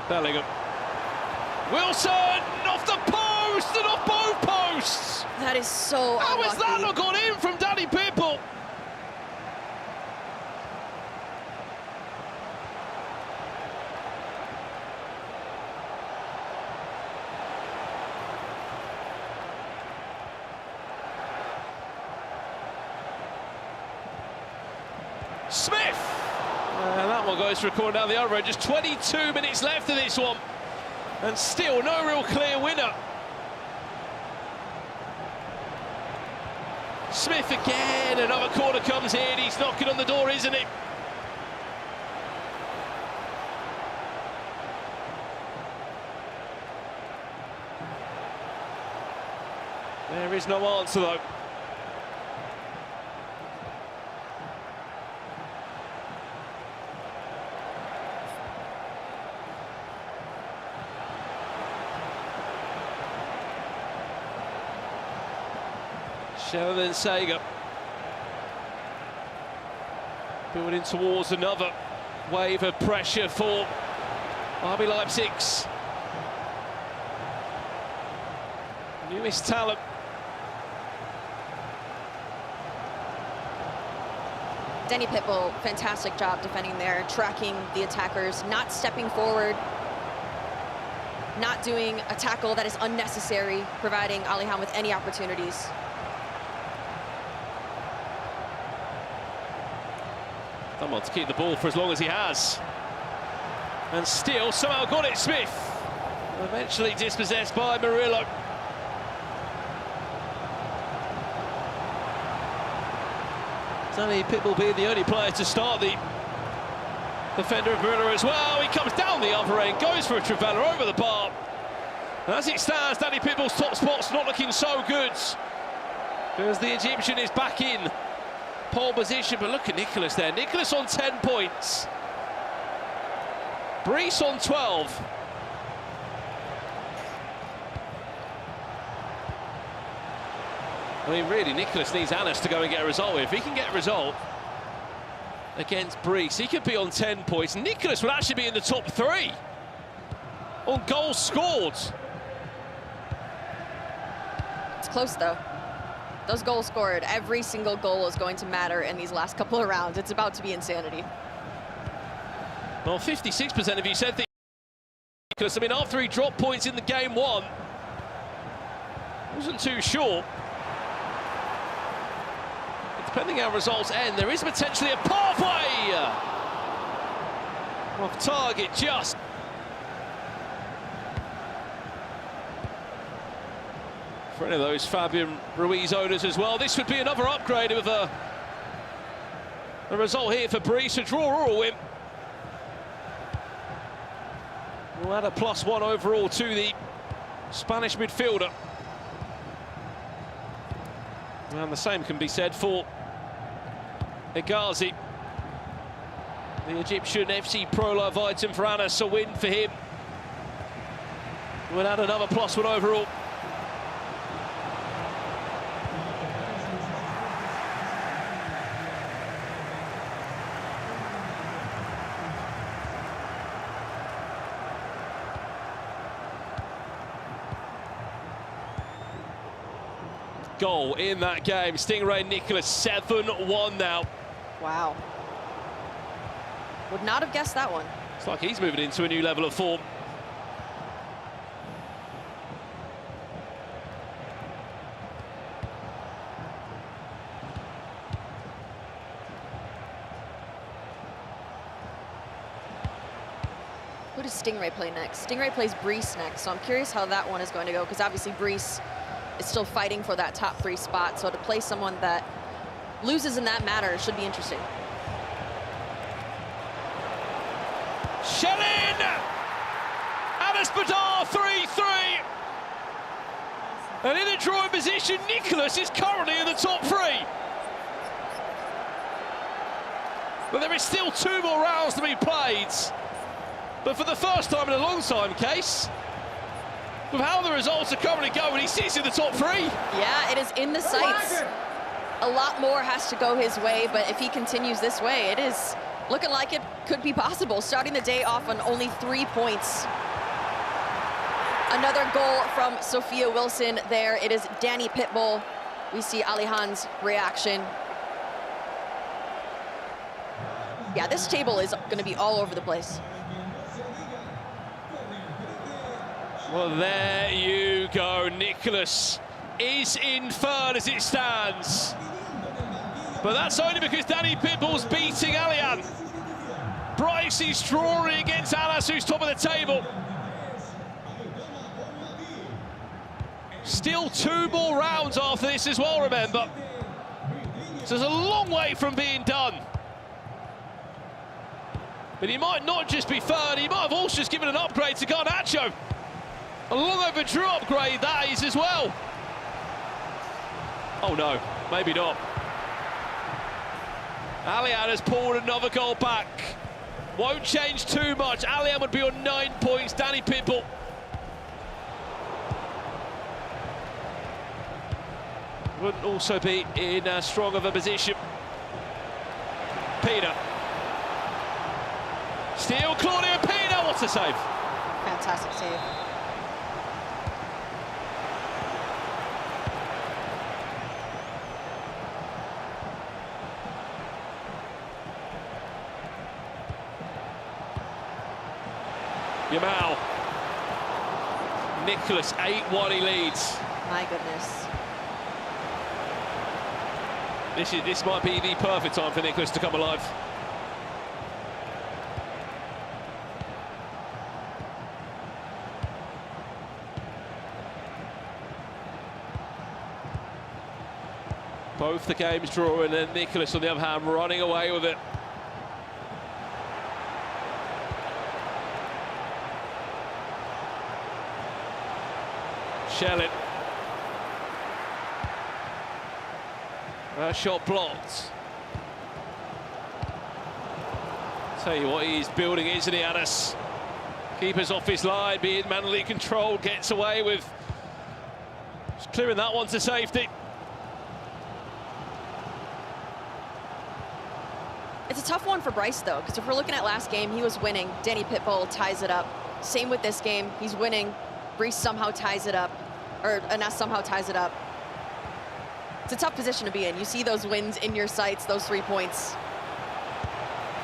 Bellingham. Wilson off the post and off both posts. That is so How unlucky. has that not gone in from Danny Pitbull? Smith. And that one goes for a corner down the other end. Just 22 minutes left of this one. And still no real clear winner. Smith again, another corner comes in. He's knocking on the door, isn't he? There is no answer though. Sheridan Sega building towards another wave of pressure for RB Leipzig's Newest talent. Danny Pitbull, fantastic job defending there, tracking the attackers, not stepping forward, not doing a tackle that is unnecessary, providing Alihan with any opportunities. Someone to keep the ball for as long as he has. And still somehow got it, Smith. Eventually dispossessed by Murillo. Danny Pitbull being the only player to start the defender of Murillo as well. He comes down the other end, goes for a Trivela over the bar. And as it stands, Danny Pitbull's top spot's not looking so good, because the Egyptian is back in pole position. But look at Nicholas there. Nicholas on 10 points. Brice on 12. I mean, really, Nicholas needs Anas to go and get a result. If he can get a result against Brice, he could be on 10 points. Nicholas would actually be in the top 3 on goals scored. It's close, though. Those goals scored, every single goal is going to matter in these last couple of rounds. It's about to be insanity. Well, 56% of you said that. Because, I mean, after he dropped points in the game one, wasn't too sure. Depending how results end, there is potentially a pathway off target just. For any of those Fabian Ruiz owners as well, this would be another upgrade of a result here for Brice, a draw or a win. We'll add a +1 overall to the Spanish midfielder. And the same can be said for Hegazi. The Egyptian FC Pro Live item for Anas, a win for him. We'll add another +1 overall. Goal in that game. Stingray Nicholas 7-1 now. Wow. Would not have guessed that one. It's like he's moving into a new level of form. Who does Stingray play next? Stingray plays Brice next, so I'm curious how that one is going to go, because obviously Brice is still fighting for that top 3 spot, so to play someone that loses in that matter should be interesting. Shelin! Anas Badar 3-3. And in a drawing position, Nicholas is currently in the top 3. But there is still 2 more rounds to be played. But for the first time in a long time, Case, with how the results are currently going, he sits in the top 3. Yeah, it is in the sights. A lot more has to go his way, but if he continues this way, it is looking like it could be possible. Starting the day off on only 3 points. Another goal from Sophia Wilson there. It is Danny Pitbull. We see Alihan's reaction. Yeah, this table is going to be all over the place. Well, there you go. Nicholas is in third as it stands. But that's only because Danny Pitbull's beating Alihan. Brice is drawing against Anas, who's top of the table. Still 2 more rounds after this as well, remember. So there's a long way from being done. But he might not just be third, he might have also just given an upgrade to Garnacho. A long overdue upgrade that is as well. Oh no, maybe not. Alihan has pulled another goal back. Won't change too much. Alihan would be on 9 points. Danny Pitbull. Wouldn't also be in as strong of a position. Pina. Still Claudio Pina, what a save. Fantastic save. Yamal. Nicholas, 8-1 he leads. My goodness. This might be the perfect time for Nicholas to come alive. Both the games drawing, and Nicholas, on the other hand, running away with it. Shellin. Shot blocked. Tell you what, he's building, isn't he, Anas? Keeper's off his line, being manually controlled, gets away with just clearing that one to safety. It's a tough one for Bryce, though, because if we're looking at last game, he was winning. Danny Pitbull ties it up. Same with this game. He's winning. Bryce somehow ties it up, or Anas somehow ties it up. It's a tough position to be in. You see those wins in your sights, those 3 points.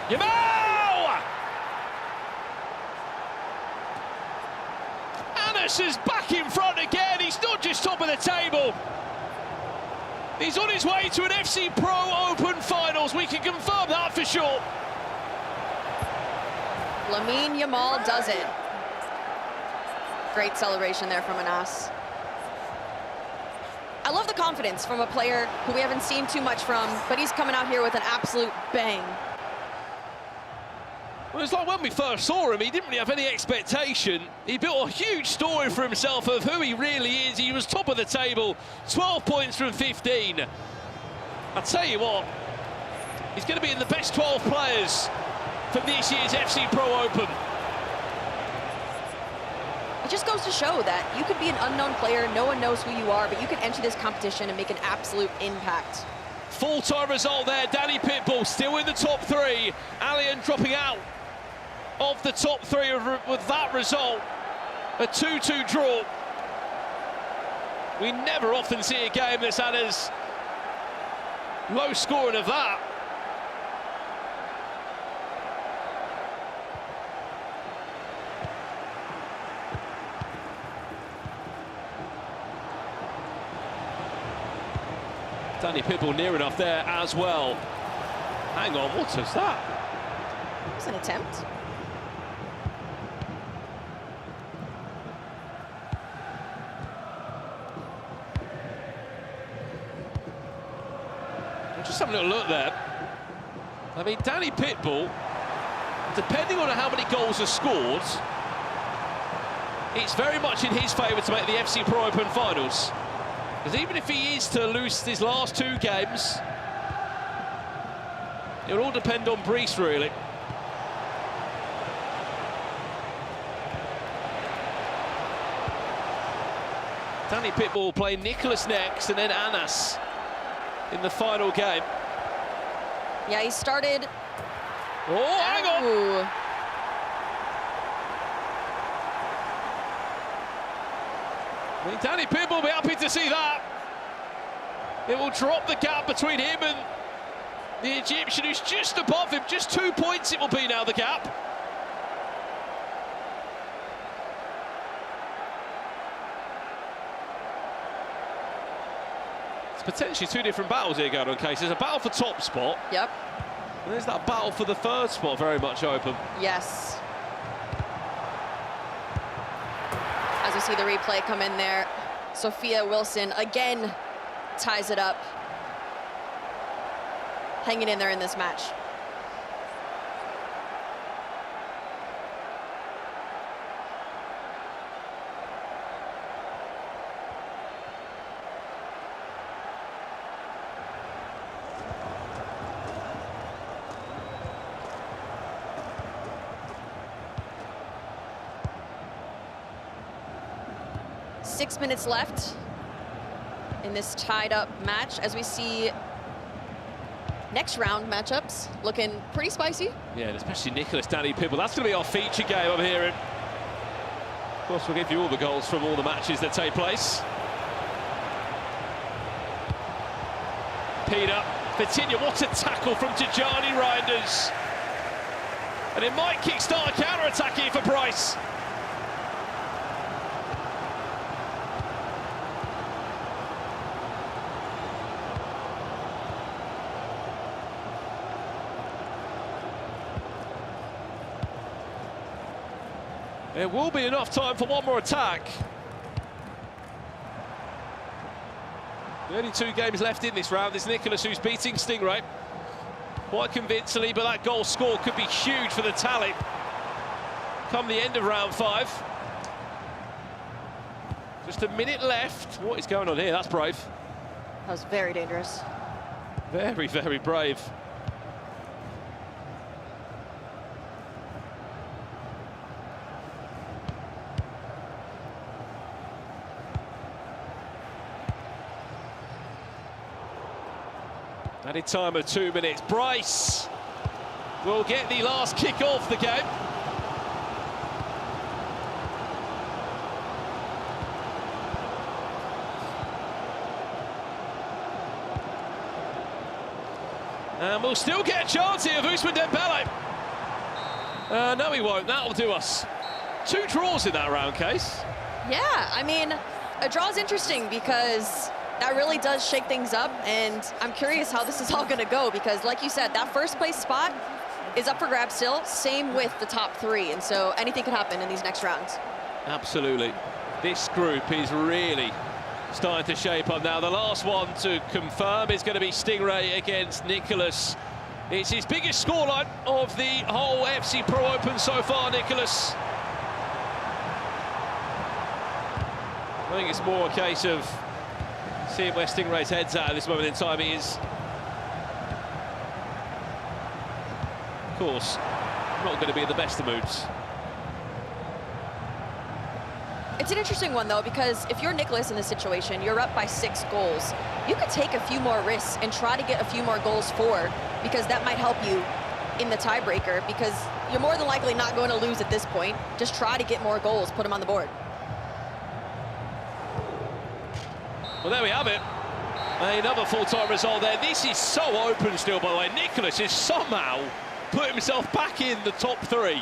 Yamal! Anas is back in front again. He's not just top of the table. He's on his way to an FC Pro Open Finals. We can confirm that for sure. Lamine Yamal does it. Great celebration there from Anas. I love the confidence from a player who we haven't seen too much from, but he's coming out here with an absolute bang. Well, it's like when we first saw him, he didn't really have any expectation. He built a huge story for himself of who he really is. He was top of the table, 12 points from 15. I'll tell you what, he's going to be in the best 12 players for this year's FC Pro Open. It just goes to show that you could be an unknown player, no one knows who you are, but you can enter this competition and make an absolute impact. Full-time result there. Danny Pitbull still in the top 3. Allian dropping out of the top 3 with that result. A 2-2 draw. We never often see a game that's had as low scoring of that. Danny Pitbull near enough there as well. Hang on, what was that? It was an attempt. Just having a little look there. I mean, Danny Pitbull, depending on how many goals are scored, it's very much in his favour to make the FC Pro Open Finals. Because even if he is to lose his last 2 games, it'll all depend on Bryce, really. Danny Pitbull playing Nicholas next and then Anas in the final game. Yeah, he started. Oh, hang on! Ooh. I mean, Danny Pitbull will be happy to see that. It will drop the gap between him and the Egyptian, who's just above him. Just 2 points it will be now, the gap. It's potentially 2 different battles here going on, Case. There's a battle for top spot. Yep. And there's that battle for the 3rd spot, very much open. Yes. As we see the replay come in there, Sophia Wilson again ties it up. Hanging in there in this match. Six minutes left in this tied up match as we see next round matchups looking pretty spicy. Yeah, and especially Nicholas, Danny Pitbull. That's going to be our feature game, I'm hearing. Of course, we'll give you all the goals from all the matches that take place. Peter, Vitinha, what a tackle from Tijani Reinders. And it might kickstart a counter-attack here for Bryce. There will be enough time for one more attack. Only 2 games left in this round. It's Nicholas who's beating Stingray quite convincingly, but that goal score could be huge for the tally come the end of round 5. Just a minute left. What is going on here? That's brave. That was very dangerous. Very, very brave. Added time of 2 minutes. Bryce will get the last kick off the game. And we'll still get a chance here of Ousmane Dembele. No, he won't. That'll do us. 2 draws in that round, Case. Yeah, I mean, a draw is interesting because that really does shake things up, and I'm curious how this is all going to go because, like you said, that first place spot is up for grabs still. Same with the top 3, and so anything could happen in these next rounds. Absolutely. This group is really starting to shape up now. The last one to confirm is going to be Stingray against Nicholas. It's his biggest scoreline of the whole FC Pro Open so far, Nicholas. I think it's more a case of seeing where Stingray's head's at this moment in time. He is, of course, not going to be in the best of moods. It's an interesting one, though, because if you're Nicholas in this situation, you're up by 6 goals. You could take a few more risks and try to get a few more goals for, because that might help you in the tiebreaker, because you're more than likely not going to lose at this point. Just try to get more goals, put them on the board. Well, there we have it. Another full-time result there. This is so open still, by the way. Nicholas has somehow put himself back in the top 3.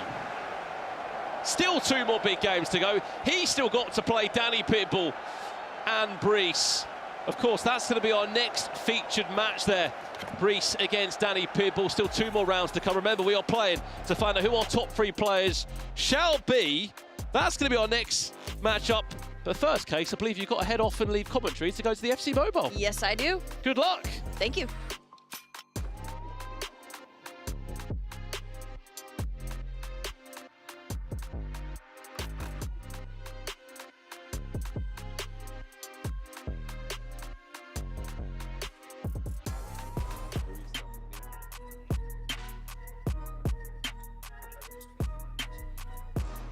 Still 2 more big games to go. He's still got to play Danny Pitbull and Brees. Of course, that's going to be our next featured match there. Brees against Danny Pitbull. Still 2 more rounds to come. Remember, we are playing to find out who our top 3 players shall be. That's going to be our next matchup. But first, Case, I believe you've got to head off and leave commentary to go to the FC Mobile. Yes, I do. Good luck. Thank you.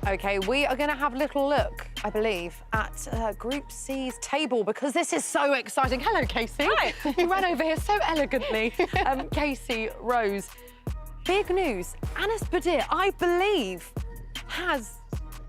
Okay, we are going to have a little look, I believe, at Group C's table because this is so exciting. Hello, Casey. Hi. You ran over here so elegantly. Casey, Rose, big news. Anas Badir, I believe, has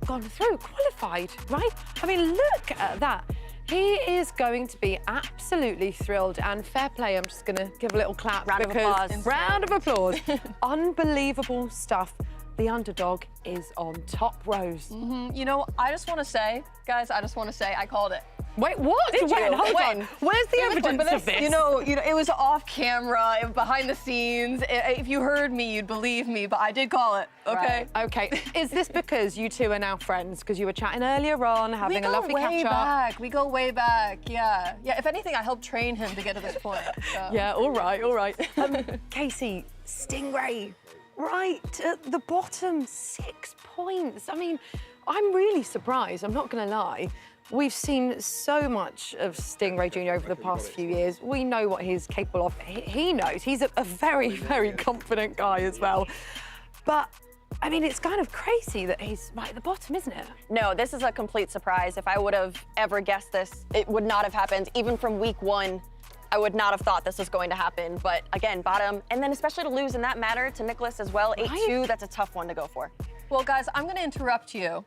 gone through, qualified, right? I mean, look at that. He is going to be absolutely thrilled, and fair play. I'm just going to give a little clap. Round of applause. Round of applause. Unbelievable stuff. The underdog is on top, Rose. You know, I just want to say, guys, I called it. Wait, what? Did you? Hold When? on. Where's the evidence of this? You know, it was off camera, behind the scenes. If you heard me, you'd believe me, but I did call it, okay? Right. Okay. Is this because you 2 are now friends? Because you were chatting earlier on, having a lovely catch-up? We go way back, yeah. Yeah, if anything, I helped train him to get to this point. So. Yeah, all right, all right. Casey, Stingray, right at the bottom, 6 points. I mean, I'm really surprised, I'm not going to lie. We've seen so much of Stingray Jr. over the past few years. We know what he's capable of. He knows. He's a very, very confident guy as well. But, I mean, it's kind of crazy that he's right at the bottom, isn't it? No, this is a complete surprise. If I would have ever guessed this, it would not have happened. Even from week 1, I would not have thought this was going to happen. But again, bottom, and then especially to lose in that manner to Nicholas as well, 8-2, that's a tough one to go for. Well, guys, I'm going to interrupt you.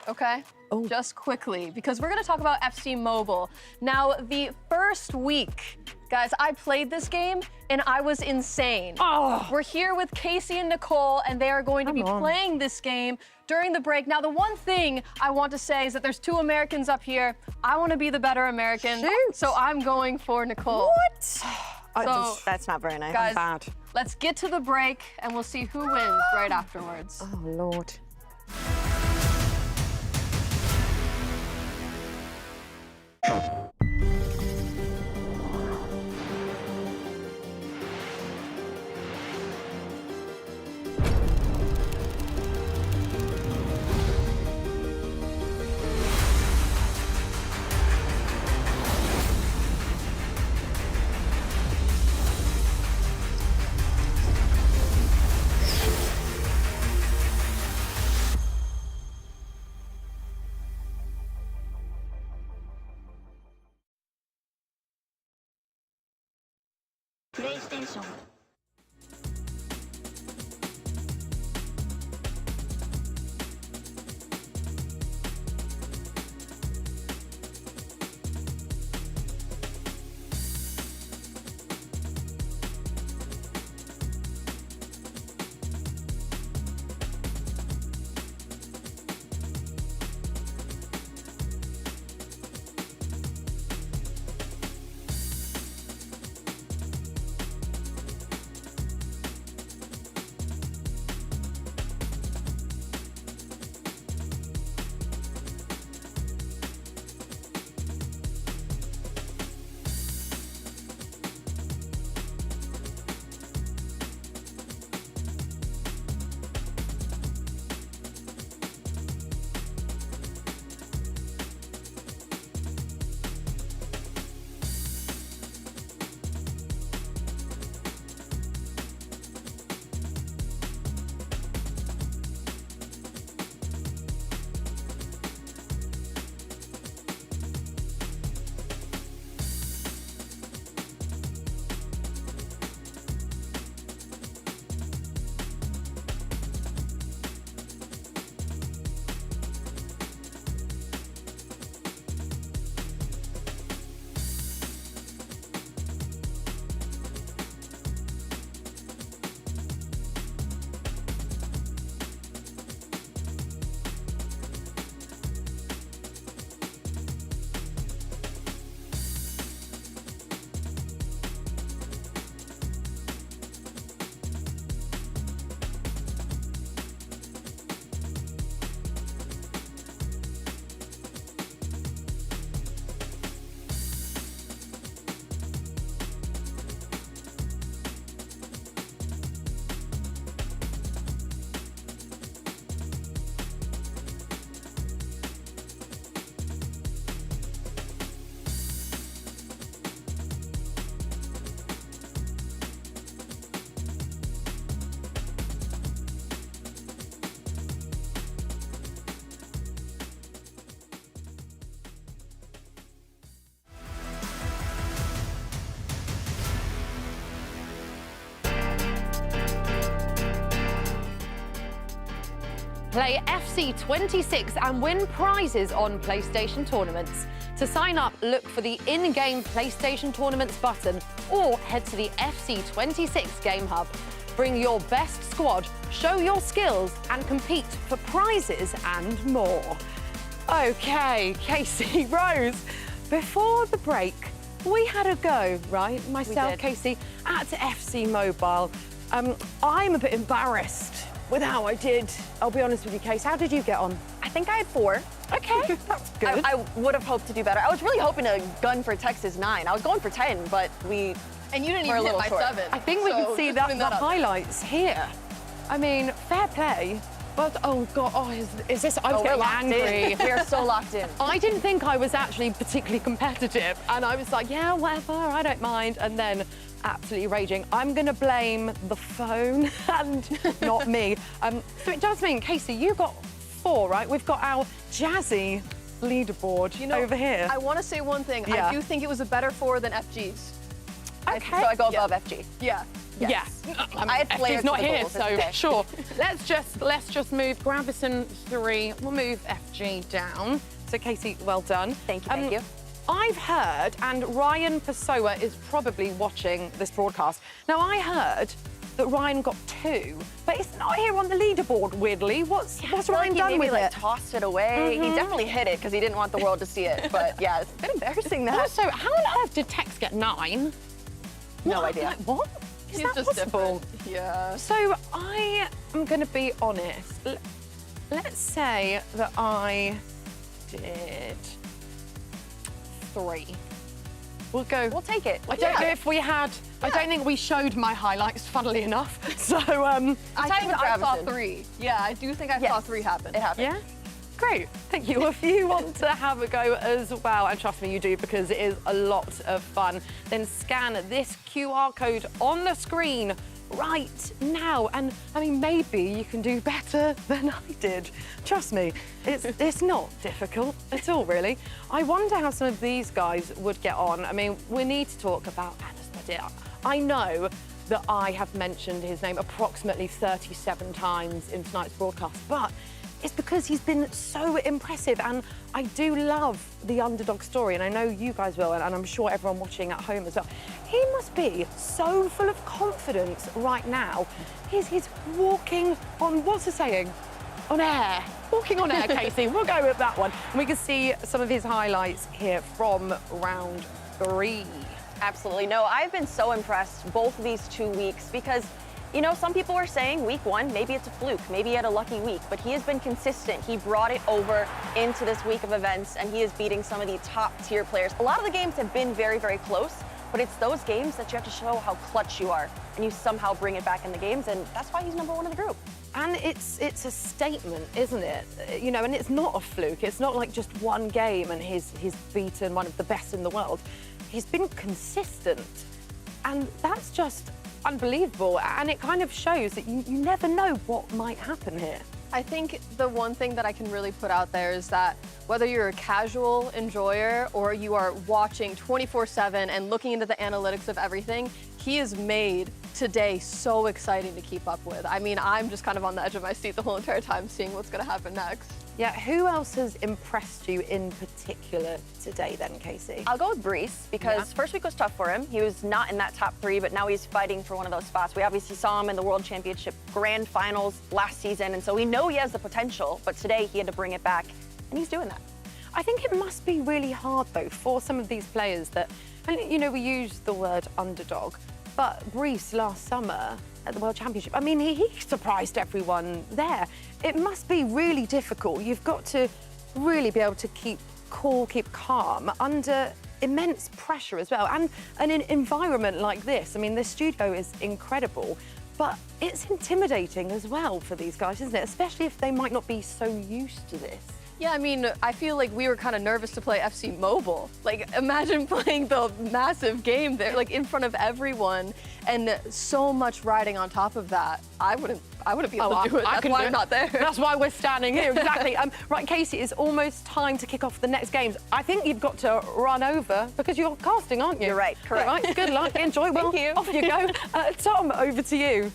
Okay? Oh. Just quickly, because we're going to talk about FC Mobile. Now, the first week, guys, I played this game, and I was insane. Oh. We're here with Casey and Nicole, and they are going to be playing this game during the break. Now, the one thing I want to say is that there's 2 Americans up here. I want to be the better American, so I'm going for Nicole. What? So, that's not very nice. guys, bad. let's get to the break, and we'll see who wins right afterwards. Oh, Lord. プレイステーション Play FC26 and win prizes on PlayStation tournaments. To sign up, look for the in-game PlayStation Tournaments button or head to the FC26 Game Hub. Bring your best squad, show your skills and compete for prizes and more. OK, Casey, Rose, before the break, we had a go, right? Myself, Casey, at FC Mobile. I'm a bit embarrassed with how I did. I'll be honest with you, Case. How did you get on? I think I had 4. Okay, that's good. I would have hoped to do better. I was really hoping to gun for Texas 9. I was going for 10, but we And you didn't were a even hit little my short. 7. I think we can see that the highlights here. I mean, fair play. But oh god, is this? I was we're getting locked angry. in. We are so locked in. I didn't think I was actually particularly competitive, and I was like, yeah, whatever, I don't mind. And then absolutely raging. I'm going to blame the phone and not me. So it does mean, Casey, you got 4, right? We've got our jazzy leaderboard over here. I want to say one thing. Yeah. I do think it was a better 4 than FG's. Okay. So I go above FG. Yeah. Yes. Yeah. I had flair FG's to not the here, goals. so It's okay. sure. Let's just move Gravison 3. We'll move FG down. So Casey, well done. Thank you. Thank you. I've heard, and Ryan Pessoa is probably watching this broadcast. Now, I heard that Ryan got 2, but it's not here on the leaderboard, weirdly. What's Ryan he done maybe, with like, it? tossed it away. He definitely hit it because he didn't want the world to see it. But yeah, it's a bit embarrassing that. Also, how on earth did Tex get 9? No idea. Like, what? Is He's that just possible? different. Yeah. So I am going to be honest. Let's say that I did 3. We'll go. We'll take it. I don't know if we had. I don't think we showed my highlights, funnily enough. So I think I saw Gravison. 3. Yeah, I do think I saw 3 happen. It happened. yeah. Great, thank you. If you want to have a go as well, and trust me, you do, because it is a lot of fun, then scan this QR code on the screen right now. And I mean, maybe you can do better than I did. Trust me, it's not difficult at all, really. I wonder how some of these guys would get on. I mean, we need to talk about Anas Badir. I know that I have mentioned his name approximately 37 times in tonight's broadcast, but it's because he's been so impressive, and I do love the underdog story, and I know you guys will, and I'm sure everyone watching at home as well. He must be so full of confidence right now. He's walking on, what's the saying? On air. Walking on air, Casey. We'll go with that one. And we can see some of his highlights here from round 3. Absolutely. No, I've been so impressed both of these 2 weeks because, you know, some people are saying week 1, maybe it's a fluke, maybe he had a lucky week, but he has been consistent. He brought it over into this week of events, and he is beating some of the top tier players. A lot of the games have been very, very close, but it's those games that you have to show how clutch you are, and you somehow bring it back in the games, and that's why he's #1 in the group. And it's a statement, isn't it? You know, and it's not a fluke. It's not like just one game and he's beaten one of the best in the world. He's been consistent, and that's just unbelievable, and it kind of shows that you never know what might happen here. I think the one thing that I can really put out there is that whether you're a casual enjoyer or you are watching 24/7 and looking into the analytics of everything, he has made today so exciting to keep up with. I mean, I'm just kind of on the edge of my seat the whole entire time seeing what's going to happen next. Yeah, who else has impressed you in particular today then, Casey? I'll go with Brees because first week was tough for him. He was not in that top 3, but now he's fighting for one of those spots. We obviously saw him in the World Championship Grand Finals last season, and so we know he has the potential, but today he had to bring it back, and he's doing that. I think it must be really hard, though, for some of these players that, and you know, we use the word underdog, but Brees last summer at the World Championship, I mean, he surprised everyone there. It must be really difficult. You've got to really be able to keep cool, keep calm under immense pressure as well. And an environment like this, I mean, the studio is incredible, but it's intimidating as well for these guys, isn't it? Especially if they might not be so used to this. Yeah, I mean, I feel like we were kind of nervous to play FC Mobile. Like, imagine playing the massive game there, like in front of everyone, and so much riding on top of that. I wouldn't be able to do it. That's why I'm not there. That's why we're standing here, exactly. Right, Casey, it's almost time to kick off the next games. I think you've got to run over because you're casting, aren't you? You're right, correct. Right, good luck, enjoy. Well, Thank you. Off you go. Tom, over to you.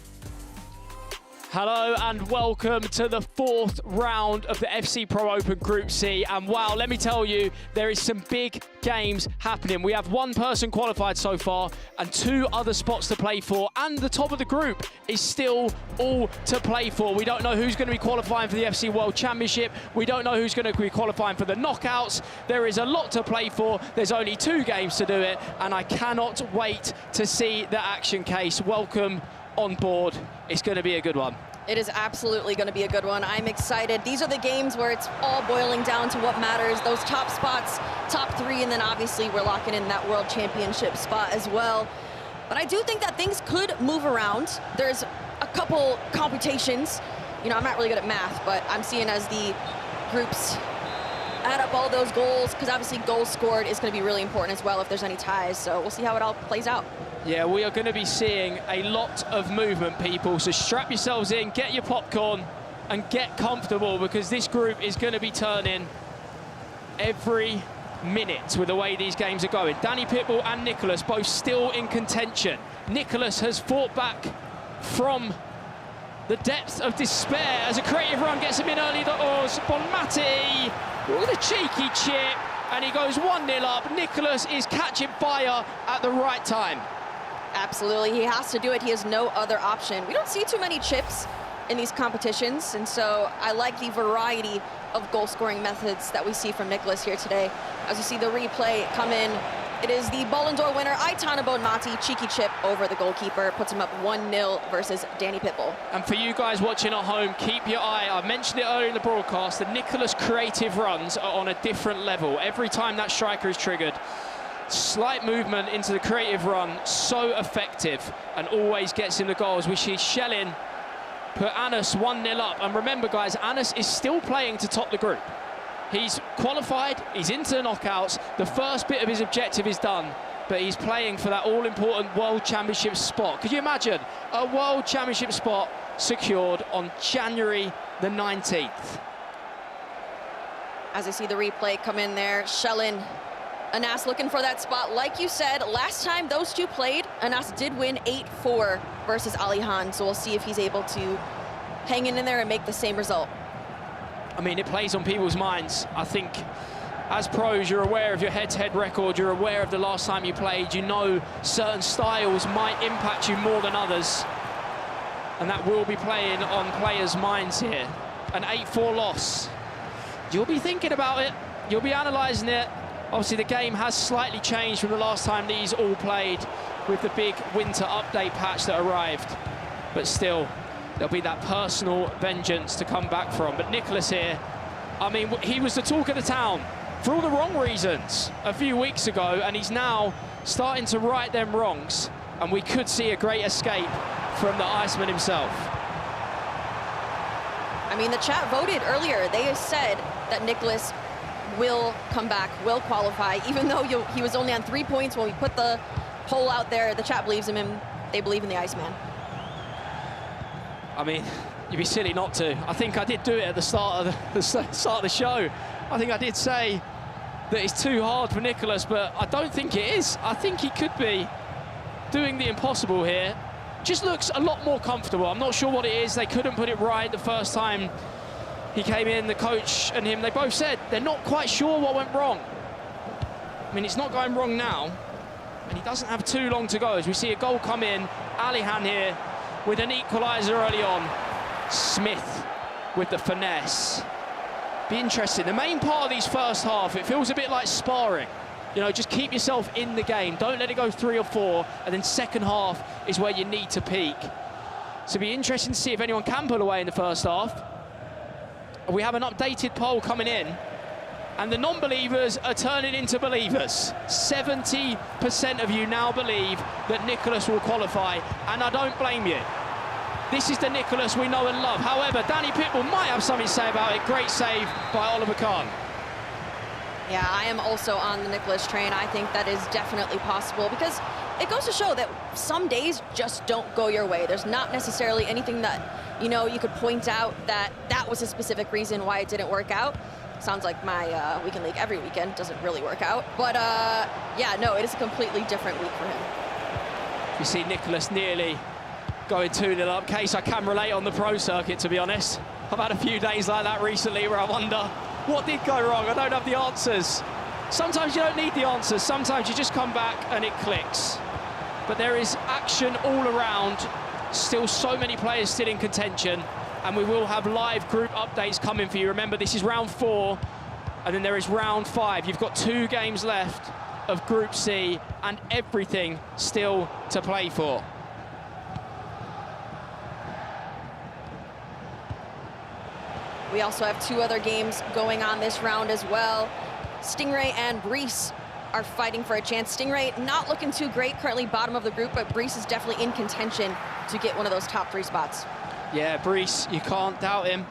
Hello and welcome to the 4th round of the FC Pro Open Group C. And wow, let me tell you, there is some big games happening. We have 1 person qualified so far and 2 other spots to play for. And the top of the group is still all to play for. We don't know who's going to be qualifying for the FC World Championship. We don't know who's going to be qualifying for the knockouts. There is a lot to play for. There's only 2 games to do it. And I cannot wait to see the action, Case. Welcome on board. It's going to be a good one. It is absolutely going to be a good one. I'm excited. These are the games where it's all boiling down to what matters. Those top spots, top 3, and then obviously we're locking in that World Championship spot as well. But I do think that things could move around. There's a couple computations. You know, I'm not really good at math, but I'm seeing as the groups add up all those goals, because obviously goals scored is going to be really important as well if there's any ties. So we'll see how it all plays out. Yeah, we are going to be seeing a lot of movement, people. So strap yourselves in, get your popcorn, and get comfortable, because this group is going to be turning every minute with the way these games are going. Danny Pitbull and Nicholas both still in contention. Nicholas has fought back from the depths of despair as a creative run gets him in early doors. Bonmati with a cheeky chip, and he goes 1-0 up. Nicholas is catching fire at the right time. Absolutely, he has to do it. He has no other option. We don't see too many chips in these competitions, and so I like the variety of goal-scoring methods that we see from Nicholas here today. As you see the replay come in, It is the Ballon d'Or winner, Aitana Bonmati, cheeky chip over the goalkeeper, puts him up 1-0 versus Danny Pitbull. And for you guys watching at home, keep your eye, I mentioned it earlier in the broadcast, the Nicholas creative runs are on a different level. Every time that striker is triggered, slight movement into the creative run, so effective, and always gets in the goals. We see Schellin put Anas 1-0 up. And remember, guys, Anas is still playing to top the group. He's qualified, he's into the knockouts, the first bit of his objective is done, but he's playing for that all-important World Championship spot. Could you imagine a World Championship spot secured on January the 19th? As I see the replay come in there, Schellin, Anas looking for that spot. Like you said, last time those two played, Anas did win 8-4 versus Alihan, so we'll see if he's able to hang in there and make the same result. I mean, it plays on people's minds. I think as pros, you're aware of your head-to-head record, you're aware of the last time you played, you know certain styles might impact you more than others, and that will be playing on players' minds here. An 8-4 loss. You'll be thinking about it, you'll be analysing it. Obviously, the game has slightly changed from the last time these all played with the big winter update patch that arrived, but still, there'll be that personal vengeance to come back from. But Nicholas here, I mean, he was the talk of the town for all the wrong reasons a few weeks ago, and he's now starting to right them wrongs, and we could see a great escape from the Iceman himself. I mean, the chat voted earlier. They said that Nicholas will come back, will qualify, even though he was only on 3 points when we put the poll out there. The chat believes in him. They believe in the Iceman. I mean, you'd be silly not to. I think I did do it at the start of the show. I think I did say that it's too hard for Nicholas, but I don't think it is. I think he could be doing the impossible here. Just looks a lot more comfortable. I'm not sure what it is. They couldn't put it right the first time he came in. The coach and him, they both said they're not quite sure what went wrong. I mean, it's not going wrong now, and he doesn't have too long to go as we see a goal come in. Alihan here with an equaliser early on. Smith with the finesse. Be interesting. The main part of these first half, it feels a bit like sparring. You know, just keep yourself in the game. Don't let it go 3 or 4, and then second half is where you need to peak. So it'll be interesting to see if anyone can pull away in the first half. We have an updated poll coming in, and the non-believers are turning into believers. 70% of you now believe that Nicholas will qualify, and I don't blame you. This is the Nicholas we know and love. However, Danny Pitbull might have something to say about it. Great save by Oliver Kahn. Yeah, I am also on the Nicholas train. I think that is definitely possible because it goes to show that some days just don't go your way. There's not necessarily anything that, you know, you could point out that was a specific reason why it didn't work out. Sounds like my weekend league every weekend doesn't really work out. But yeah, no, it is a completely different week for him. You see Nicholas nearly going 2-0 up. Case I can relate on the pro circuit, to be honest. I've had a few days like that recently where I wonder, what did go wrong? I don't have the answers. Sometimes you don't need the answers. Sometimes you just come back and it clicks. But there is action all around. Still so many players still in contention. And we will have live group updates coming for you. Remember, this is round 4, and then there is round 5. You've got 2 games left of Group C and everything still to play for. We also have 2 other games going on this round as well. Stingray and Brees are fighting for a chance. Stingray not looking too great, currently bottom of the group, but Brees is definitely in contention to get one of those top 3 spots. Yeah, Brees, you can't doubt him.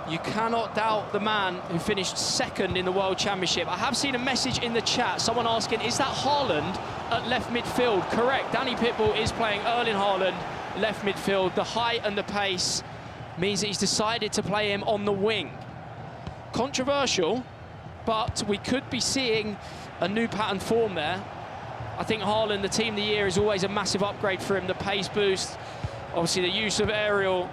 You cannot doubt the man who finished 2nd in the World Championship. I have seen a message in the chat, someone asking, is that Haaland at left midfield? Correct, Danny Pitbull is playing Erling Haaland left midfield. The height and the pace means that he's decided to play him on the wing. Controversial, but we could be seeing a new pattern form there. I think Haaland, the team of the year, is always a massive upgrade for him. The pace boost, obviously the use of aerial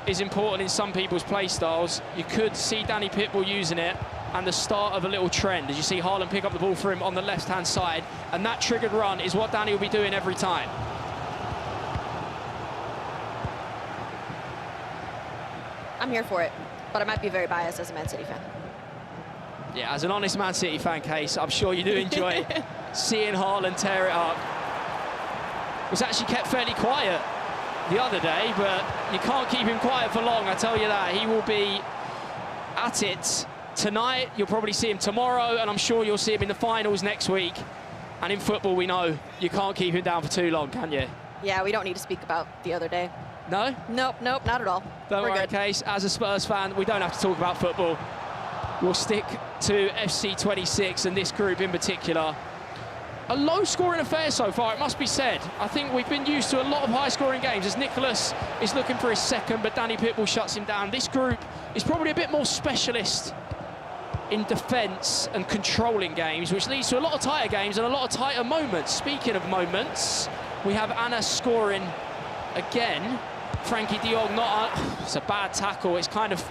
is important in some people's play styles. You could see Danny Pitbull using it, and the start of a little trend as you see Haaland pick up the ball for him on the left-hand side, and that triggered run is what Danny will be doing every time. I'm here for it, but I might be very biased as a Man City fan. Yeah, as an honest Man City fan, Case, I'm sure you do enjoy seeing Haaland tear it up. Was actually kept fairly quiet the other day, but you can't keep him quiet for long, I tell you that. He will be at it tonight. You'll probably see him tomorrow, and I'm sure you'll see him in the finals next week. And in football, we know you can't keep him down for too long, can you? Yeah, we don't need to speak about the other day. No? Nope, not at all. Don't We're worry, good. Case. As a Spurs fan, we don't have to talk about football. We'll stick to FC 26 and this group in particular. A low-scoring affair so far, it must be said. I think we've been used to a lot of high-scoring games as Nicholas is looking for his second, but Danny Pitbull shuts him down. This group is probably a bit more specialist in defence and controlling games, which leads to a lot of tighter games and a lot of tighter moments. Speaking of moments, we have Anna scoring again. Frankie de Jong, it's a bad tackle. It's kind of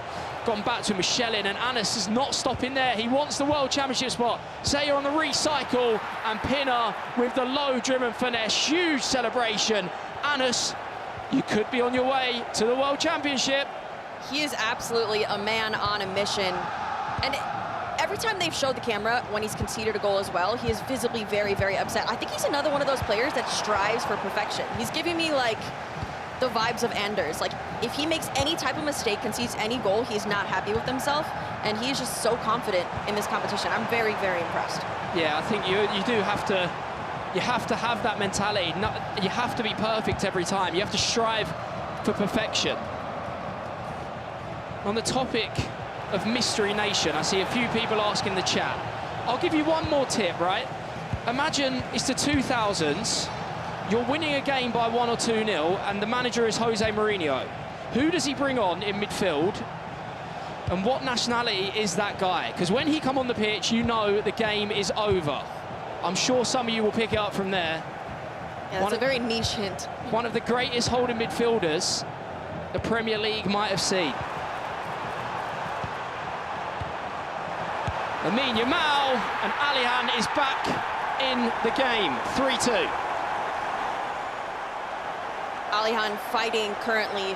gone back to Michelin, and Anas is not stopping there. He wants the World Championship spot. Sayer on the recycle, and Pinner with the low-driven finesse. Huge celebration. Anas, you could be on your way to the World Championship. He is absolutely a man on a mission. And every time they've showed the camera when he's conceded a goal as well, he is visibly very, very upset. I think he's another one of those players that strives for perfection. He's giving me, like, the vibes of Anders. Like, if he makes any type of mistake, concedes any goal, he's not happy with himself, and he is just so confident in this competition. I'm very, very impressed. Yeah, I think you do have to, have that mentality. You have to be perfect every time. You have to strive for perfection. On the topic of Mystery Nation, I see a few people asking the chat. I'll give you one more tip, right? Imagine it's the 2000s. You're winning a game by 1 or 2-0, and the manager is Jose Mourinho. Who does he bring on in midfield? And what nationality is that guy? Because when he come on the pitch, you know the game is over. I'm sure some of you will pick it up from there. Yeah, that's a very niche hint. One of the greatest holding midfielders the Premier League might have seen. Lamine Yamal, and Alihan is back in the game. 3-2. Alihan fighting currently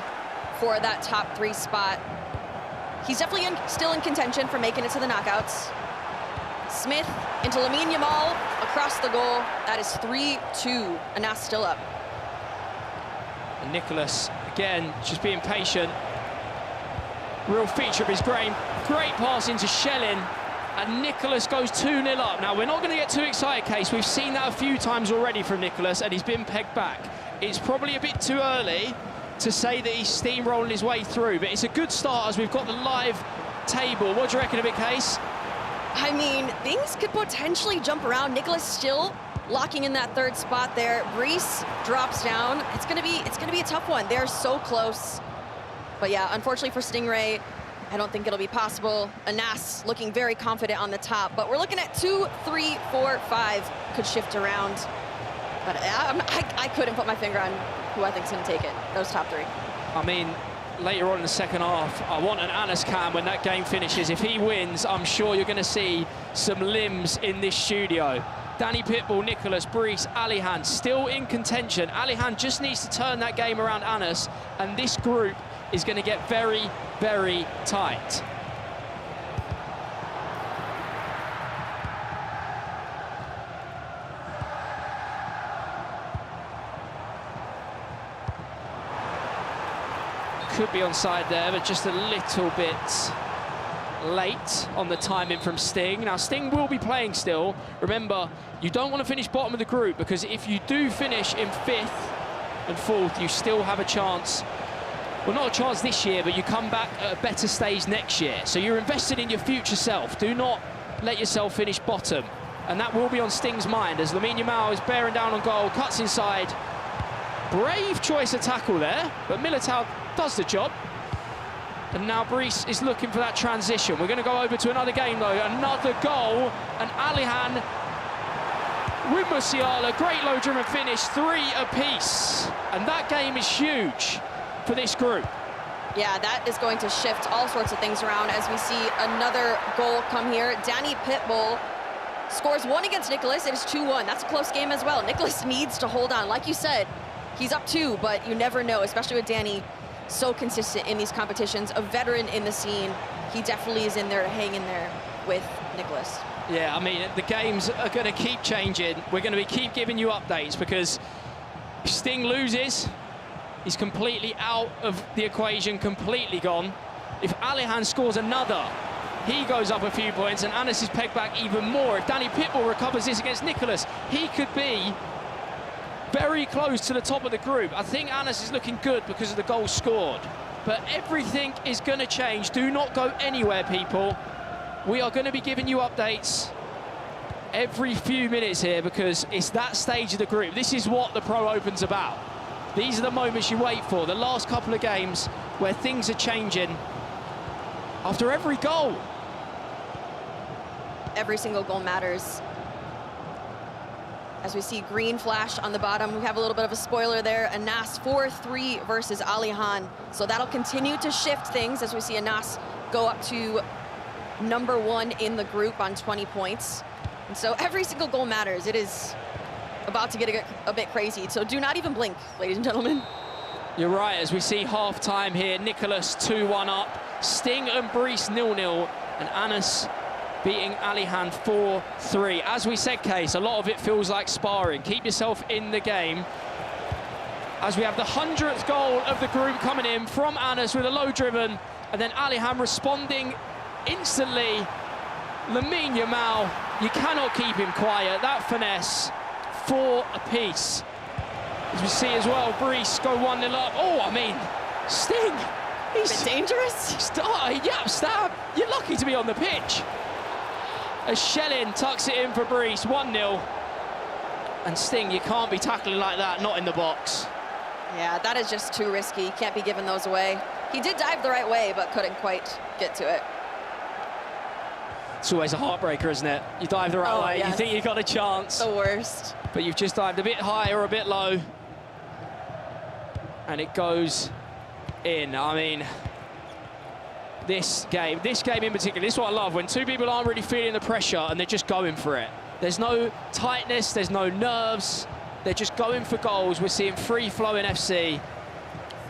for that top 3 spot. He's definitely still in contention for making it to the knockouts. Smith into Lamine Yamal, across the goal. That is 3-2, and that's still up. And Nicholas, again, just being patient. Real feature of his game. Great pass into Schelling, and Nicholas goes 2-0 up. Now, we're not going to get too excited, Case. We've seen that a few times already from Nicholas, and he's been pegged back. It's probably a bit too early to say that he's steamrolling his way through, but it's a good start as we've got the live table. What do you reckon of it, Case? I mean, things could potentially jump around. Nicholas still locking in that 3rd spot there. Brees drops down. It's gonna be a tough one. They're so close. But yeah, unfortunately for Stingray, I don't think it'll be possible. Anas looking very confident on the top, but we're looking at 2, 3, 4, 5 could shift around. But I couldn't put my finger on who I think is going to take it, those top 3. I mean, later on in the second half, I want an Anas cam when that game finishes. If he wins, I'm sure you're going to see some limbs in this studio. Danny Pitbull, Nicholas, Brees, Alihan still in contention. Alihan just needs to turn that game around Anas, and this group is going to get very, very tight. Could be onside there, but just a little bit late on the timing from Sting. Now, Sting will be playing still. Remember, you don't want to finish bottom of the group, because if you do finish in 5th and 4th, you still have a chance. Well, not a chance this year, but you come back at a better stage next year. So you're invested in your future self. Do not let yourself finish bottom. And that will be on Sting's mind as Lamine Yamal is bearing down on goal, cuts inside. Brave choice of tackle there, but Militao does the job. And now Brees is looking for that transition. We're going to go over to another game, though. Another goal, and Alihan with Musiala. Great low-driven finish, 3 apiece. And that game is huge for this group. Yeah, that is going to shift all sorts of things around as we see another goal come here. Danny Pitbull scores 1 against Nicholas. It is 2-1. That's a close game as well. Nicholas needs to hold on. Like you said, he's up 2, but you never know, especially with Danny, so consistent in these competitions, a veteran in the scene. He definitely is in there to hang in there with Nicholas. Yeah, I mean, the games are going to keep changing. We're going to keep giving you updates because if Sting loses, he's completely out of the equation, completely gone. If Alihan scores another, he goes up a few points and Anas is pegged back even more. If Danny Pitbull recovers this against Nicholas, he could be very close to the top of the group. I think Anas is looking good because of the goals scored. But everything is going to change. Do not go anywhere, people. We are going to be giving you updates every few minutes here because it's that stage of the group. This is what the Pro Open's about. These are the moments you wait for, the last couple of games where things are changing after every goal. Every single goal matters. As we see green flash on the bottom, we have a little bit of a spoiler there. Anas 4-3 versus Alihan. So that'll continue to shift things as we see Anas go up to #1 in the group on 20 points. And so every single goal matters. It is about to get a bit crazy. So do not even blink, ladies and gentlemen. You're right, as we see half-time here. Nicholas 2-1 up. Sting and Brees 0-0. And Anas beating Alihan 4-3. As we said, Case, a lot of it feels like sparring. Keep yourself in the game. As we have the 100th goal of the group coming in from Anas with a low driven, and then Alihan responding instantly. Lamine Yamal, you cannot keep him quiet. That finesse, 4 apiece. As we see as well, Brees go 1-0 up. Oh, I mean, Sting. He's a bit dangerous. Stab. You're lucky to be on the pitch. As Shellin tucks it in for Brees, 1-0. And Sting, you can't be tackling like that, not in the box. Yeah, that is just too risky. Can't be giving those away. He did dive the right way, but couldn't quite get to it. It's always a heartbreaker, isn't it? You dive the right way, yes. you think you've got a chance. The worst. But you've just dived a bit high or a bit low. And it goes in. I mean, this game in particular, this is what I love, when two people aren't really feeling the pressure and they're just going for it. There's no tightness, there's no nerves, they're just going for goals. We're seeing free-flowing FC.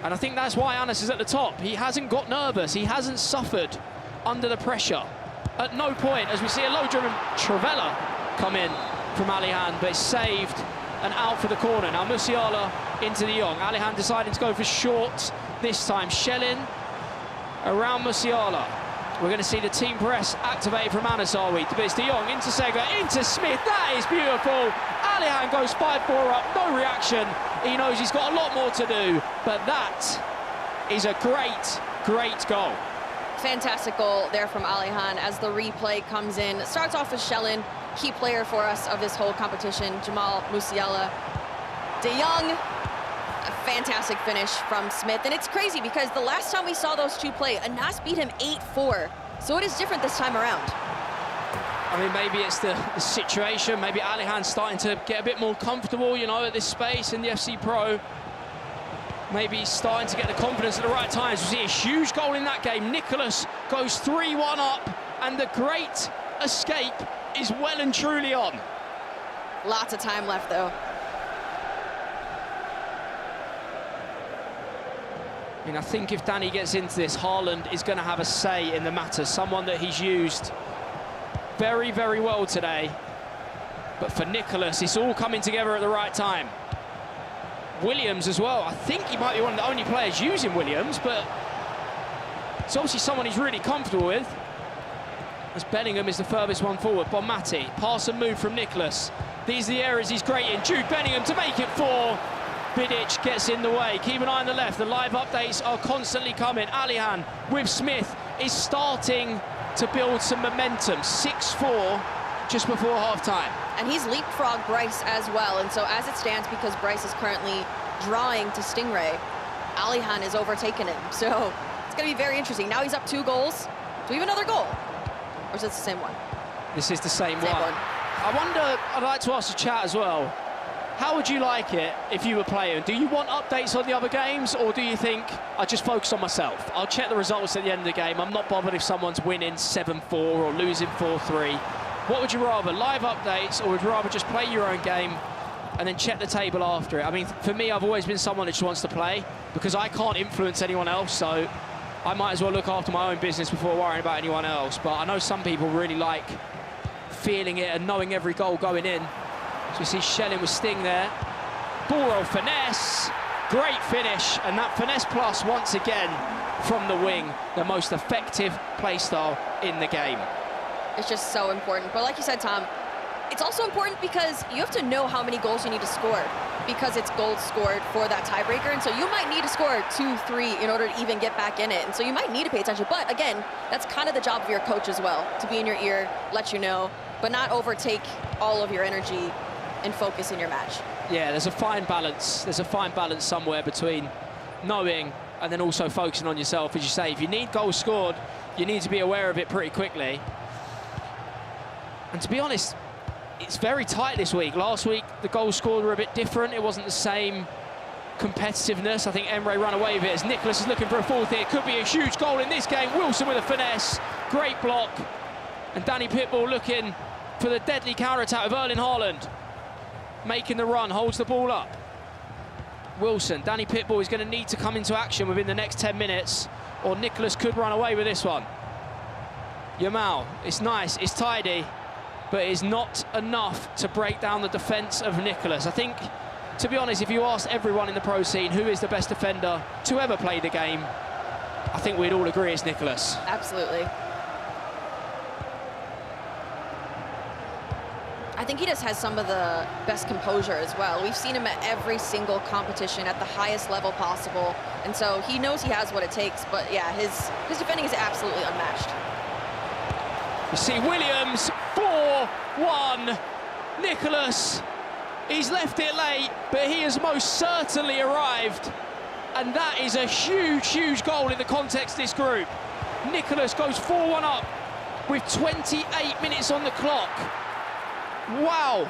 And I think that's why Anas is at the top. He hasn't got nervous, he hasn't suffered under the pressure. At no point, as we see a low-driven Travella come in from Alihan, but it's saved and out for the corner. Now Musiala into De Jong. Alihan deciding to go for short this time. Shellin around Musiala. We're going to see the team press activated from Anas, are we? But it's De Jong into Sega, into Smith. That is beautiful. Alihan goes 5-4 up, no reaction. He knows he's got a lot more to do, but that is a great, great goal. Fantastic goal there from Alihan as the replay comes in. It starts off with Shellin, key player for us of this whole competition. Jamal Musiala. De Jong, a fantastic finish from Smith. And it's crazy because the last time we saw those two play, Anas beat him 8-4. So it is different this time around. I mean, maybe it's the situation. Maybe Alihan's starting to get a bit more comfortable, you know, at this space in the FC Pro. Maybe he's starting to get the confidence at the right times. We see a huge goal in that game. Nicholas goes 3-1 up, and the great escape is well and truly on. Lots of time left, though. I mean, I think if Danny gets into this, Haaland is going to have a say in the matter. Someone that he's used very, very well today. But for Nicholas, it's all coming together at the right time. Williams as well. I think he might be one of the only players using Williams, but it's obviously someone he's really comfortable with. As Bellingham is the furthest one forward. Bonmati, pass and move from Nicholas. These are the areas he's great in. Jude Bellingham to make it 4. Vidic gets in the way. Keep an eye on the left. The live updates are constantly coming. Alihan with Smith is starting to build some momentum. 6-4 just before half-time. And he's leapfrogged Bryce as well. And so as it stands, because Bryce is currently drawing to Stingray, Alihan is overtaken him. So it's going to be very interesting. Now he's up 2 goals. Do we have another goal? Or is it the same one? This is the same one. I wonder, I'd like to ask the chat as well, how would you like it if you were playing? Do you want updates on the other games, or do you think I just focus on myself? I'll check the results at the end of the game. I'm not bothered if someone's winning 7-4 or losing 4-3. What would you rather, live updates, or would you rather just play your own game and then check the table after it? I mean, for me, I've always been someone that just wants to play because I can't influence anyone else, so I might as well look after my own business before worrying about anyone else. But I know some people really like feeling it and knowing every goal going in. So we see Schelling with Sting there. Ball roll finesse, great finish, and that finesse plus once again from the wing, the most effective play style in the game. It's just so important. But like you said, Tom, it's also important because you have to know how many goals you need to score, because it's goals scored for that tiebreaker. And so you might need to score 2, 3 in order to even get back in it. And so you might need to pay attention. But again, that's kind of the job of your coach as well, to be in your ear, let you know, but not overtake all of your energy and focus in your match. Yeah, there's a fine balance. There's a fine balance somewhere between knowing and then also focusing on yourself. As you say, if you need goals scored, you need to be aware of it pretty quickly. And to be honest, it's very tight this week. Last week, the goals scored were a bit different. It wasn't the same competitiveness. I think Emre ran away with it as Nicholas is looking for a fourth here. Could be a huge goal in this game. Wilson with a finesse. Great block. And Danny Pitbull looking for the deadly counter-attack of Erling Haaland. Making the run, holds the ball up. Wilson, Danny Pitbull is going to need to come into action within the next 10 minutes, or Nicholas could run away with this one. Yamal, it's nice, it's tidy, but it's not enough to break down the defence of Nicholas. I think, to be honest, if you asked everyone in the pro scene who is the best defender to ever play the game, I think we'd all agree it's Nicholas. Absolutely. I think he just has some of the best composure as well. We've seen him at every single competition at the highest level possible. And so he knows he has what it takes, but yeah, his defending is absolutely unmatched. You see Williams, 4-1. Nicholas, he's left it late, but he has most certainly arrived. And that is a huge, huge goal in the context of this group. Nicholas goes 4-1 up with 28 minutes on the clock. Wow.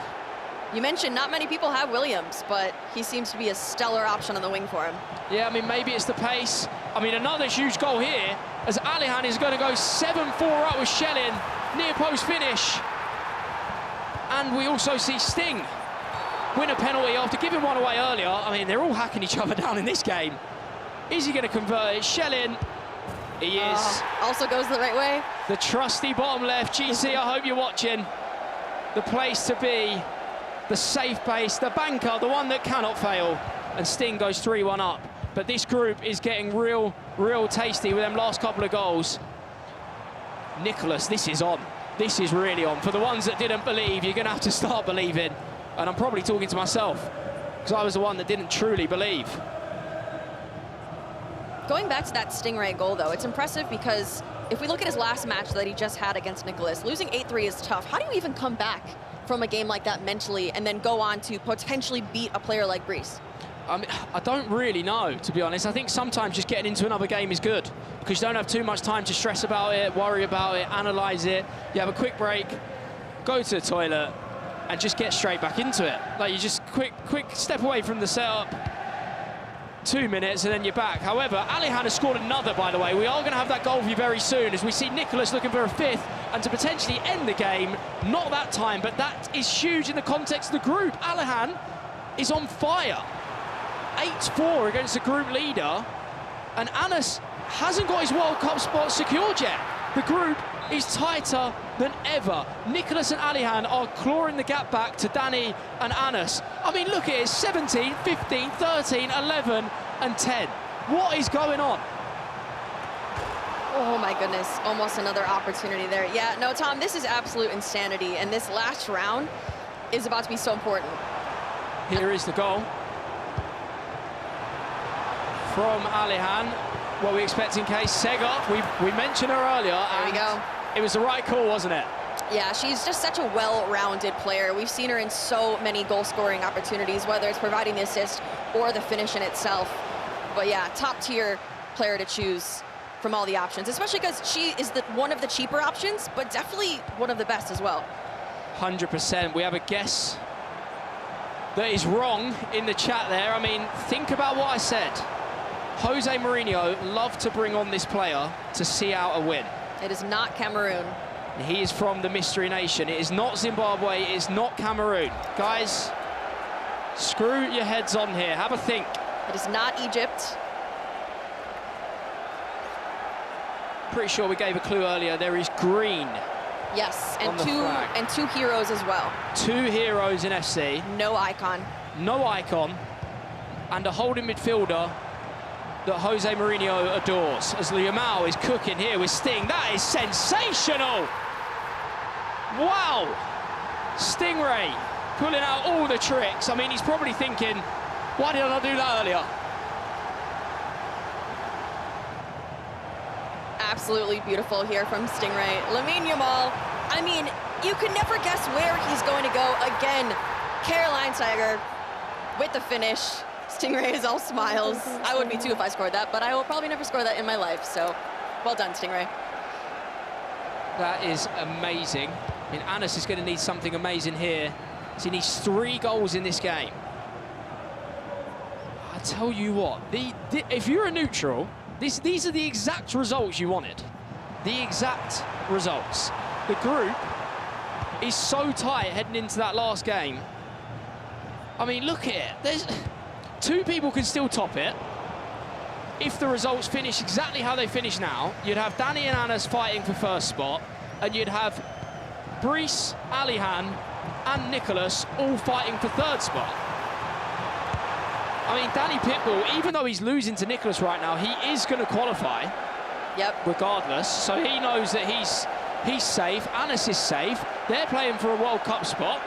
You mentioned not many people have Williams, but he seems to be a stellar option on the wing for him. Yeah, I mean, maybe it's the pace. I mean, another huge goal here as Alihan is going to go 7-4 up with Schelling. Near post finish. And we also see Sting win a penalty after giving one away earlier. I mean, they're all hacking each other down in this game. Is he going to convert it? Schelling. He is. Also goes the right way. The trusty bottom left. GC, I hope you're watching. The place to be, the safe base, the banker, the one that cannot fail. And Sting goes 3-1 up. But this group is getting real tasty with them last couple of goals. Nicholas, this is on. This is really on. For the ones that didn't believe, you're going to have to start believing. And I'm probably talking to myself, because I was the one that didn't truly believe. Going back to that Stingray goal, though, it's impressive because if we look at his last match that he just had against Nicholas, losing 8-3 is tough. How do you even come back from a game like that mentally and then go on to potentially beat a player like Brees? I don't really know, to be honest. I think sometimes just getting into another game is good because you don't have too much time to stress about it, worry about it, analyse it. You have a quick break, go to the toilet, and just get straight back into it. Like, you just quick step away from the setup, 2 minutes, and then you're back. However, Alihan has scored another, by the way. We are going to have that goal view very soon as we see Nicholas looking for a fifth and to potentially end the game. Not that time, but that is huge in the context of the group. Alihan is on fire. 8-4 against the group leader, and Anas hasn't got his World Cup spot secured yet. The group is tighter than ever. Nicholas and Alihan are clawing the gap back to Danny and Anas. I mean, look at it, 17, 15, 13, 11 and 10. What is going on? Oh my goodness, almost another opportunity there. Yeah, no, Tom, this is absolute insanity, and this last round is about to be so important. Here is the goal from Alihan. What we expect in case Segop, we mentioned her earlier. There we go. It was the right call, wasn't it? Yeah, she's just such a well-rounded player. We've seen her in so many goal-scoring opportunities, whether it's providing the assist or the finish in itself. But yeah, top-tier player to choose from all the options, especially because she is one of the cheaper options, but definitely one of the best as well. 100%. We have a guess that is wrong in the chat there. I mean, think about what I said. Jose Mourinho loved to bring on this player to see out a win. It is not Cameroon. He is from the Mystery Nation. It is not Zimbabwe, it is not Cameroon. Guys, screw your heads on here, have a think. It is not Egypt. Pretty sure we gave a clue earlier, there is green Yes, on and the flag. two heroes as well. 2 heroes in FC. No icon. No icon. And a holding midfielder that Jose Mourinho adores. As Yamal is cooking here with Sting. That is sensational! Wow! Stingray pulling out all the tricks. I mean, he's probably thinking, why didn't I do that earlier? Absolutely beautiful here from Stingray. Lamine Yamal, I mean, you could never guess where he's going to go. Again, Caroline Tiger with the finish. Stingray is all smiles. I would be too if I scored that, but I will probably never score that in my life, so well done, Stingray. That is amazing. I mean, Anas is going to need something amazing here. So he needs 3 goals in this game. I tell you what, if you're a neutral, these are the exact results you wanted. The exact results. The group is so tight heading into that last game. I mean, look at it. There's 2 people can still top it. If the results finish exactly how they finish now, you'd have Danny and Anas fighting for first spot, and you'd have Brice, Alihan, and Nicholas all fighting for third spot. I mean, Danny Pitbull, even though he's losing to Nicholas right now, he is going to qualify. Yep. Regardless, so he knows that he's safe. Anas is safe. They're playing for a World Cup spot,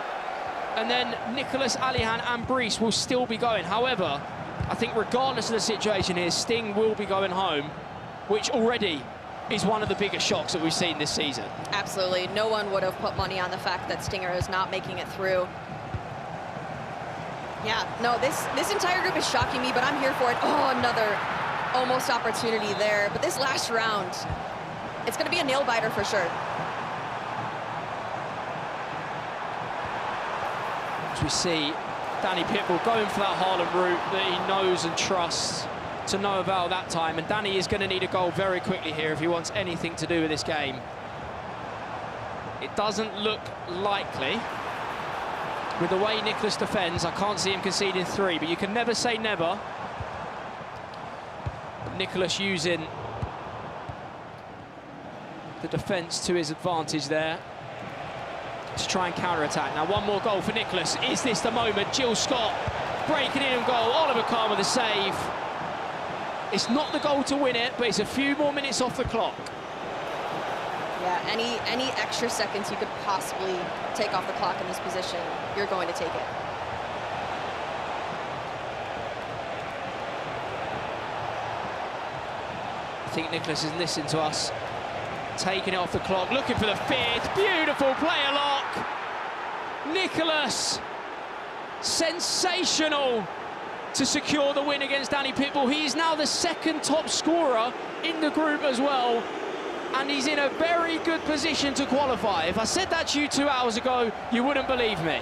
and then Nicholas, Alihan, and Brice will still be going. However, I think regardless of the situation here, Sting will be going home, which already is one of the biggest shocks that we've seen this season. Absolutely. No one would have put money on the fact that Stinger is not making it through. Yeah, no, this entire group is shocking me, but I'm here for it. Oh, another almost opportunity there. But this last round, it's going to be a nail-biter for sure. As we see Danny Pitbull going for that Haaland route that he knows and trusts to no avail that time. And Danny is going to need a goal very quickly here if he wants anything to do with this game. It doesn't look likely. With the way Nicholas defends, I can't see him conceding 3, but you can never say never. Nicholas using the defence to his advantage there to try and counter-attack. Now, one more goal for Nicholas. Is this the moment? Jill Scott breaking in and goal. Oliver Kahn with a save. It's not the goal to win it, but it's a few more minutes off the clock. Yeah, any extra seconds you could possibly take off the clock in this position, you're going to take it. I think Nicholas has listened to us. Taking it off the clock, looking for the 5th. Beautiful player lock. Nicholas, sensational to secure the win against Danny Pitbull. He is now the 2nd top scorer in the group as well. And he's in a very good position to qualify. If I said that to you 2 hours ago, you wouldn't believe me.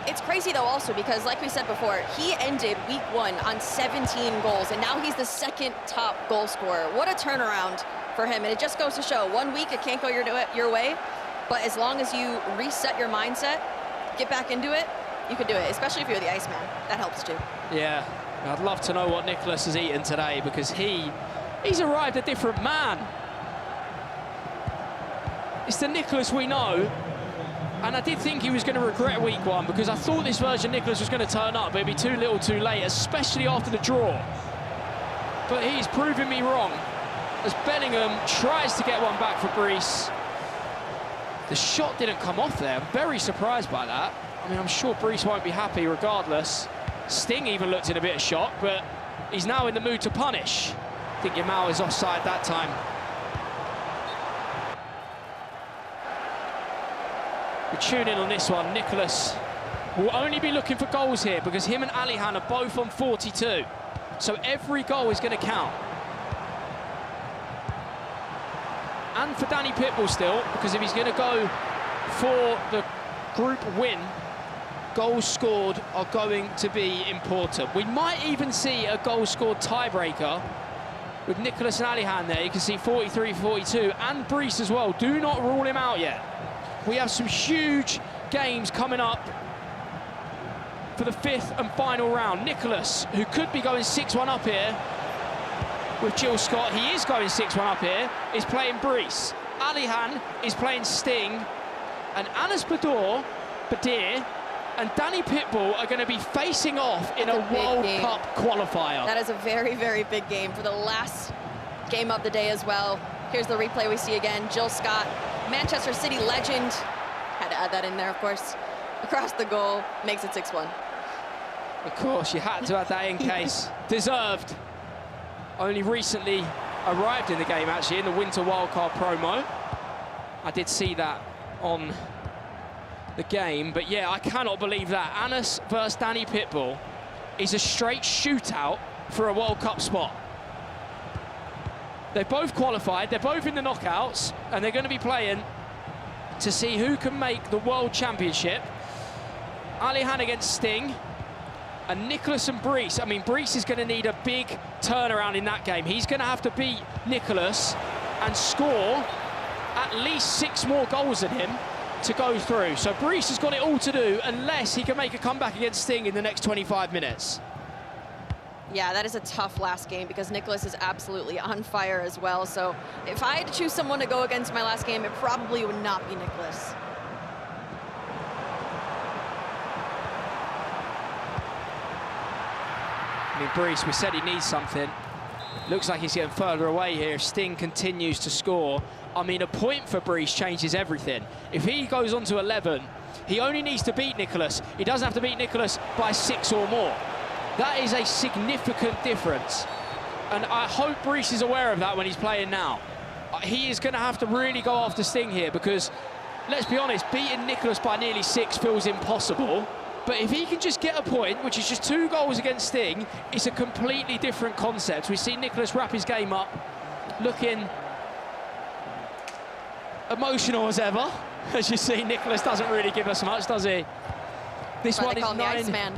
It's crazy, though, also, because, like we said before, he ended week 1 on 17 goals, and now he's the 2nd top goal scorer. What a turnaround for him. And it just goes to show, 1 week it can't go your way, but as long as you reset your mindset, get back into it, you can do it, especially if you're the Iceman. That helps, too. Yeah, I'd love to know what Nicholas has eaten today, because he's arrived a different man. It's the Nicholas we know. And I did think he was going to regret week 1, because I thought this version Nicholas was going to turn up, but it'd be too little too late, especially after the draw. But he's proven me wrong, as Bellingham tries to get one back for Brice. The shot didn't come off there. I'm very surprised by that. I mean, I'm sure Brice won't be happy regardless. Sting even looked in a bit of shock, but he's now in the mood to punish. I think Yamal is offside that time. We tune in on this one. Nicholas will only be looking for goals here because him and Alihan are both on 42. So every goal is going to count. And for Danny Pitbull still, because if he's going to go for the group win, goals scored are going to be important. We might even see a goal scored tiebreaker with Nicholas and Alihan there. You can see 43-42, and Brice as well. Do not rule him out yet. We have some huge games coming up for the 5th and final round. Nicholas, who could be going 6-1 up here with Jill Scott, he is going 6-1 up here, is playing Brice. Alihan is playing Sting, and Anas Badir and Danny Pitbull are going to be facing off in a World Cup qualifier. That is a very, very big game for the last game of the day as well. Here's the replay we see again. Jill Scott, Manchester City legend. Had to add that in there, of course. Across the goal, makes it 6-1. Of course, you had to add that in case. Deserved. Only recently arrived in the game, actually, in the Winter Wildcard promo. I did see that on the game, but yeah, I cannot believe that. Anas versus Danny Pitbull is a straight shootout for a World Cup spot. They've both qualified, they're both in the knockouts, and they're going to be playing to see who can make the World Championship. Alihan against Sting, and Nicholas and Brees. I mean, Brees is going to need a big turnaround in that game. He's going to have to beat Nicholas and score at least 6 more goals than him to go through. So Brees has got it all to do unless he can make a comeback against Sting in the next 25 minutes. Yeah, that is a tough last game because Nicholas is absolutely on fire as well. So if I had to choose someone to go against my last game, it probably would not be Nicholas. I mean, Brees, we said he needs something. Looks like he's getting further away here. Sting continues to score. I mean, a point for Brees changes everything. If he goes on to 11, he only needs to beat Nicholas. He doesn't have to beat Nicholas by 6 or more. That is a significant difference. And I hope Brees is aware of that when he's playing now. He is going to have to really go after Sting here because, let's be honest, beating Nicholas by nearly 6 feels impossible. But if he can just get a point, which is just 2 goals against Sting, it's a completely different concept. We see Nicholas wrap his game up, looking emotional as ever. As you see, Nicholas doesn't really give us much, does he? This one is 9. Iceman.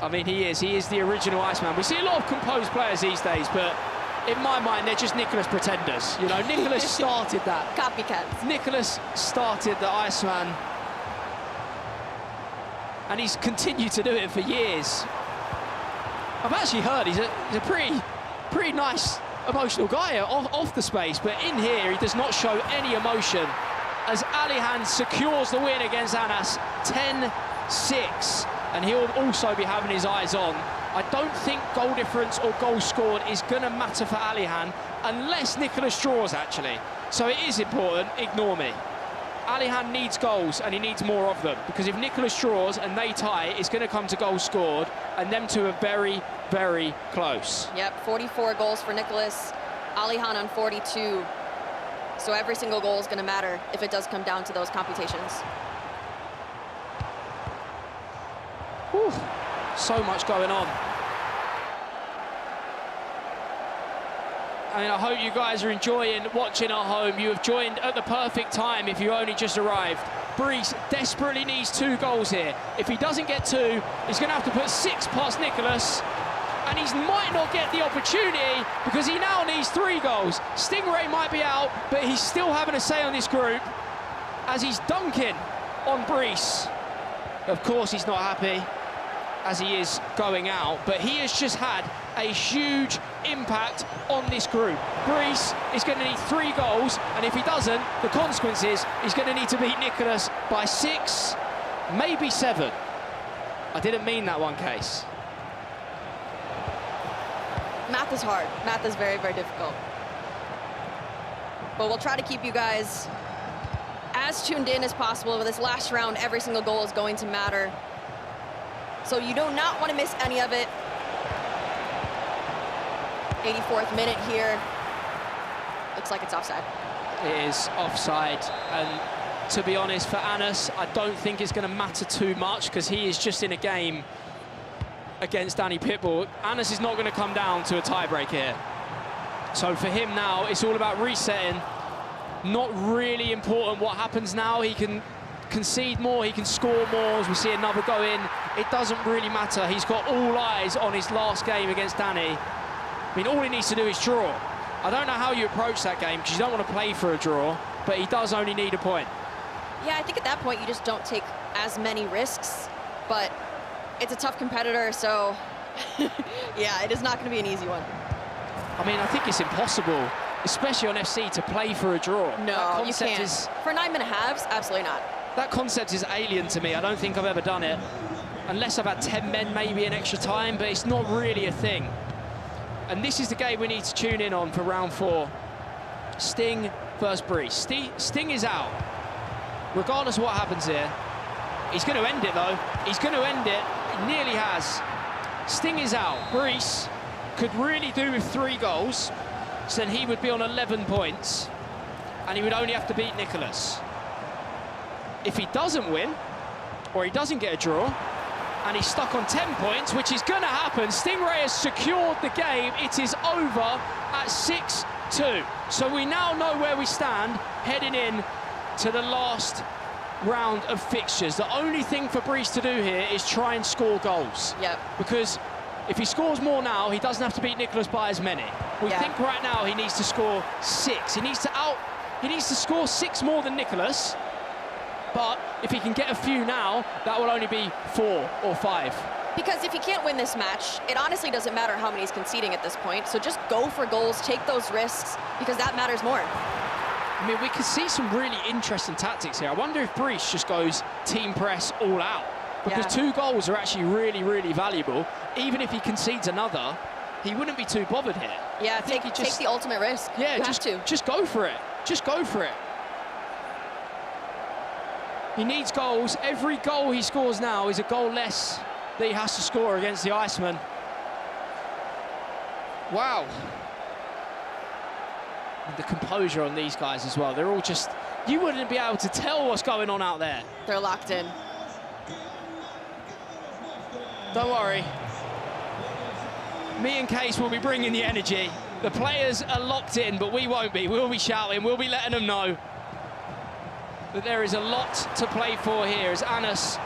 I mean, he is the original Iceman. We see a lot of composed players these days, but in my mind, they're just Nicholas pretenders. You know, Nicholas started that. Copycats. Nicholas started the Iceman, and he's continued to do it for years. I've actually heard he's a pretty nice, emotional guy off the space, but in here, he does not show any emotion as Alihan secures the win against Anas, 10-6. And he'll also be having his eyes on. I don't think goal difference or goals scored is going to matter for Alihan unless Nicholas draws, actually. So it is important, ignore me. Alihan needs goals and he needs more of them because if Nicholas draws and they tie, it's going to come to goals scored and them two are very, very close. Yep, 44 goals for Nicholas, Alihan on 42. So every single goal is going to matter if it does come down to those computations. Whew. So much going on. I mean, I hope you guys are enjoying watching at home. You have joined at the perfect time if you only just arrived. Brees desperately needs 2 goals here. If he doesn't get 2, he's going to have to put 6 past Nicholas. And he might not get the opportunity because he now needs 3 goals. Stingray might be out, but he's still having a say on this group as he's dunking on Brees. Of course, he's not happy as he is going out, but he has just had a huge impact on this group. Brees is going to need 3 goals, and if he doesn't, the consequence is he's going to need to beat Nicholas by 6, maybe 7. I didn't mean that one, Case. Math is hard. Math is very, very difficult. But we'll try to keep you guys as tuned in as possible. With this last round, every single goal is going to matter. So you do not want to miss any of it. 84th minute here. Looks like it's offside. It is offside, and to be honest, for Anas, I don't think it's going to matter too much because he is just in a game against Danny Pitbull. Anas is not going to come down to a tiebreak here. So for him now, it's all about resetting. Not really important what happens now. He can concede more, he can score more. As we see another go in, it doesn't really matter. He's got all eyes on his last game against Danny. I mean, all he needs to do is draw. I don't know how you approach that game because you don't want to play for a draw, but he does only need a point. Yeah, I think at that point you just don't take as many risks, but it's a tough competitor, so yeah, it is not going to be an easy one. I mean, I think it's impossible especially on FC, to play for a draw. No, you can't. For 9-minute halves, absolutely not. That concept is alien to me. I don't think I've ever done it. Unless I've had 10 men maybe in extra time, but it's not really a thing. And this is the game we need to tune in on for round 4. Sting versus Brees. Sting is out. Regardless of what happens here, he's going to end it though. He's going to end it. He nearly has. Sting is out. Brees could really do with 3 goals, so then he would be on 11 points, and he would only have to beat Nicholas. If he doesn't win, or he doesn't get a draw, and he's stuck on 10 points, which is going to happen, Stingray has secured the game. It is over at 6-2. So we now know where we stand heading in to the last round of fixtures. The only thing for Brees to do here is try and score goals. Yep. Because if he scores more now, he doesn't have to beat Nicholas by as many. We think right now he needs to score 6. He needs to score 6 more than Nicholas. But if he can get a few now, that will only be 4 or 5. Because if he can't win this match, it honestly doesn't matter how many he's conceding at this point. So just go for goals, take those risks, because that matters more. I mean, we could see some really interesting tactics here. I wonder if Brees just goes team press all out. Because 2 goals are actually really, really valuable. Even if he concedes another, he wouldn't be too bothered here. Yeah, take the ultimate risk. Yeah, just go for it. Just go for it. He needs goals. Every goal he scores now is a goal less that he has to score against the Iceman. Wow. And the composure on these guys as well. They're all just, you wouldn't be able to tell what's going on out there. They're locked in. Don't worry. Me and Case will be bringing the energy. The players are locked in, but we won't be. We'll be shouting. We'll be letting them know that there is a lot to play for here as Anas,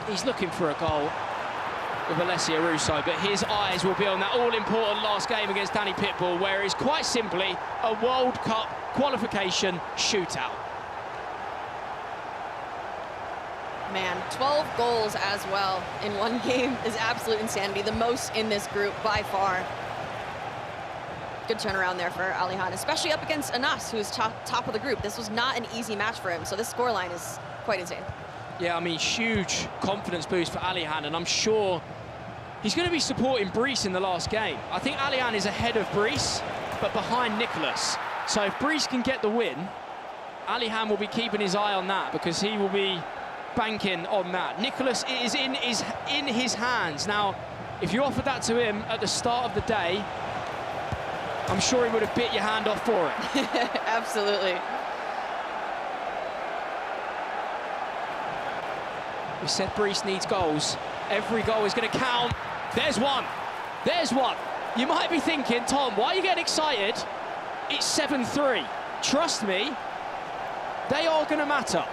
he's looking for a goal with Alessia Russo, but his eyes will be on that all-important last game against Danny Pitbull, where it's quite simply a World Cup qualification shootout. Man, 12 goals as well in one game is absolute insanity. The most in this group by far. Good turnaround there for Alihan, especially up against Anas, who's top of the group. This was not an easy match for him, so this scoreline is quite insane. Yeah, I mean, huge confidence boost for Alihan, and I'm sure he's going to be supporting Brees in the last game. I think Alihan is ahead of Brees, but behind Nicholas. So if Brees can get the win, Alihan will be keeping his eye on that, because he will be banking on that. Nicholas is in his hands. Now, if you offered that to him at the start of the day, I'm sure he would have bit your hand off for it. Absolutely. We said Brees needs goals. Every goal is going to count. There's one. There's one. You might be thinking, Tom, why are you getting excited? It's 7-3. Trust me, they are going to matter.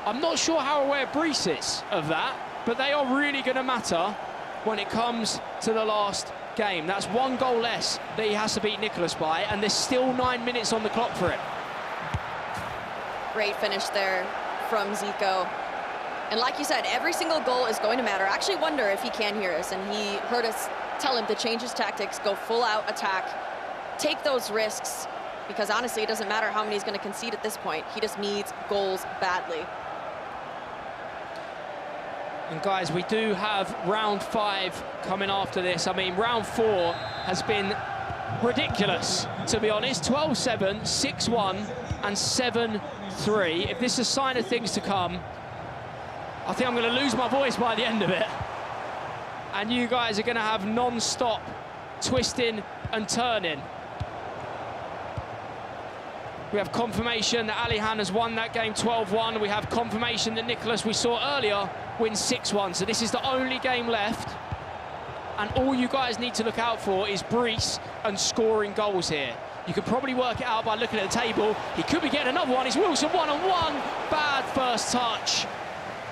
I'm not sure how aware Brees is of that, but they are really going to matter when it comes to the last game. That's 1 goal less that he has to beat Nicholas by, and there's still 9 minutes on the clock for it. Great finish there from Zico. And like you said, every single goal is going to matter. I actually wonder if he can hear us, and he heard us tell him to change his tactics, go full-out attack, take those risks, because honestly, it doesn't matter how many he's going to concede at this point. He just needs goals badly. And guys, we do have round 5 coming after this. I mean, round 4 has been ridiculous, to be honest. 12-7, 6-1, and 7-3. If this is a sign of things to come, I think I'm going to lose my voice by the end of it. And you guys are going to have non-stop twisting and turning. We have confirmation that Alihan has won that game 12-1. We have confirmation that Nicholas, we saw earlier, wins 6-1. So this is the only game left. And all you guys need to look out for is Brees and scoring goals here. You could probably work it out by looking at the table. He could be getting another one. It's Wilson one-on-one. Bad first touch.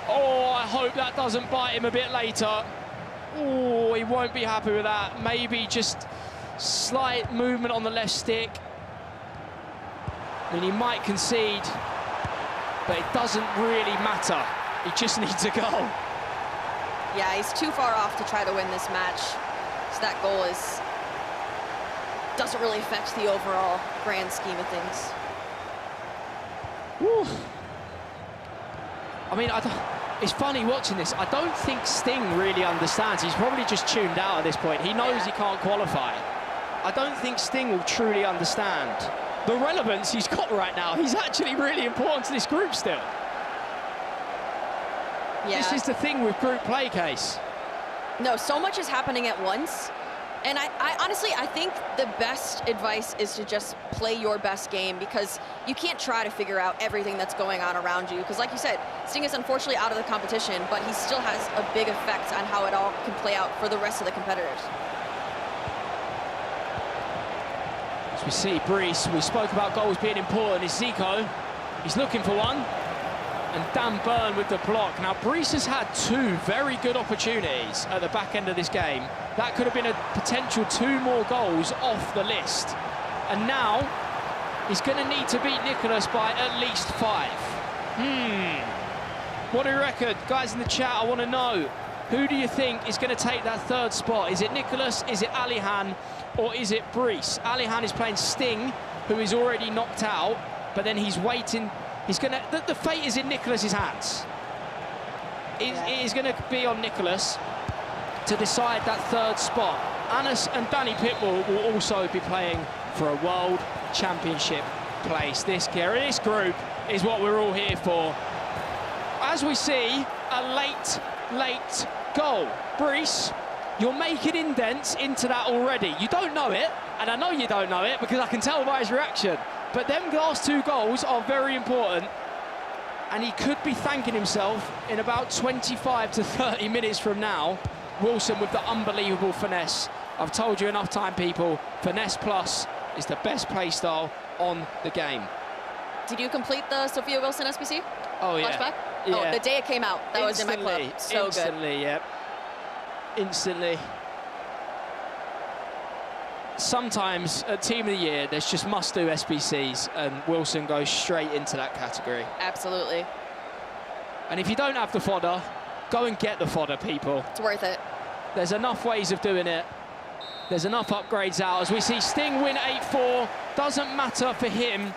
Oh, I hope that doesn't bite him a bit later. Oh, he won't be happy with that. Maybe just slight movement on the left stick. I mean, he might concede, but it doesn't really matter. He just needs a goal. Yeah, he's too far off to try to win this match. So that goal is doesn't really affect the overall grand scheme of things. Woo. I mean, it's funny watching this. I don't think Sting really understands. He's probably just tuned out at this point. He knows he can't qualify. I don't think Sting will truly understand the relevance he's got right now. He's actually really important to this group still. Yeah. This is the thing with group play, Case. No, so much is happening at once. And I honestly, I think the best advice is to just play your best game, because you can't try to figure out everything that's going on around you. Because like you said, Sting is unfortunately out of the competition, but he still has a big effect on how it all can play out for the rest of the competitors. As we see Brees, we spoke about goals being important. It's Zico. He's looking for one. And Dan Burn with the block. Now, Brees has had 2 very good opportunities at the back end of this game. That could have been a potential 2 more goals off the list. And now, he's going to need to beat Nicholas by at least 5. What do you reckon? Guys in the chat, I want to know, who do you think is going to take that 3rd spot? Is it Nicholas, is it Alihan, or is it Brees? Alihan is playing Sting, who is already knocked out, but then he's waiting. He's going to, the fate is in Nicholas's hands. It is going to be on Nicholas to decide that 3rd spot. Anas and Danny Pitbull will also be playing for a World Championship place. This group is what we're all here for. As we see, a late goal. Brees, you're making indents into that already. You don't know it, and I know you don't know it because I can tell by his reaction. But them last 2 goals are very important, and he could be thanking himself in about 25 to 30 minutes from now. Wilson with the unbelievable finesse. I've told you enough time, people. Finesse plus is the best play style on the game. Did you complete the Sophia Wilson SBC? Oh, yeah. Flashback? Yeah. Oh, the day it came out. That was in my club. So Instantly, yep. Instantly. Sometimes at Team of the Year, there's just must-do SBCs, and Wilson goes straight into that category. Absolutely. And if you don't have the fodder, go and get the fodder, people. It's worth it. There's enough ways of doing it. There's enough upgrades out. As we see Sting win 8-4, doesn't matter for him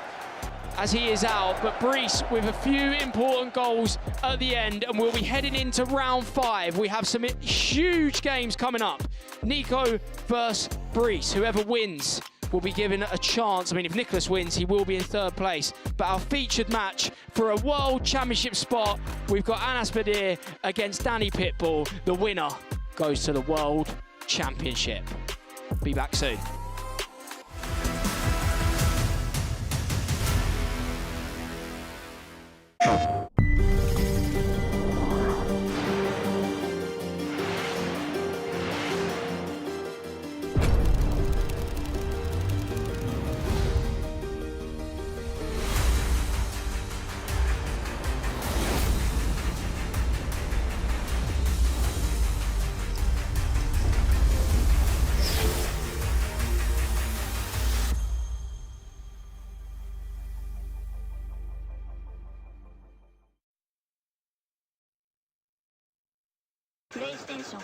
as he is out, but Brees with a few important goals at the end, and we'll be heading into round 5. We have some huge games coming up. Nico versus Brees. Whoever wins will be given a chance. I mean, if Nicholas wins, he will be in 3rd place. But our featured match for a World Championship spot, we've got Anas Badir against Danny Pitbull. The winner goes to the World Championship. Be back soon. PlayStation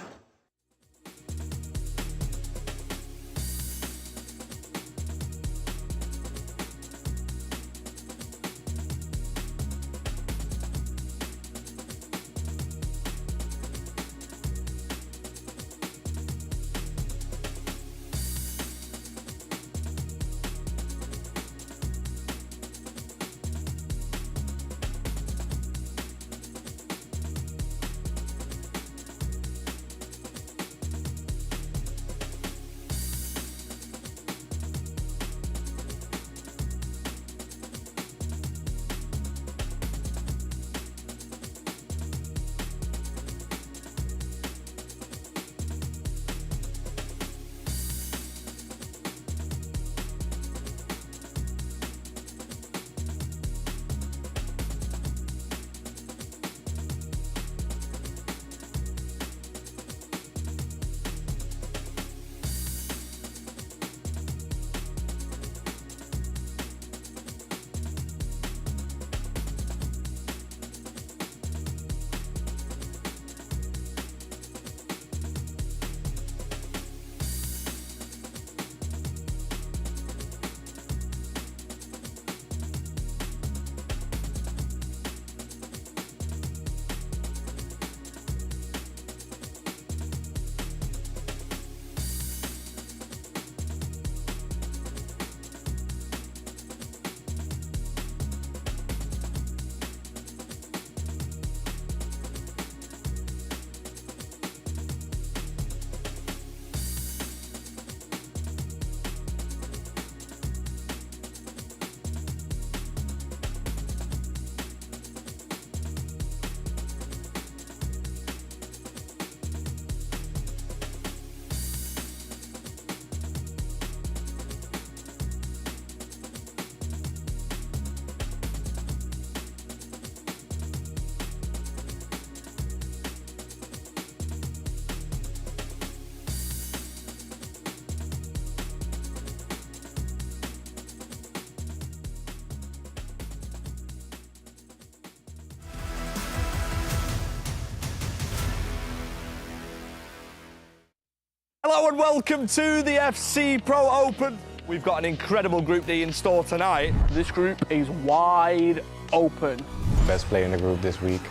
Hello and welcome to the FC Pro Open. We've got an incredible Group D in store tonight. This group is wide open. Best player in the group this week.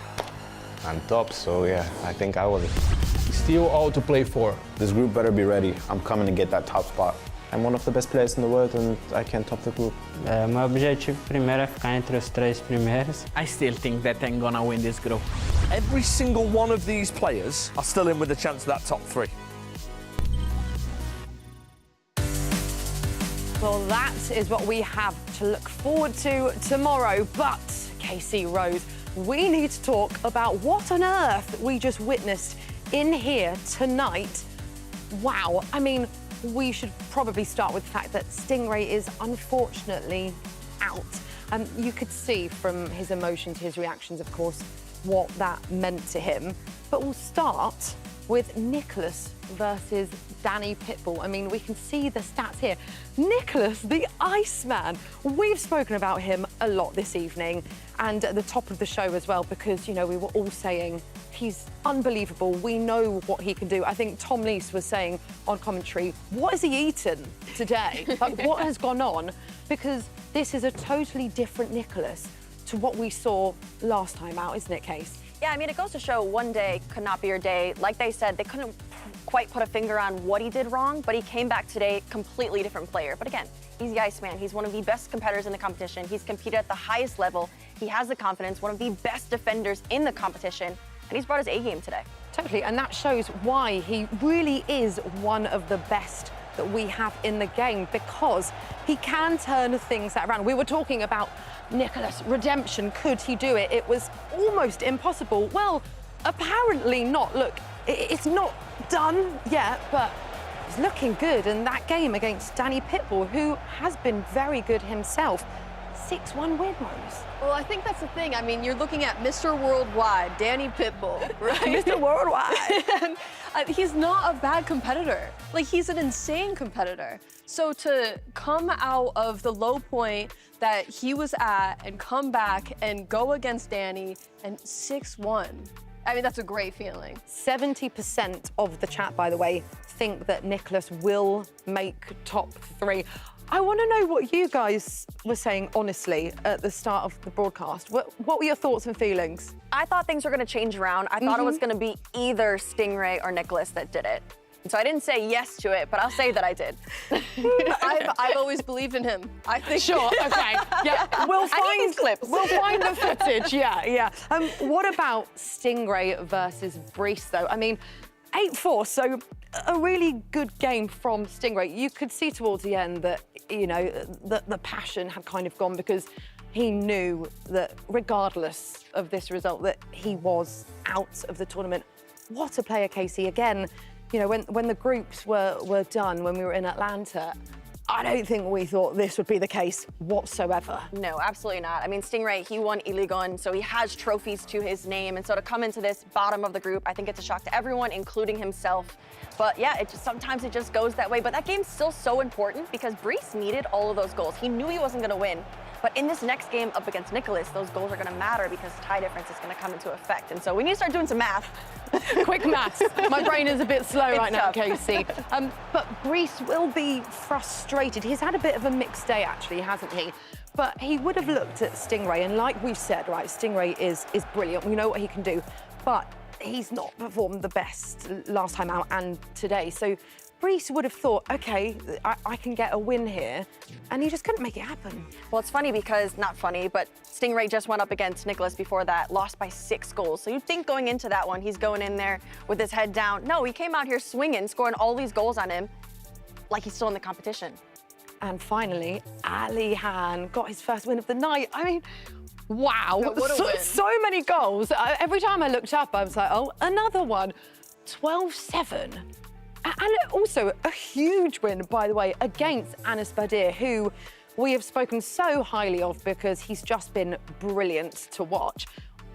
I'm top, so yeah, I think I will. Still all to play for. This group better be ready. I'm coming to get that top spot. I'm one of the best players in the world and I can top the group. Meu objetivo primeiro é ficar entre os 3 primeiros. I still think that I'm gonna win this group. Every single one of these players are still in with a chance of that top 3. Well, that is what we have to look forward to tomorrow. But, Casey Rose, we need to talk about what on earth we just witnessed in here tonight. Wow. I mean, we should probably start with the fact that Stingray is unfortunately out. You could see from his emotions, his reactions, of course, what that meant to him. But we'll start with Nicholas versus Danny Pitbull. I mean, we can see the stats here. Nicholas, the Iceman. We've spoken about him a lot this evening and at the top of the show as well because, you know, we were all saying he's unbelievable. We know what he can do. I think Tom Lees was saying on commentary, what has he eaten today? Like, what has gone on? Because this is a totally different Nicholas to what we saw last time out, isn't it, Case? Yeah, I mean, it goes to show one day could not be your day. Like they said, they couldn't quite put a finger on what he did wrong, but he came back today completely different player. But again, he's the Iceman. He's one of the best competitors in the competition. He's competed at the highest level. He has the confidence, one of the best defenders in the competition, and he's brought his A game today. Totally, and that shows why he really is one of the best that we have in the game because he can turn things around. We were talking about Nicholas, redemption, could he do it? It was almost impossible. Well, apparently not. Look, it's not done yet, but it's looking good. And that game against Danny Pitbull, who has been very good himself, 6-1 win, Rose. Well, I think that's the thing. I mean, you're looking at Mr. Worldwide, Danny Pitbull, right? Mr. Worldwide. And, he's not a bad competitor. Like, he's an insane competitor. So to come out of the low point that he was at and come back and go against Danny and 6-1, I mean, that's a great feeling. 70% of the chat, by the way, think that Nicholas will make top 3. I want to know what you guys were saying, honestly, at the start of the broadcast. What were your thoughts and feelings? I thought things were going to change around. I thought it was going to be either Stingray or Nicholas that did it. And so I didn't say yes to it, but I'll say that I did. I've always believed in him. I think. Sure, okay. Yeah, we'll find clips. We'll find the footage, yeah. What about Stingray versus Brees, though? I mean, 8-4, so a really good game from Stingray. You could see towards the end that, you know, the passion had kind of gone because he knew that regardless of this result, that he was out of the tournament. What a player, Casey. Again, you know, when the groups were done, when we were in Atlanta, I don't think we thought this would be the case whatsoever. No, absolutely not. I mean, Stingray, he won Iligon, so he has trophies to his name. And so to come into this bottom of the group, I think it's a shock to everyone, including himself. But yeah, sometimes it just goes that way. But that game's still so important because Brees needed all of those goals. He knew he wasn't going to win. But in this next game up against Nicholas, those goals are going to matter because tie difference is going to come into effect. And so we need to start doing some math. Quick maths. My brain is a bit slow right now, tough. Casey. But Brees will be frustrated. He's had a bit of a mixed day, actually, hasn't he? But he would have looked at Stingray, and like we've said, right, Stingray is brilliant. We know what he can do, but he's not performed the best last time out and today. So Brees would have thought, OK, I can get a win here, and he just couldn't make it happen. Well, it's funny because, not funny, but Stingray just went up against Nicholas before that, lost by 6 goals. So you'd think going into that one, he's going in there with his head down. No, he came out here swinging, scoring all these goals on him like he's still in the competition. And finally, Ali Han got his first win of the night. I mean, wow, what a win. So many goals. Every time I looked up, I was like, oh, another one. 12-7. And also a huge win, by the way, against Anas Badir, who we have spoken so highly of because he's just been brilliant to watch.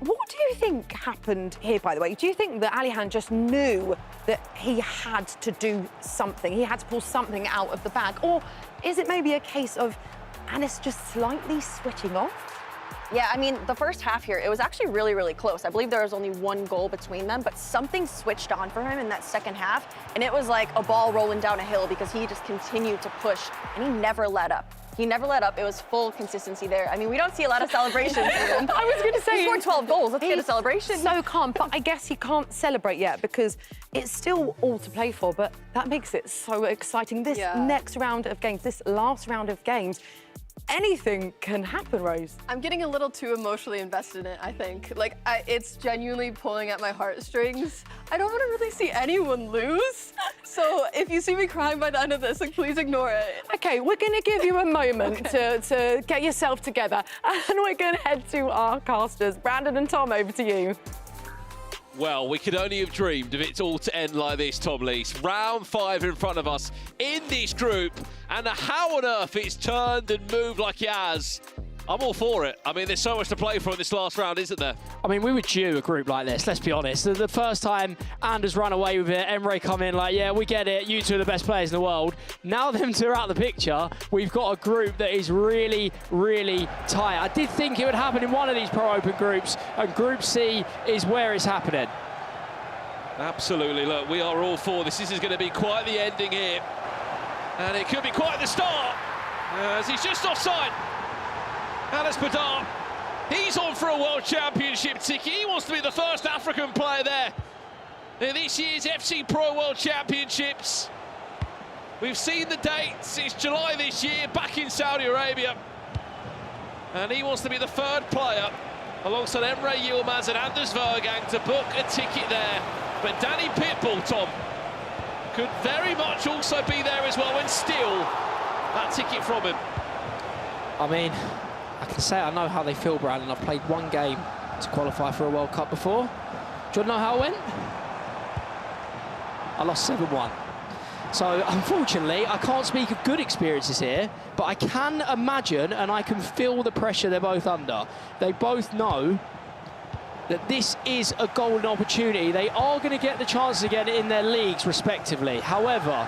What do you think happened here, by the way? Do you think that Alihan just knew that he had to do something? He had to pull something out of the bag? Or is it maybe a case of Anas just slightly switching off? Yeah, I mean, the first half here, it was actually really, really close. I believe there was only one goal between them, but something switched on for him in that second half, and it was like a ball rolling down a hill because he just continued to push, and he never let up. He never let up. It was full consistency there. I mean, we don't see a lot of celebrations from him. I was going to say, he scored 12 goals. Let's get a celebration. So calm, but I guess he can't celebrate yet because it's still all to play for, but that makes it so exciting. This next round of games, this last round of games, anything can happen, Rose. I'm getting a little too emotionally invested in it, I think. Like, it's genuinely pulling at my heartstrings. I don't want to really see anyone lose. So if you see me crying by the end of this, like, please ignore it. Okay, we're going to give you a moment to get yourself together, and we're going to head to our casters. Brandon and Tom, over to you. Well, we could only have dreamed of it all to end like this, Tom Lees. Round 5 in front of us in this group, and how on earth it's turned and moved like it has. I'm all for it. I mean, there's so much to play for in this last round, isn't there? I mean, we were due a group like this, let's be honest. The first time Anders run away with it, Emre come in like, yeah, we get it, you two are the best players in the world. Now them two are out of the picture, we've got a group that is really, really tight. I did think it would happen in one of these Pro Open groups, and Group C is where it's happening. Absolutely, look, we are all for this. This is going to be quite the ending here. And it could be quite the start, as he's just offside. Anas Badar, he's on for a World Championship ticket. He wants to be the first African player there in this year's FC Pro World Championships. We've seen the dates. It's July this year, back in Saudi Arabia. And he wants to be the third player, alongside Emre Yilmaz and Anders Vergang, to book a ticket there. But Danny Pitbull, Tom, could very much also be there as well and steal that ticket from him. I mean, I can say I know how they feel, Brandon. I've played one game to qualify for a World Cup before. Do you want to know how it went? I lost 7-1. So, unfortunately, I can't speak of good experiences here, but I can imagine and I can feel the pressure they're both under. They both know that this is a golden opportunity. They are going to get the chance again in their leagues, respectively. However,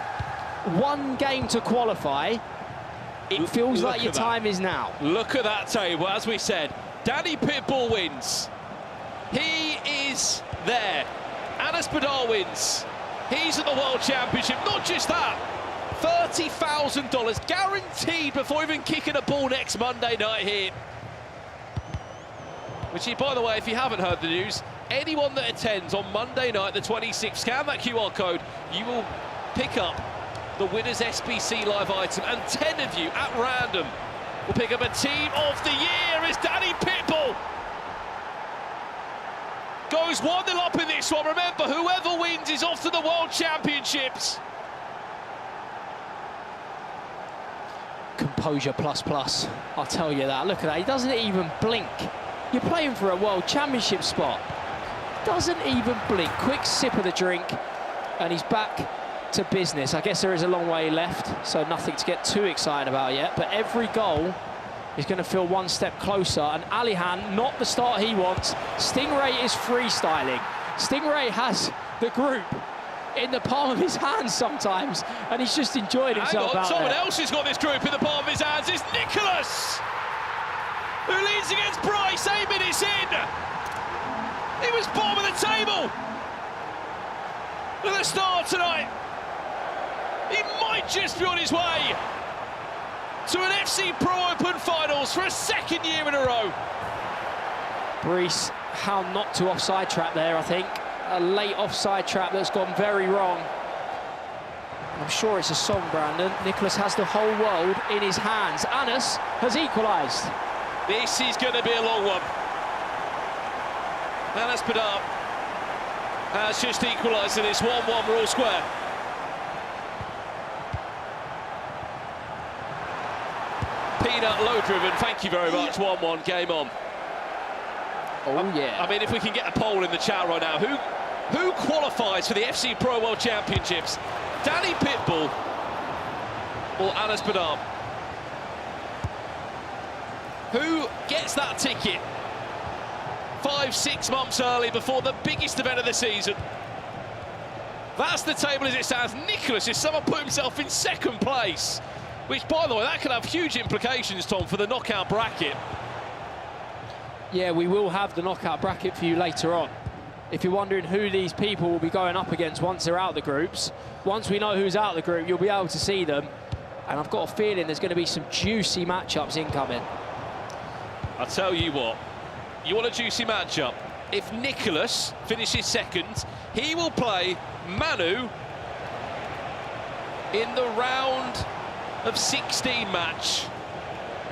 one game to qualify, it feels like your time is now. Look at that table, as we said. Danny Pitbull wins. He is there. Anas Badar wins. He's at the World Championship. Not just that, $30,000 guaranteed before even kicking a ball next Monday night here. Which, by the way, if you haven't heard the news, anyone that attends on Monday night, the 26th, scan that QR code, you will pick up the winner's SBC live item, and 10 of you at random will pick up a Team of the Year as Danny Pitbull goes 1-0 up in this one. Remember, whoever wins is off to the World Championships. Composure plus, I'll tell you that. Look at that, he doesn't even blink. You're playing for a World Championship spot. Doesn't even blink. Quick sip of the drink, and he's back to business. I guess there is a long way left, so nothing to get too excited about yet, but every goal is going to feel one step closer, and Alihan, not the start he wants. Stingray is freestyling. Stingray has the group in the palm of his hands sometimes, and he's just enjoyed himself out Someone there. else has got this group in the palm of his hands. It's Nicholas, who leads against Bryce 8 minutes in. He was bottom of the table at the start tonight. He might just be on his way to an FC Pro Open Finals for a second year in a row. Brees, how not to offside trap there, I think. A late offside trap that's gone very wrong. I'm sure it's a song, Brandon. Nicholas has the whole world in his hands. Anas has equalised. This is going to be a long one. Anas Badar has just equalised in this 1-1, we're all square. Peanut low driven, thank you very much. 1-1, game on. Oh yeah. I mean, if we can get a poll in the chat right now, who qualifies for the FC Pro World Championships? Danny Pitbull or Anas Badar? Who gets that ticket 5-6 months early before the biggest event of the season? That's the table as it stands. Nicholas has somehow put himself in second place, which, by the way, that could have huge implications, Tom, for the knockout bracket. Yeah, we will have the knockout bracket for you later on. If you're wondering who these people will be going up against once they're out of the groups, once we know who's out of the group, you'll be able to see them. And I've got a feeling there's going to be some juicy matchups incoming. I'll tell you what, you want a juicy matchup? If Nicholas finishes second, he will play Manu in the round of 16 match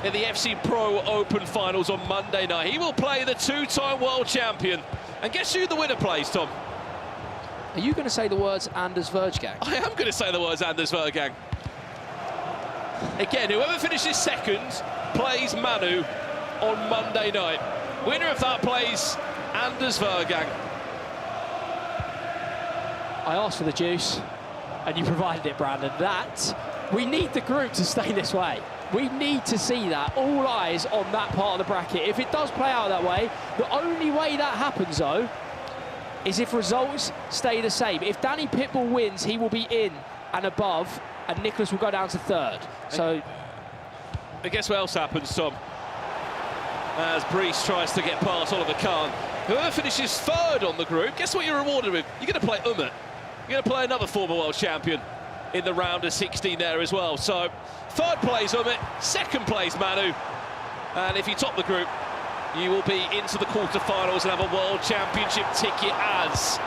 in the FC Pro Open finals on Monday night. He will play the two-time world champion. And guess who the winner plays, Tom? Are you going to say the words Anders Verjgang? I am going to say the words Anders Verjgang. Again, whoever finishes second plays Manu on Monday night. Winner of that plays Anders Verjgang. I asked for the juice, and you provided it, Brandon. We need the group to stay this way. We need to see that. All eyes on that part of the bracket. If it does play out that way, the only way that happens, though, is if results stay the same. If Danny Pitbull wins, he will be in and above, and Nicholas will go down to third. So, I guess what else happens, Tom? As Brees tries to get past Oliver Kahn. Whoever finishes third on the group, guess what you're rewarded with? You're going to play Umut. You're going to play another former world champion in the round of 16 there as well. So, third plays Umut, second plays Manu. And if you top the group, you will be into the quarterfinals and have a world championship ticket as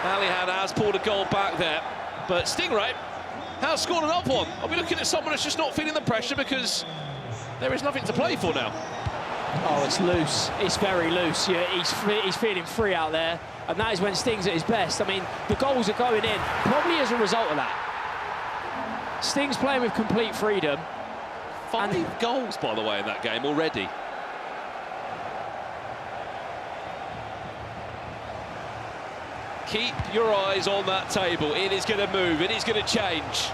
Alihan has pulled a goal back there. But Stingray has scored an up one. Are we looking at someone that's just not feeling the pressure because there is nothing to play for now? oh, it's loose. It's very loose. Yeah, he's feeling free out there, and that is when Sting's at his best. I mean, the goals are going in probably as a result of that. Sting's playing with complete freedom. 5 goals, by the way, in that game already. Keep your eyes on that table. It is going to move. It is going to change.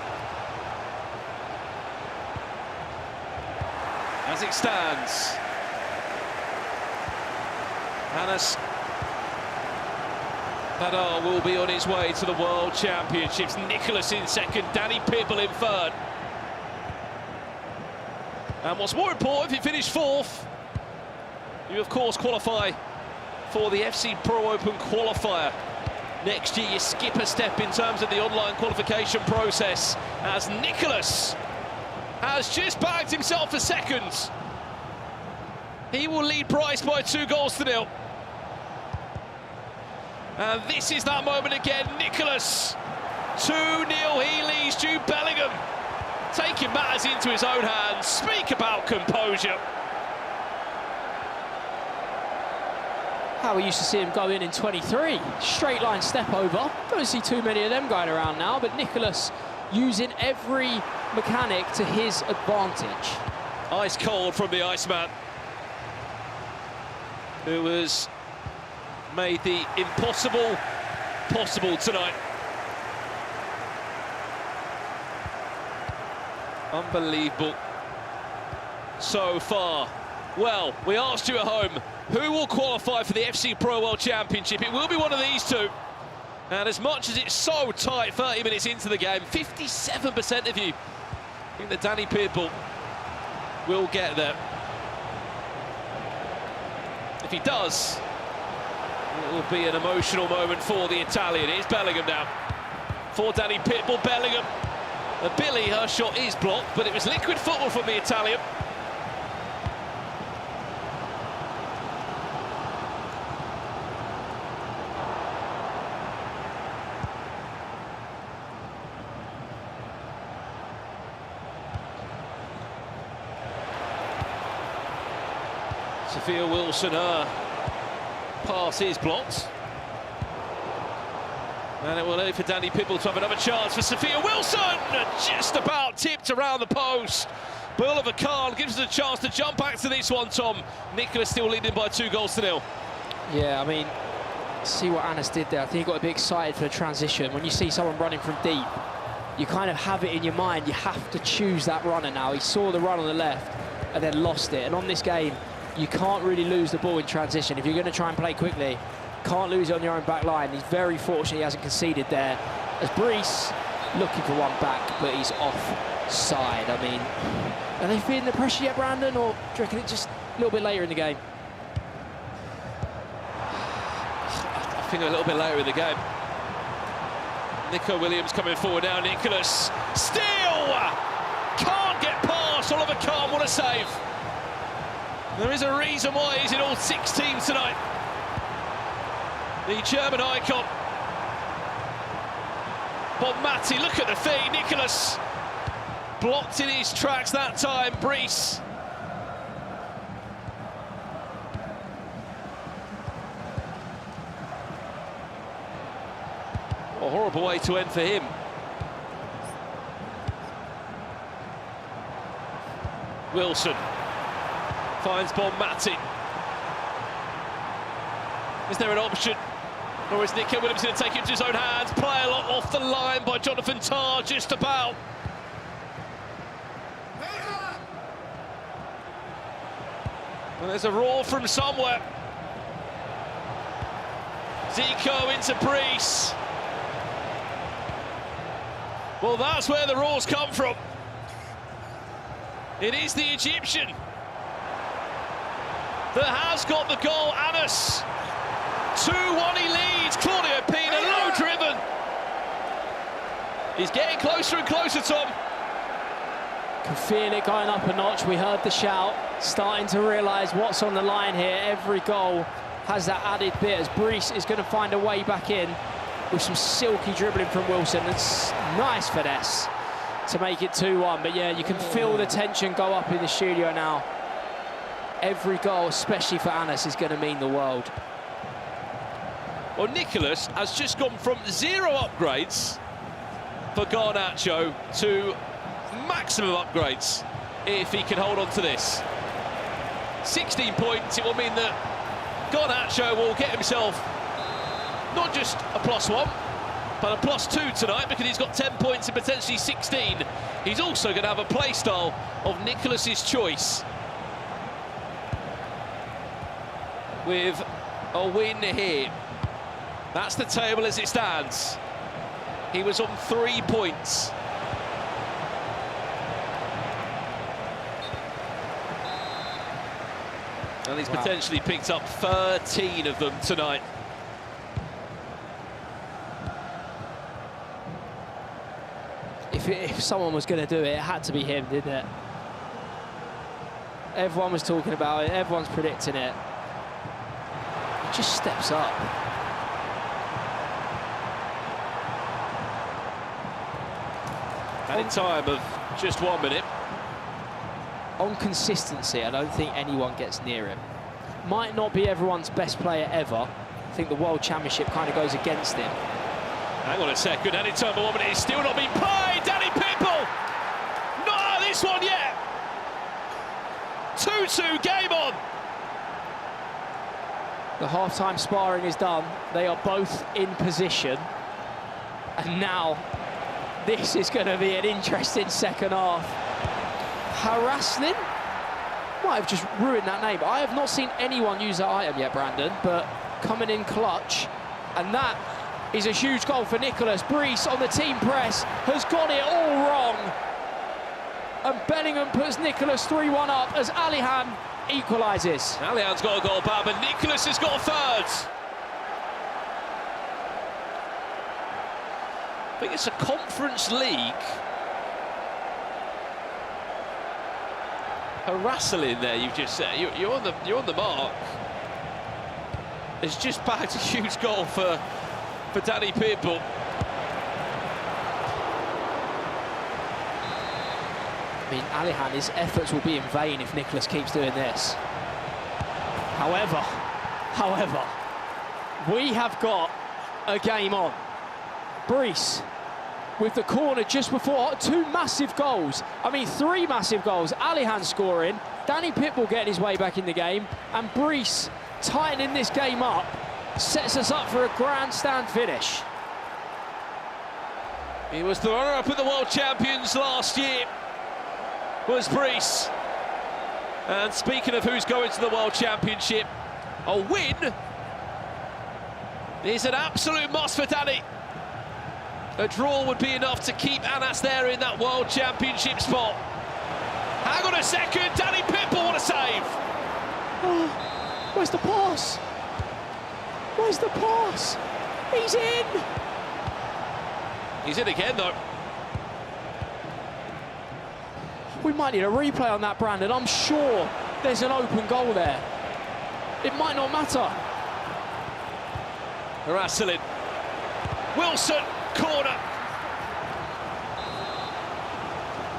As it stands, Anas Badal will be on his way to the World Championships. Nicholas in second, Danny Pitbull in third. And what's more important, if you finish fourth, you of course qualify for the FC Pro Open qualifier. Next year you skip a step in terms of the online qualification process, as Nicholas has just bagged himself for second. He will lead Bryce by 2-0. And this is that moment again. Nicholas, 2-0, he leads Jude Bellingham, taking matters into his own hands. Speak about composure. How we used to see him go in 23. Straight line step over. Don't see too many of them going around now, but Nicholas using every mechanic to his advantage. Ice cold from the Iceman, who has made the impossible possible tonight. Unbelievable so far. Well, we asked you at home, who will qualify for the FC Pro World Championship? It will be one of these two. And as much as it's so tight, 30 minutes into the game, 57% of you think that Danny Pitbull will get there. If he does, it will be an emotional moment for the Italian. Here's Bellingham now. For Danny Pitbull, Bellingham. Billy, her shot is blocked, but it was liquid football from the Italian. Sophia Wilson, her pass is blocked. And it will leave for Danny Pitbull to have another chance for Sophia Wilson. Just about tipped around the post. But Oliver Kahn gives us a chance to jump back to this one, Tom. Nicholas still leading by 2-0. Yeah, I mean, see what Anas did there. I think he got a bit excited for the transition. When you see someone running from deep, you kind of have it in your mind. You have to choose that runner now. He saw the run on the left and then lost it. And on this game, you can't really lose the ball in transition. If you're going to try and play quickly, can't lose it on your own back line. He's very fortunate he hasn't conceded there. As Brees looking for one back, but he's offside. I mean, are they feeling the pressure yet, Brandon, or do you reckon it's just a little bit later in the game? think a little bit later in the game. Nico Williams coming forward now. Nicholas still can't get past Oliver Kahn. What a save! There is a reason why he's in all 6 teams tonight. The German icon. Bob Matty, look at the feed. Nicholas blocked in his tracks that time. Brees. A horrible way to end for him. Wilson finds Bob Matty. Is there an option? Or is Nico Williams going to take it into his own hands? Play a lot off the line by Jonathan Tarr, just about. And there's a roar from somewhere. Zico into Brees. Well, that's where the roars come from. It is the Egyptian that has got the goal. Anas. 2-1 he leads. Claudio Pina, low driven. He's getting closer and closer, Tom. Can feel it going up a notch. We heard the shout. Starting to realise what's on the line here. Every goal has that added bit as Brees is going to find a way back in with some silky dribbling from Wilson. It's nice finesse to make it 2-1. But yeah, you can feel the tension go up in the studio now. Every goal, especially for Anas, is going to mean the world. Well, Nicholas has just gone from 0 upgrades for Garnacho to maximum upgrades if he can hold on to this. 16 points, it will mean that Garnacho will get himself not just a +1, but a +2 tonight, because he's got 10 points and potentially 16. He's also going to have a play style of Nicholas's choice. With a win here. That's the table as it stands. He was on 3 points. And he's potentially picked up 13 of them tonight. If someone was going to do it, it had to be him, didn't it? Everyone was talking about it, everyone's predicting it. He just steps up. And in time of just 1 minute. On consistency, I don't think anyone gets near him. Might not be everyone's best player ever. I think the World Championship kind of goes against him. Hang on a second, and in time of 1 minute, it's still not been played. Danny Pitbull! Not out of this one yet! 2-2, game on! The half-time sparring is done. They are both in position. And now, this is going to be an interesting second half. Haraslin? Might have just ruined that name. I have not seen anyone use that item yet, Brandon, but coming in clutch. And that is a huge goal for Nicholas. Brees on the team press has got it all wrong. And Bellingham puts Nicholas 3-1 up as Alihan equalises. Alihan's got a goal back, but Nicholas has got a third. I think it's a Conference League. Harassling there, you've just said. You're on the mark. It's just bagged a huge goal for Danny Pitbull. I mean, Alihan, his efforts will be in vain if Nicholas keeps doing this. However, we have got a game on. Brees with the corner just before, 2 massive goals. I mean, 3 massive goals. Alihan scoring, Danny Pitbull getting his way back in the game, and Brees tightening this game up sets us up for a grandstand finish. He was the runner-up at the World Champions last year, was Brees. And speaking of who's going to the World Championship, a win is an absolute must for Danny. A draw would be enough to keep Anas there in that World Championship spot. Hang on a second, Danny Pitbull, what a save! Oh, where's the pass? Where's the pass? He's in! He's in again, though. We might need a replay on that, Brandon. I'm sure there's an open goal there. It might not matter. Rasselin. Wilson, corner.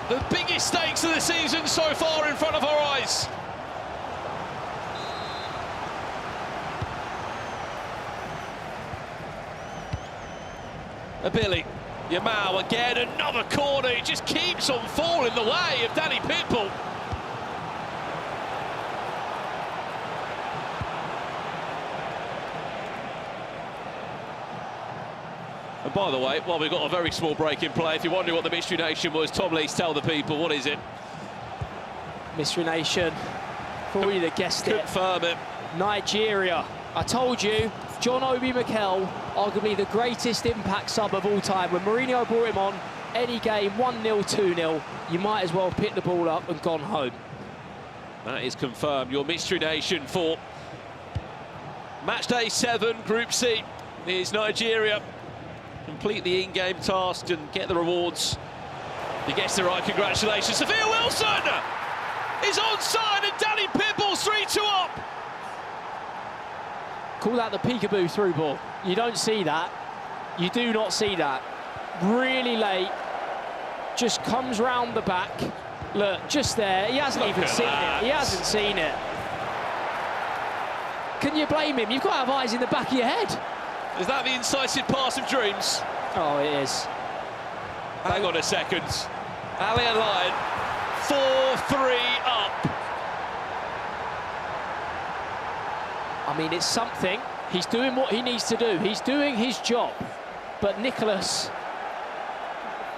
The biggest stakes of the season so far in front of our eyes. Billy, Yamal again, another corner. It just keeps on falling the way of Danny Pitbull. And by the way, well, we've got a very small break in play. If you're wondering what the Mystery Nation was, Tom Lees, tell the people, what is it? Mystery Nation, for you that guessed it. Confirm it. Nigeria. I told you, John Obi Mikel, arguably the greatest impact sub of all time. When Mourinho brought him on, any game, 1-0, 2-0, you might as well have picked the ball up and gone home. That is confirmed. Your Mystery Nation for Matchday 7, Group C, is Nigeria. Complete the in-game task and get the rewards. He gets it right, congratulations. Sophia Wilson is onside and Danny Pitbull's 3-2 up. Call that the peekaboo through ball. You don't see that. You do not see that. Really late. Just comes round the back. Look, just there. He hasn't even seen it. He hasn't seen it. Can you blame him? You've got to have eyes in the back of your head. Is that the incisive pass of dreams? Oh, it is. Hang on a second. Ali and Lyon, 4-3 up. I mean, it's something. He's doing what he needs to do. He's doing his job. But Nicholas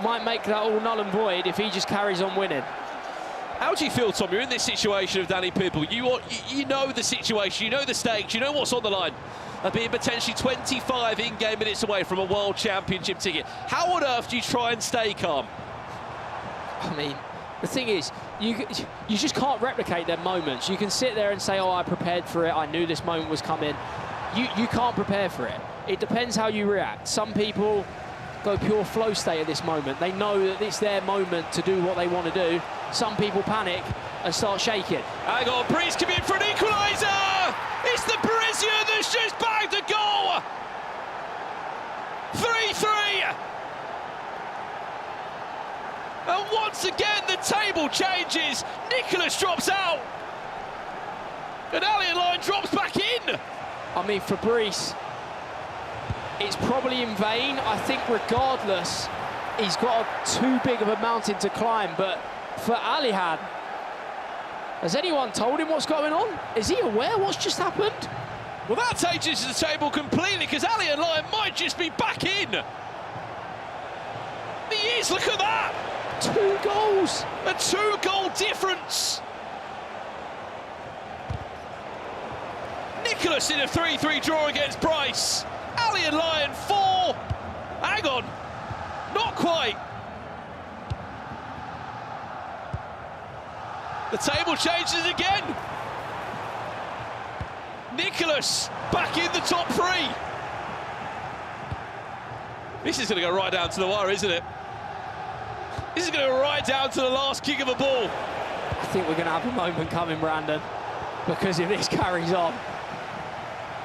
might make that all null and void if he just carries on winning. How do you feel, Tom? You're in this situation of Danny Pitbull. You know the situation, you know the stakes, you know what's on the line. Being potentially 25 in-game minutes away from a World Championship ticket. How on earth do you try and stay calm? I mean, the thing is, you just can't replicate them moments. You can sit there and say, oh, I prepared for it, I knew this moment was coming. You can't prepare for it. It depends how you react. Some people go pure flow state at this moment. They know that it's their moment to do what they want to do. Some people panic and start shaking. Hang on, Breeze coming in for an equaliser! It's the Parisian that's just bagged the goal! 3-3! And once again, the table changes. Nicholas drops out. And Ali and Lyon drops back in. I mean, Fabrice, it's probably in vain. I think regardless, he's got too big of a mountain to climb. But for Alihan, has anyone told him what's going on? Is he aware what's just happened? Well, that changes the table completely because Ali and Lyon might just be back in. He is, look at that. 2 goals. A 2-goal difference. Nicholas in a 3-3 draw against Bryce. Ali and Lyon 4. Hang on. Not quite. The table changes again. Nicholas back in the top 3. This is going to go right down to the wire, isn't it? This is going to go right down to the last kick of a ball. I think we're going to have a moment coming, Brandon, because if this carries on,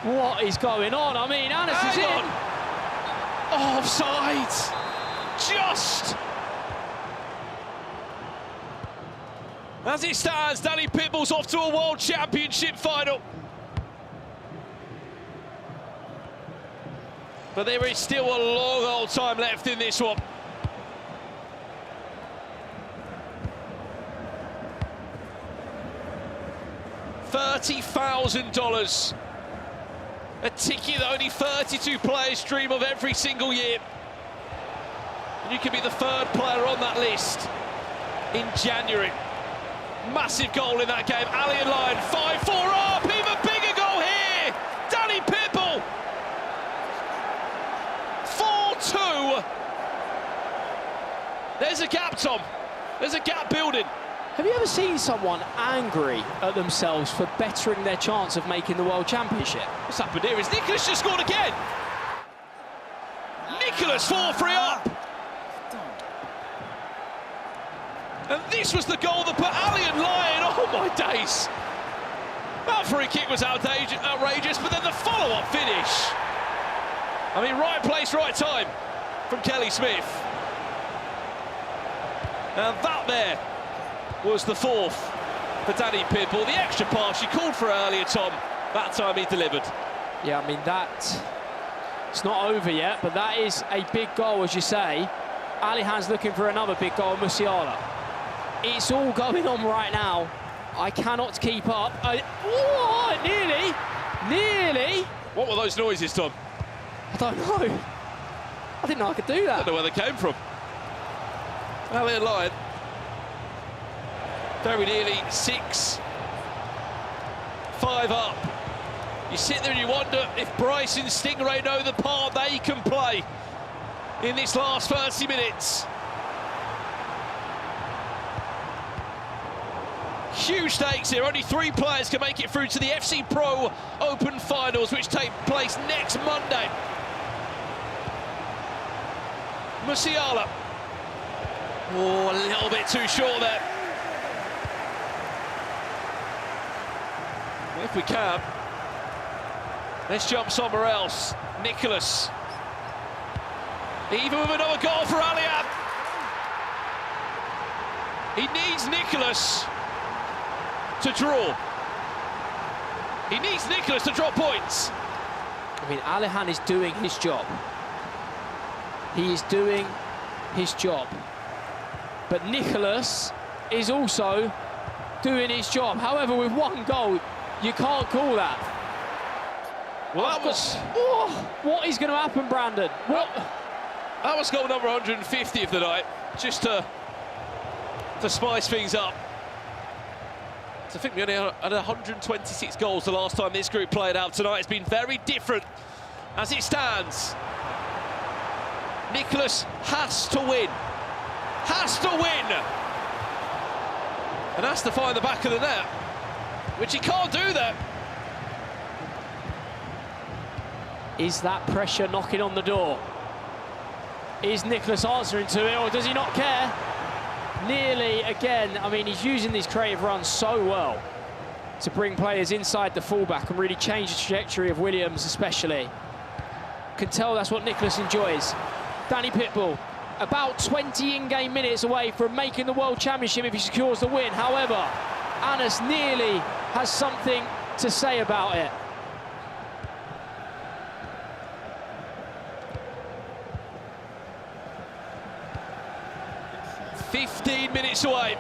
what is going on? I mean, Anis is in. Offside. Just. As it stands, Danny Pitbull's off to a World Championship final. But there is still a long old time left in this one. $30,000. A ticket that only 32 players dream of every single year. And you can be the 3rd player on that list in January. Massive goal in that game. Ali and Lyon 5-4 up. Even bigger goal here. Danny Pitbull. 4-2. There's a gap, Tom. There's a gap building. Have you ever seen someone angry at themselves for bettering their chance of making the World Championship? What's happened here is Nicholas just scored again. Nicholas 4-3 up. And this was the goal that put Ali and Lyon, oh my days. That free kick was outrageous, but then the follow-up finish. I mean, right place, right time from Kelly Smith. And that there was the fourth for Danny Pitbull. The extra pass you called for earlier, Tom, that time he delivered. Yeah, I mean, it's not over yet, but that is a big goal, as you say. Alihan's looking for another big goal, Musiala. It's all going on right now. I cannot keep up. Oh, nearly. What were those noises, Tom? I don't know. I didn't know I could do that. I don't know where they came from. Ali and Lyon. Very nearly 6-5 up. You sit there and you wonder if Bryce and Stingray know the part they can play in this last 30 minutes. Huge stakes here. Only 3 players can make it through to the FC Pro Open Finals, which take place next Monday. Musiala. Oh, a little bit too short there. If we can, let's jump somewhere else. Nicholas. Even with another goal for Aliad. He needs Nicholas to draw. He needs Nicholas to draw points. I mean, Alihan is doing his job. He is doing his job. But Nicholas is also doing his job. However, with 1 goal, you can't call that. Well, that was... Oh, what is going to happen, Brandon? What? That was goal number 150 of the night, just to spice things up. So I think we only had 126 goals the last time this group played out tonight. It's been very different as it stands. Nicholas has to win. Has to win. And has to find the back of the net, which he can't do that. Is that pressure knocking on the door? Is Nicholas answering to it, or does he not care? Nearly again. I mean, he's using these creative runs so well to bring players inside the fullback and really change the trajectory of Williams especially. Can tell that's what Nicholas enjoys. Danny Pitbull, about 20 in-game minutes away from making the World Championship if he secures the win. However, Anas nearly has something to say about it. "15 minutes away.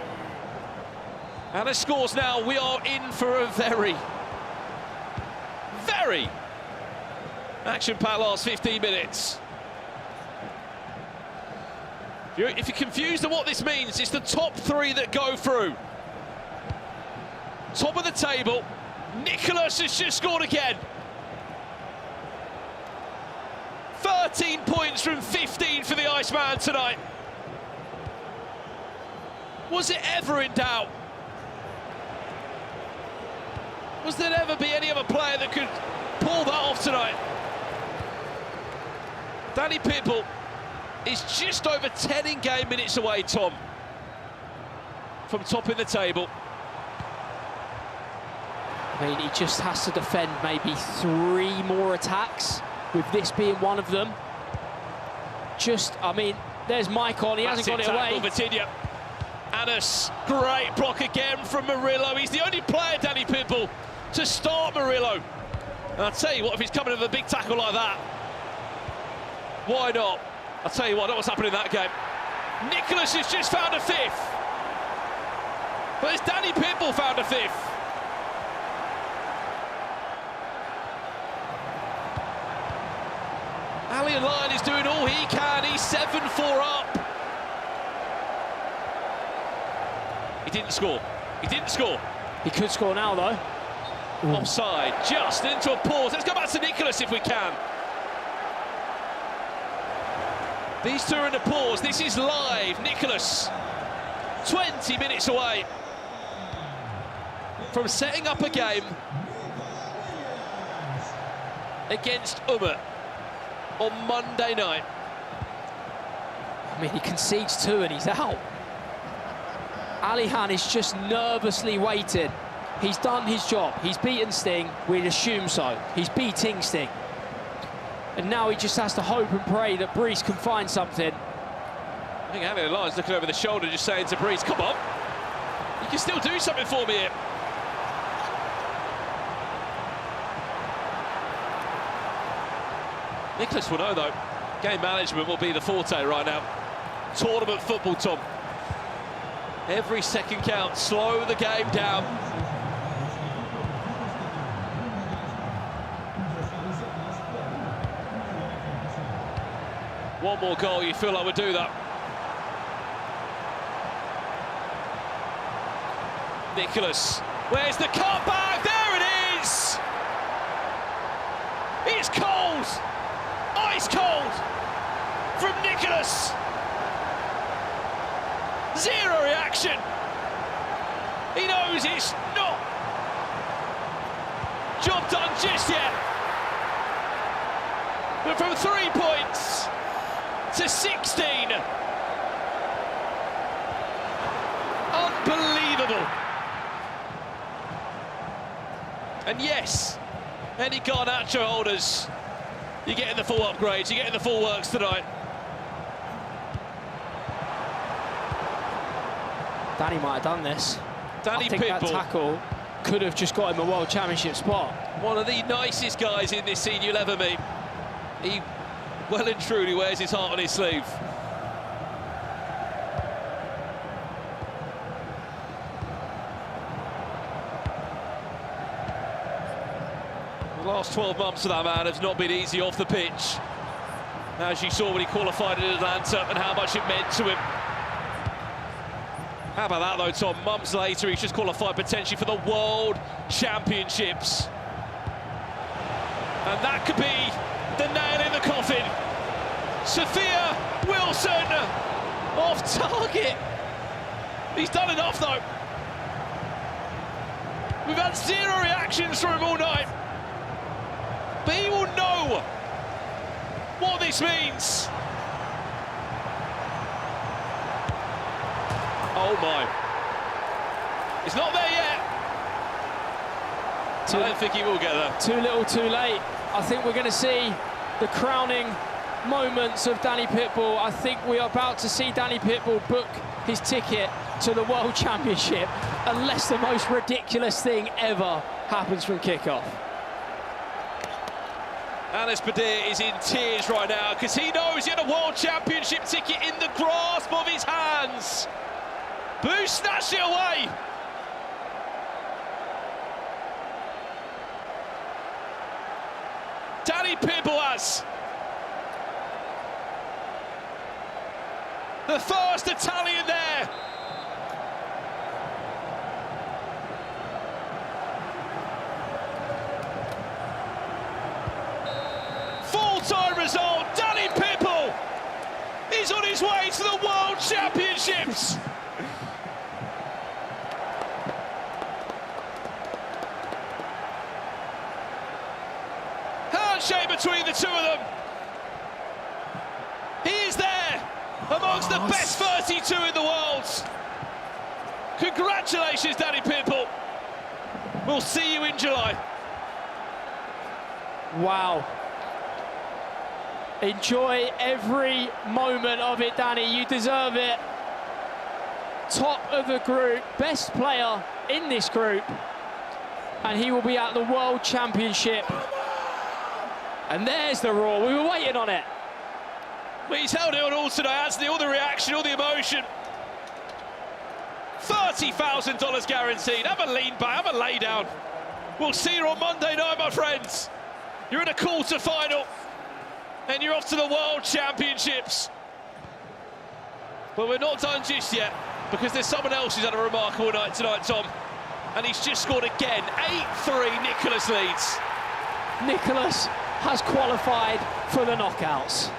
Anas scores now. We are in for a very action-packed last 15 minutes. If you're confused on what this means, it's the top 3 that go through. Top of the table, Nicholas has just scored again. 13 points from 15 for the Iceman tonight. Was it ever in doubt? Was there ever be any other player that could pull that off tonight? Danny Pitbull is just over 10 in-game minutes away, Tom, from topping the table. I mean, he just has to defend maybe 3 more attacks, with this being one of them. I mean, there's Mike on, he hasn't got it away. Vitinha. Anas, great block again from Murillo. He's the only player, Danny Pitbull, to start Murillo. And I'll tell you what, if he's coming with a big tackle like that, why not? I'll tell you what, what's happening in that game. Nicholas has just found a 5th. But it's Danny Pitbull found a 5th. Ali and Lyon is doing all he can. He's 7-4 up. He didn't score. He didn't score. He could score now, though. Offside, just into a pause. Let's go back to Nicholas if we can. These 2 are in a pause. This is live. Nicholas, 20 minutes away from setting up a game against Umut on Monday night. I mean, he concedes 2 and he's out. Alihan is just nervously waiting. He's done his job. He's beaten Sting. We'd assume so. He's beating Sting. And now he just has to hope and pray that Brees can find something. I think Andy Lyon's looking over the shoulder, just saying to Brees, come on. You can still do something for me here. Nicholas will know, though. Game management will be the forte right now. Tournament football, Tom. Every second counts. Slow the game down. One more goal, you feel like would do that. Nicholas, where's the cutback? There it is! It's cold! Ice cold! From Nicholas! Zero reaction! He knows it's not job done just yet. But from 3 points to 16. Unbelievable. And yes, any Garnacho holders, you're getting the full upgrades, you're getting the full works tonight. Danny might have done this. Danny I think Pitbull. that tackle could have just got him a World Championship spot. One of the nicest guys in this scene you'll ever meet. He well and truly wears his heart on his sleeve. The last 12 months of that man has not been easy off the pitch. As you saw when he qualified in Atlanta and how much it meant to him. How about that, though, Tom? Months later, he's just qualified potentially for the World Championships. And that could be the nail in the coffin. Sophia Wilson off target. He's done enough, though. We've had zero reactions from him all night. But he will know what this means. Oh my. He's not there yet. I don't think he will get there. Too little, too late. I think we're going to see the crowning moments of Danny Pitbull. I think we are about to see Danny Pitbull book his ticket to the World Championship, unless the most ridiculous thing ever happens from kickoff. Anas Badir is in tears right now because he knows he had a World Championship ticket in the grasp of his hands. Boo snatched it away. Danny Pitbull has the first Italian there. Full-time result. Danny Pitbull is on his way to the World Championships. Handshake between the two of them. He is there amongst the best 32 in the world. Congratulations, Danny Pitbull. We'll see you in July. Wow. Enjoy every moment of it, Danny. You deserve it. Top of the group, best player in this group. And he will be at the World Championship. And there's the roar. We were waiting on it. Well, he's held it on all today, hasn't he? All the reaction, all the emotion. $30,000 guaranteed. Have a lean back, have a lay down. We'll see you on Monday night, my friends. You're in a quarter-final. And you're off to the World Championships. But we're not done just yet, because there's someone else who's had a remarkable night tonight, Tom. And he's just scored again. 8-3, Nicholas leads. Nicholas has qualified for the knockouts.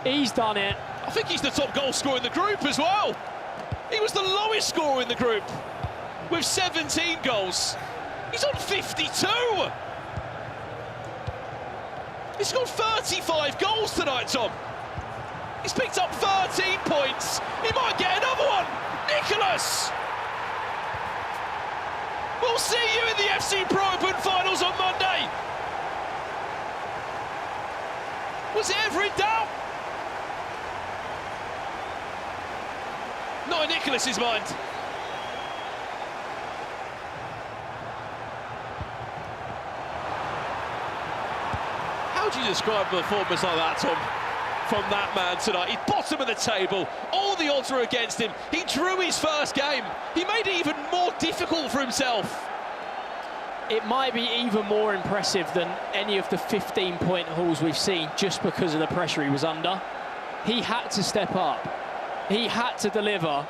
He's done it. I think he's the top goal scorer in the group as well. He was the lowest scorer in the group with 17 goals. He's on 52. He's scored 35 goals tonight, Tom. He's picked up 13 points. He might get another one. Nicholas! We'll see you in the FC Pro Open finals on Monday. Was it ever in doubt? Not in Nicholas's mind. How do you describe a performance like that, Tom, from that man tonight? He's bottom of the table. All the odds are against him. He drew his first game. He made it even more difficult for himself. It might be even more impressive than any of the 15-point hauls we've seen just because of the pressure he was under. He had to step up. He had to deliver.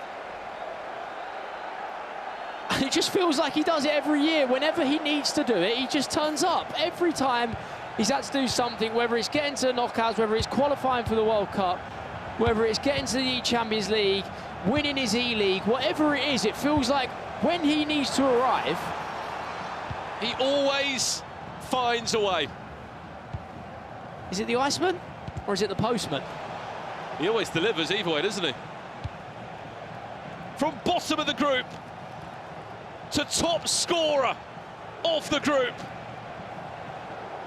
And it just feels like he does it every year. Whenever he needs to do it, he just turns up. Every time he's had to do something, whether it's getting to the knockouts, whether it's qualifying for the World Cup, whether it's getting to the Champions League, winning his E-League, whatever it is, it feels like when he needs to arrive, he always finds a way. Is it the Iceman or is it the Postman? He always delivers either way, doesn't he? From bottom of the group to top scorer of the group.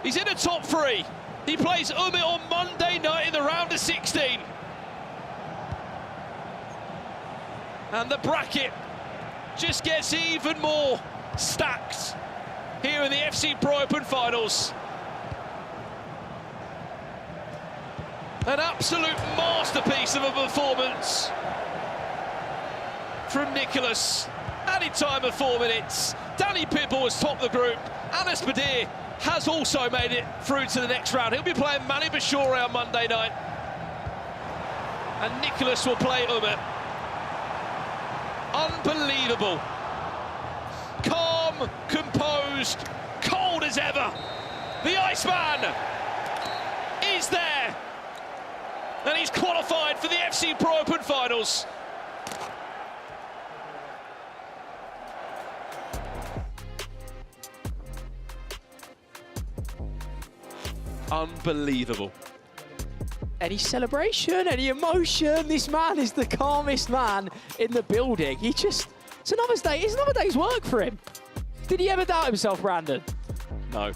He's in the top 3. He plays Umit on Monday night in the round of 16. And the bracket just gets even more stacked here in the FC Pro Open finals. An absolute masterpiece of a performance from Nicholas. Added time of 4 minutes. Danny Pitbull has topped the group. Anas Badir has also made it through to the next round. He'll be playing Mani Bashore on Monday night. And Nicholas will play Umit. Unbelievable. Calm, composed, cold as ever. The Iceman is there. And he's qualified for the FC Pro Open finals. Unbelievable. Any celebration, any emotion, this man is the calmest man in the building. It's another day, it's another day's work for him. Did he ever doubt himself, Brandon? No.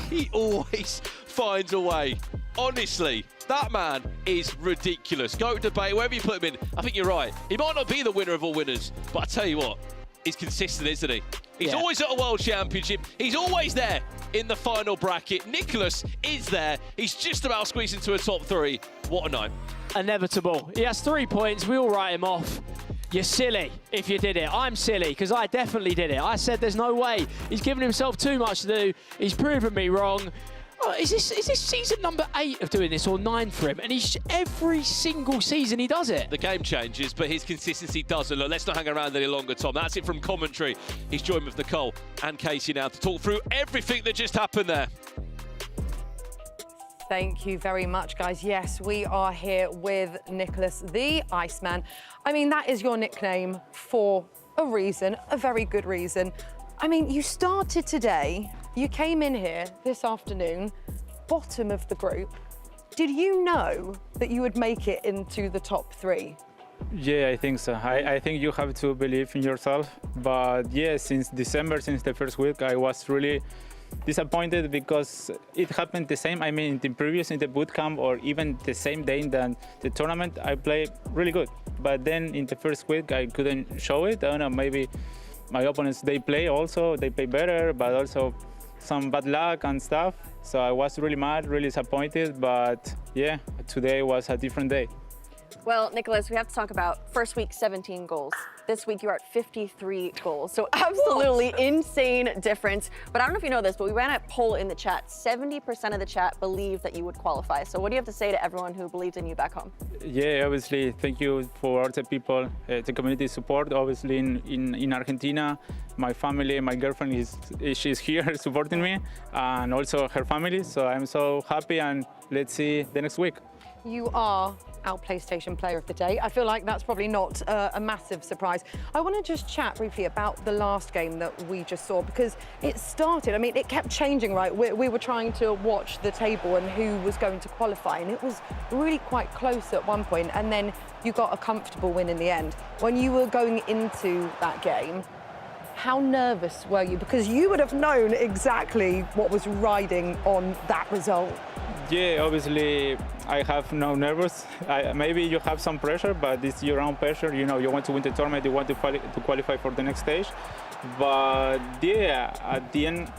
He always finds a way. Honestly, that man is ridiculous. Go debate, wherever you put him in. I think you're right. He might not be the winner of all winners, but I tell you what, he's consistent, isn't he? He's always at a World Championship. He's always there in the final bracket. Nicholas is there. He's just about squeezed into a top 3. What a night. Inevitable. He has 3 points. We all write him off. You're silly if you did it. I'm silly because I definitely did it. I said there's no way. He's given himself too much to do. He's proven me wrong. Oh, is this season number 8 of doing this or 9 for him? And every single season he does it. The game changes, but his consistency doesn't. Look, let's not hang around any longer, Tom. That's it from commentary. He's joined with Nicole and Casey now to talk through everything that just happened there. Thank you very much, guys. Yes, we are here with Nicholas, the Iceman. I mean, that is your nickname for a reason, a very good reason. I mean, you started today, you came in here this afternoon, bottom of the group. Did you know that you would make it into the top 3? Yeah, I think so. I think you have to believe in yourself. But yeah, since December, since the first week, I was really disappointed because it happened the same. I mean, in the boot camp or even the same day in the tournament, I played really good. But then in the first week, I couldn't show it. I don't know, maybe my opponents, they play better, but also some bad luck and stuff. So I was really mad, really disappointed. But yeah, today was a different day. Well, Nicholas, we have to talk about first week, 17 goals. This week, you are at 53 goals. So absolutely insane difference. But I don't know if you know this, but we ran a poll in the chat. 70% of the chat believe that you would qualify. So what do you have to say to everyone who believes in you back home? Yeah, obviously, thank you for all the people, the community support. Obviously, in Argentina, my family, my girlfriend, she's here supporting me, and also her family. So I'm so happy, and let's see the next week. You are our PlayStation Player of the Day. I feel like that's probably not a massive surprise. I want to just chat briefly about the last game that we just saw, because it started, I mean, it kept changing, right? We were trying to watch the table and who was going to qualify, and it was really quite close at one point, and then you got a comfortable win in the end. When you were going into that game, how nervous were you? Because you would have known exactly what was riding on that result. Yeah, obviously I have no nervous. Maybe you have some pressure, but it's your own pressure. You know, you want to win the tournament, you want to qualify for the next stage. But yeah, at the end,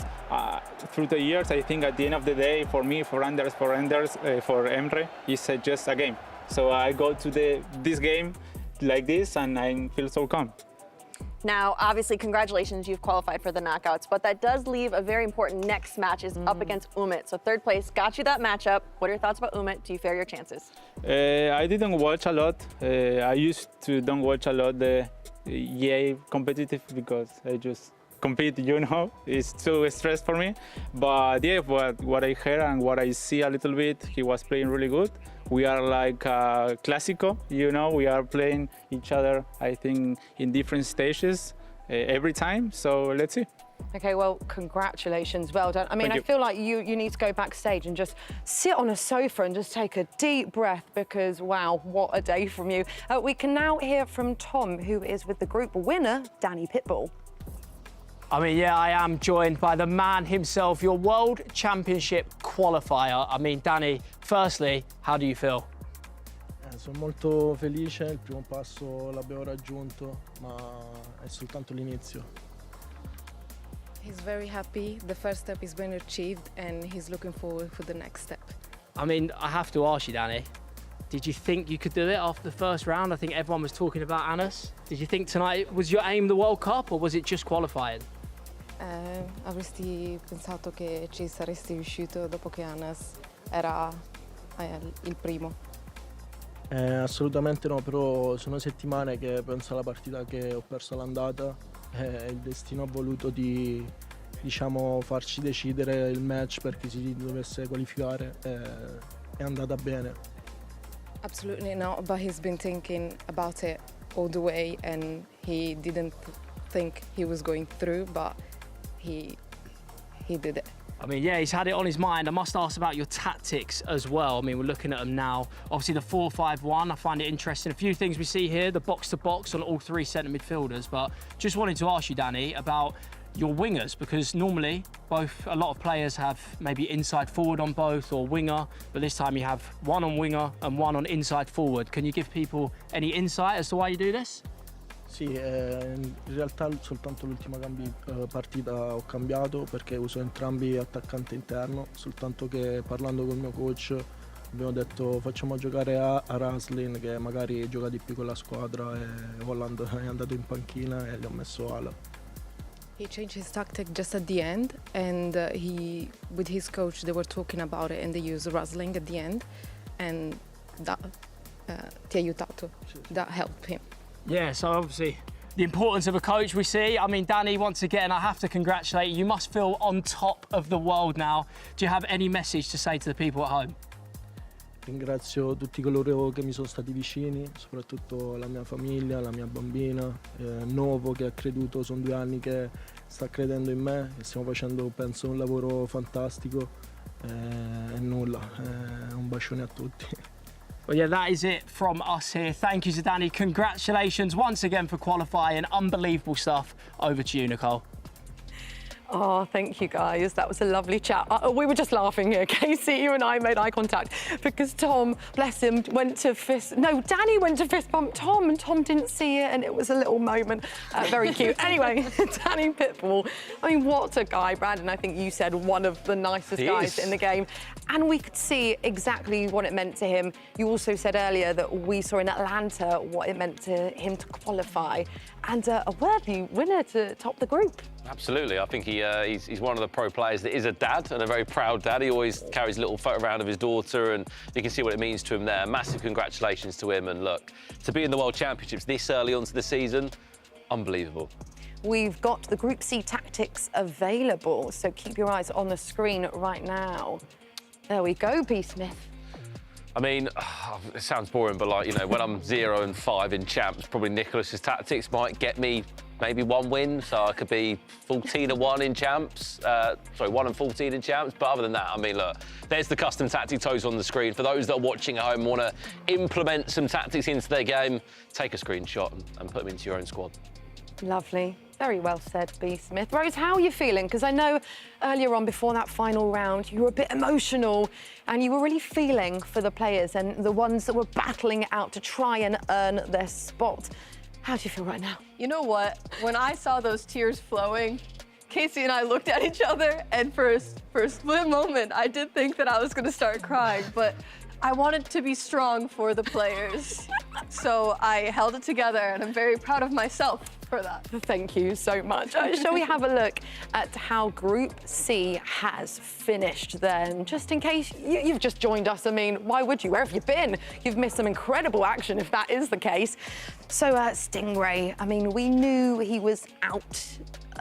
through the years, I think at the end of the day, for me, for Anders, for Emre, it's just a game. So I go to this game like this, and I feel so calm. Now, obviously, congratulations, you've qualified for the knockouts, but that does leave a very important next match is up against Umit. So third place, got you that matchup. What are your thoughts about Umit? Do you fair your chances? I didn't watch a lot. I used to don't watch a lot the EA competitive because I just compete, you know, it's too stressed for me. But yeah, what I heard and what I see a little bit, he was playing really good. We are like Clásico, you know, we are playing each other, I think, in different stages every time. So let's see. Okay, well, congratulations, well done. I mean, I feel like you need to go backstage and just sit on a sofa and just take a deep breath because, wow, what a day from you. We can now hear from Tom, who is with the group winner, Danny Pitbull. I mean, yeah, I am joined by the man himself, your World Championship qualifier. I mean, Danny, firstly, how do you feel? Sono molto felice, il primo passo l'abbiamo raggiunto, ma è soltanto l'inizio. He's very happy. The first step is been achieved, and he's looking forward for the next step. I mean, I have to ask you, Danny, did you think you could do it after the first round? I think everyone was talking about Anas. Did you think tonight, was your aim the World Cup, or was it just qualifying? Avresti pensato che ci saresti riuscito dopo che Anas era il primo? Assolutamente no, però sono settimane che penso alla partita che ho perso all'andata e il destino ha voluto di, diciamo, farci decidere il match per chi si dovesse qualificare e è andata bene. Absolutely not, but he's been thinking about it all the way and he didn't think he was going through, but he did it. I mean, yeah, he's had it on his mind. I must ask about your tactics as well. I mean, we're looking at them now. Obviously, the 4-5-1, I find it interesting. A few things we see here, the box-to-box on all three centre midfielders. But just wanted to ask you, Danny, about your wingers, because normally a lot of players have maybe inside forward on both or winger, but this time you have one on winger and one on inside forward. Can you give people any insight as to why you do this? Sì, in realtà soltanto l'ultima partita ho cambiato perché uso entrambi attaccante interno, soltanto che parlando col mio coach abbiamo detto facciamo giocare a Raslin che magari gioca di più con la squadra e Holland è andato in panchina e gli ho messo ala. He changed his tactic just at the end, and with his coach, they were talking about it, and they used Raslin at the end, and that ti ha aiutato. That helped him. Yeah, so obviously the importance of a coach we see. I mean, Danny, once again, I have to congratulate you. You must feel on top of the world now. Do you have any message to say to the people at home? Ringrazio tutti coloro che mi sono stati vicini, soprattutto la mia famiglia, la mia bambina, Novo che ha creduto, sono 2 anni che sta credendo in me e stiamo facendo, penso, un lavoro fantastico e nulla, un bacione a tutti. Well, yeah, that is it from us here. Thank you to Danny. Congratulations once again for qualifying. Unbelievable stuff. Over to you, Nicole. Oh, thank you, guys. That was a lovely chat. We were just laughing here. Casey, you and I made eye contact because Tom, bless him, went to fist... No, Danny went to fist bump Tom and Tom didn't see it and it was a little moment. Very cute. Anyway, Danny Pitbull. I mean, what a guy. Brandon, I think you said one of the nicest guys in the game. And we could see exactly what it meant to him. You also said earlier that we saw in Atlanta what it meant to him to qualify and a worthy winner to top the group. Absolutely. I think he's one of the pro players that is a dad and a very proud dad. He always carries a little photo around of his daughter and you can see what it means to him there. Massive congratulations to him. And look, to be in the World Championships this early onto the season, unbelievable. We've got the Group C tactics available, so keep your eyes on the screen right now. There we go, B. Smith. I mean, it sounds boring, but like, you know, when I'm 0-5 in champs, probably Nicholas's tactics might get me maybe 1 win. So I could be 14-1 in champs. 1-14 in champs. But other than that, I mean, look, there's the custom tactic toes on the screen. For those that are watching at home and want to implement some tactics into their game, take a screenshot and put them into your own squad. Lovely. Very well said, B. Smith. Rose, how are you feeling? Because I know earlier on, before that final round, you were a bit emotional and you were really feeling for the players and the ones that were battling it out to try and earn their spot. How do you feel right now? You know what? When I saw those tears flowing, Casey and I looked at each other, and for a split moment, I did think that I was going to start crying, but I wanted to be strong for the players. So I held it together, and I'm very proud of myself for that. Thank you so much. Shall we have a look at how Group C has finished then? Just in case you've just joined us, I mean, why would you? Where have you been? You've missed some incredible action if that is the case. So Stingray, I mean, we knew he was out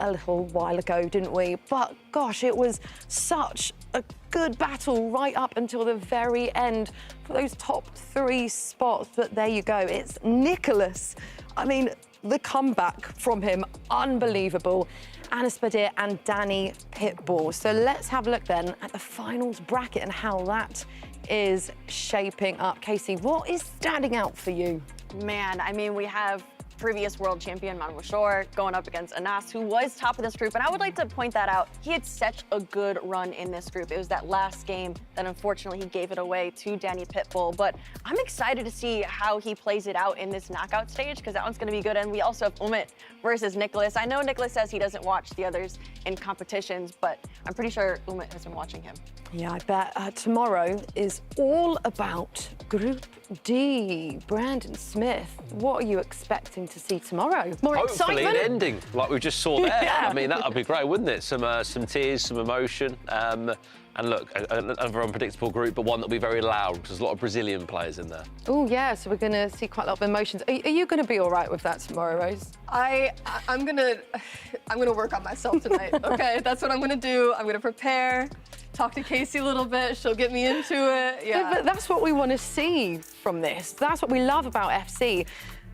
a little while ago, didn't we? But gosh, it was such a good battle right up until the very end for those top 3 spots. But there you go, it's Nicholas. I mean, the comeback from him, unbelievable. Anas Badir and Danny Pitbull. So let's have a look then at the finals bracket and how that is shaping up. Casey, what is standing out for you? Man, I mean, we have previous world champion Manouchor going up against Anas, who was top of this group. And I would like to point that out. He had such a good run in this group. It was that last game that unfortunately he gave it away to Danny Pitbull. But I'm excited to see how he plays it out in this knockout stage, because that one's going to be good. And we also have Umit versus Nicholas. I know Nicholas says he doesn't watch the others in competitions, but I'm pretty sure Umit has been watching him. Yeah, I bet. Tomorrow is all about Group D. Brandon Smith, what are you expecting to see tomorrow? More Hopefully excitement? an ending, like we just saw there. Yeah. I mean, that would be great, wouldn't it? Some tears, some emotion. And look, another unpredictable group, but one that'll be very loud. There's a lot of Brazilian players in there. Oh, yeah, so we're going to see quite a lot of emotions. Are you going to be all right with that tomorrow, Rose? I'm gonna work on myself tonight, okay? That's what I'm gonna do. I'm gonna prepare, talk to Casey a little bit. She'll get me into it, yeah. But that's what we want to see from this. That's what we love about FC.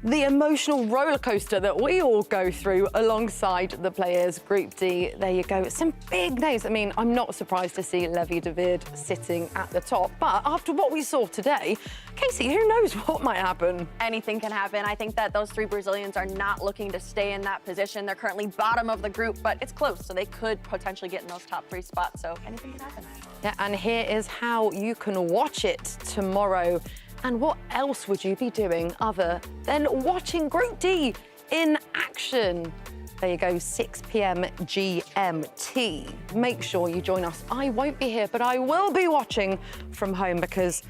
The emotional roller coaster that we all go through alongside the players. Group D, there you go. Some big names. I mean, I'm not surprised to see Levi David sitting at the top. But after what we saw today, Casey, who knows what might happen? Anything can happen. I think that those 3 Brazilians are not looking to stay in that position. They're currently bottom of the group, but it's close, so they could potentially get in those top 3 spots. So anything can happen. Yeah, and here is how you can watch it tomorrow. And what else would you be doing other than watching Group D in action? There you go, 6 p.m. GMT. Make sure you join us. I won't be here, but I will be watching from home because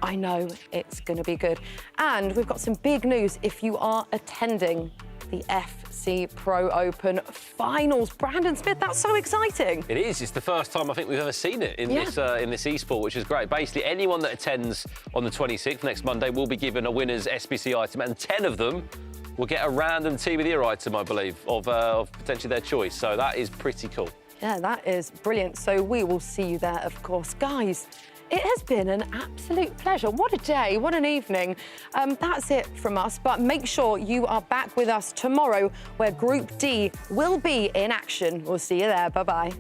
I know it's going to be good. And we've got some big news if you are attending the FC Pro Open finals. Brandon Smith, that's so exciting. It is. It's the first time I think we've ever seen it in this esport, which is great. Basically, anyone that attends on the 26th, next Monday, will be given a winner's SBC item, and 10 of them will get a random Team of the Year item, I believe, of potentially their choice. So that is pretty cool. Yeah, that is brilliant. So we will see you there, of course. Guys, it has been an absolute pleasure. What a day, what an evening. That's it from us, but make sure you are back with us tomorrow where Group D will be in action. We'll see you there. Bye-bye.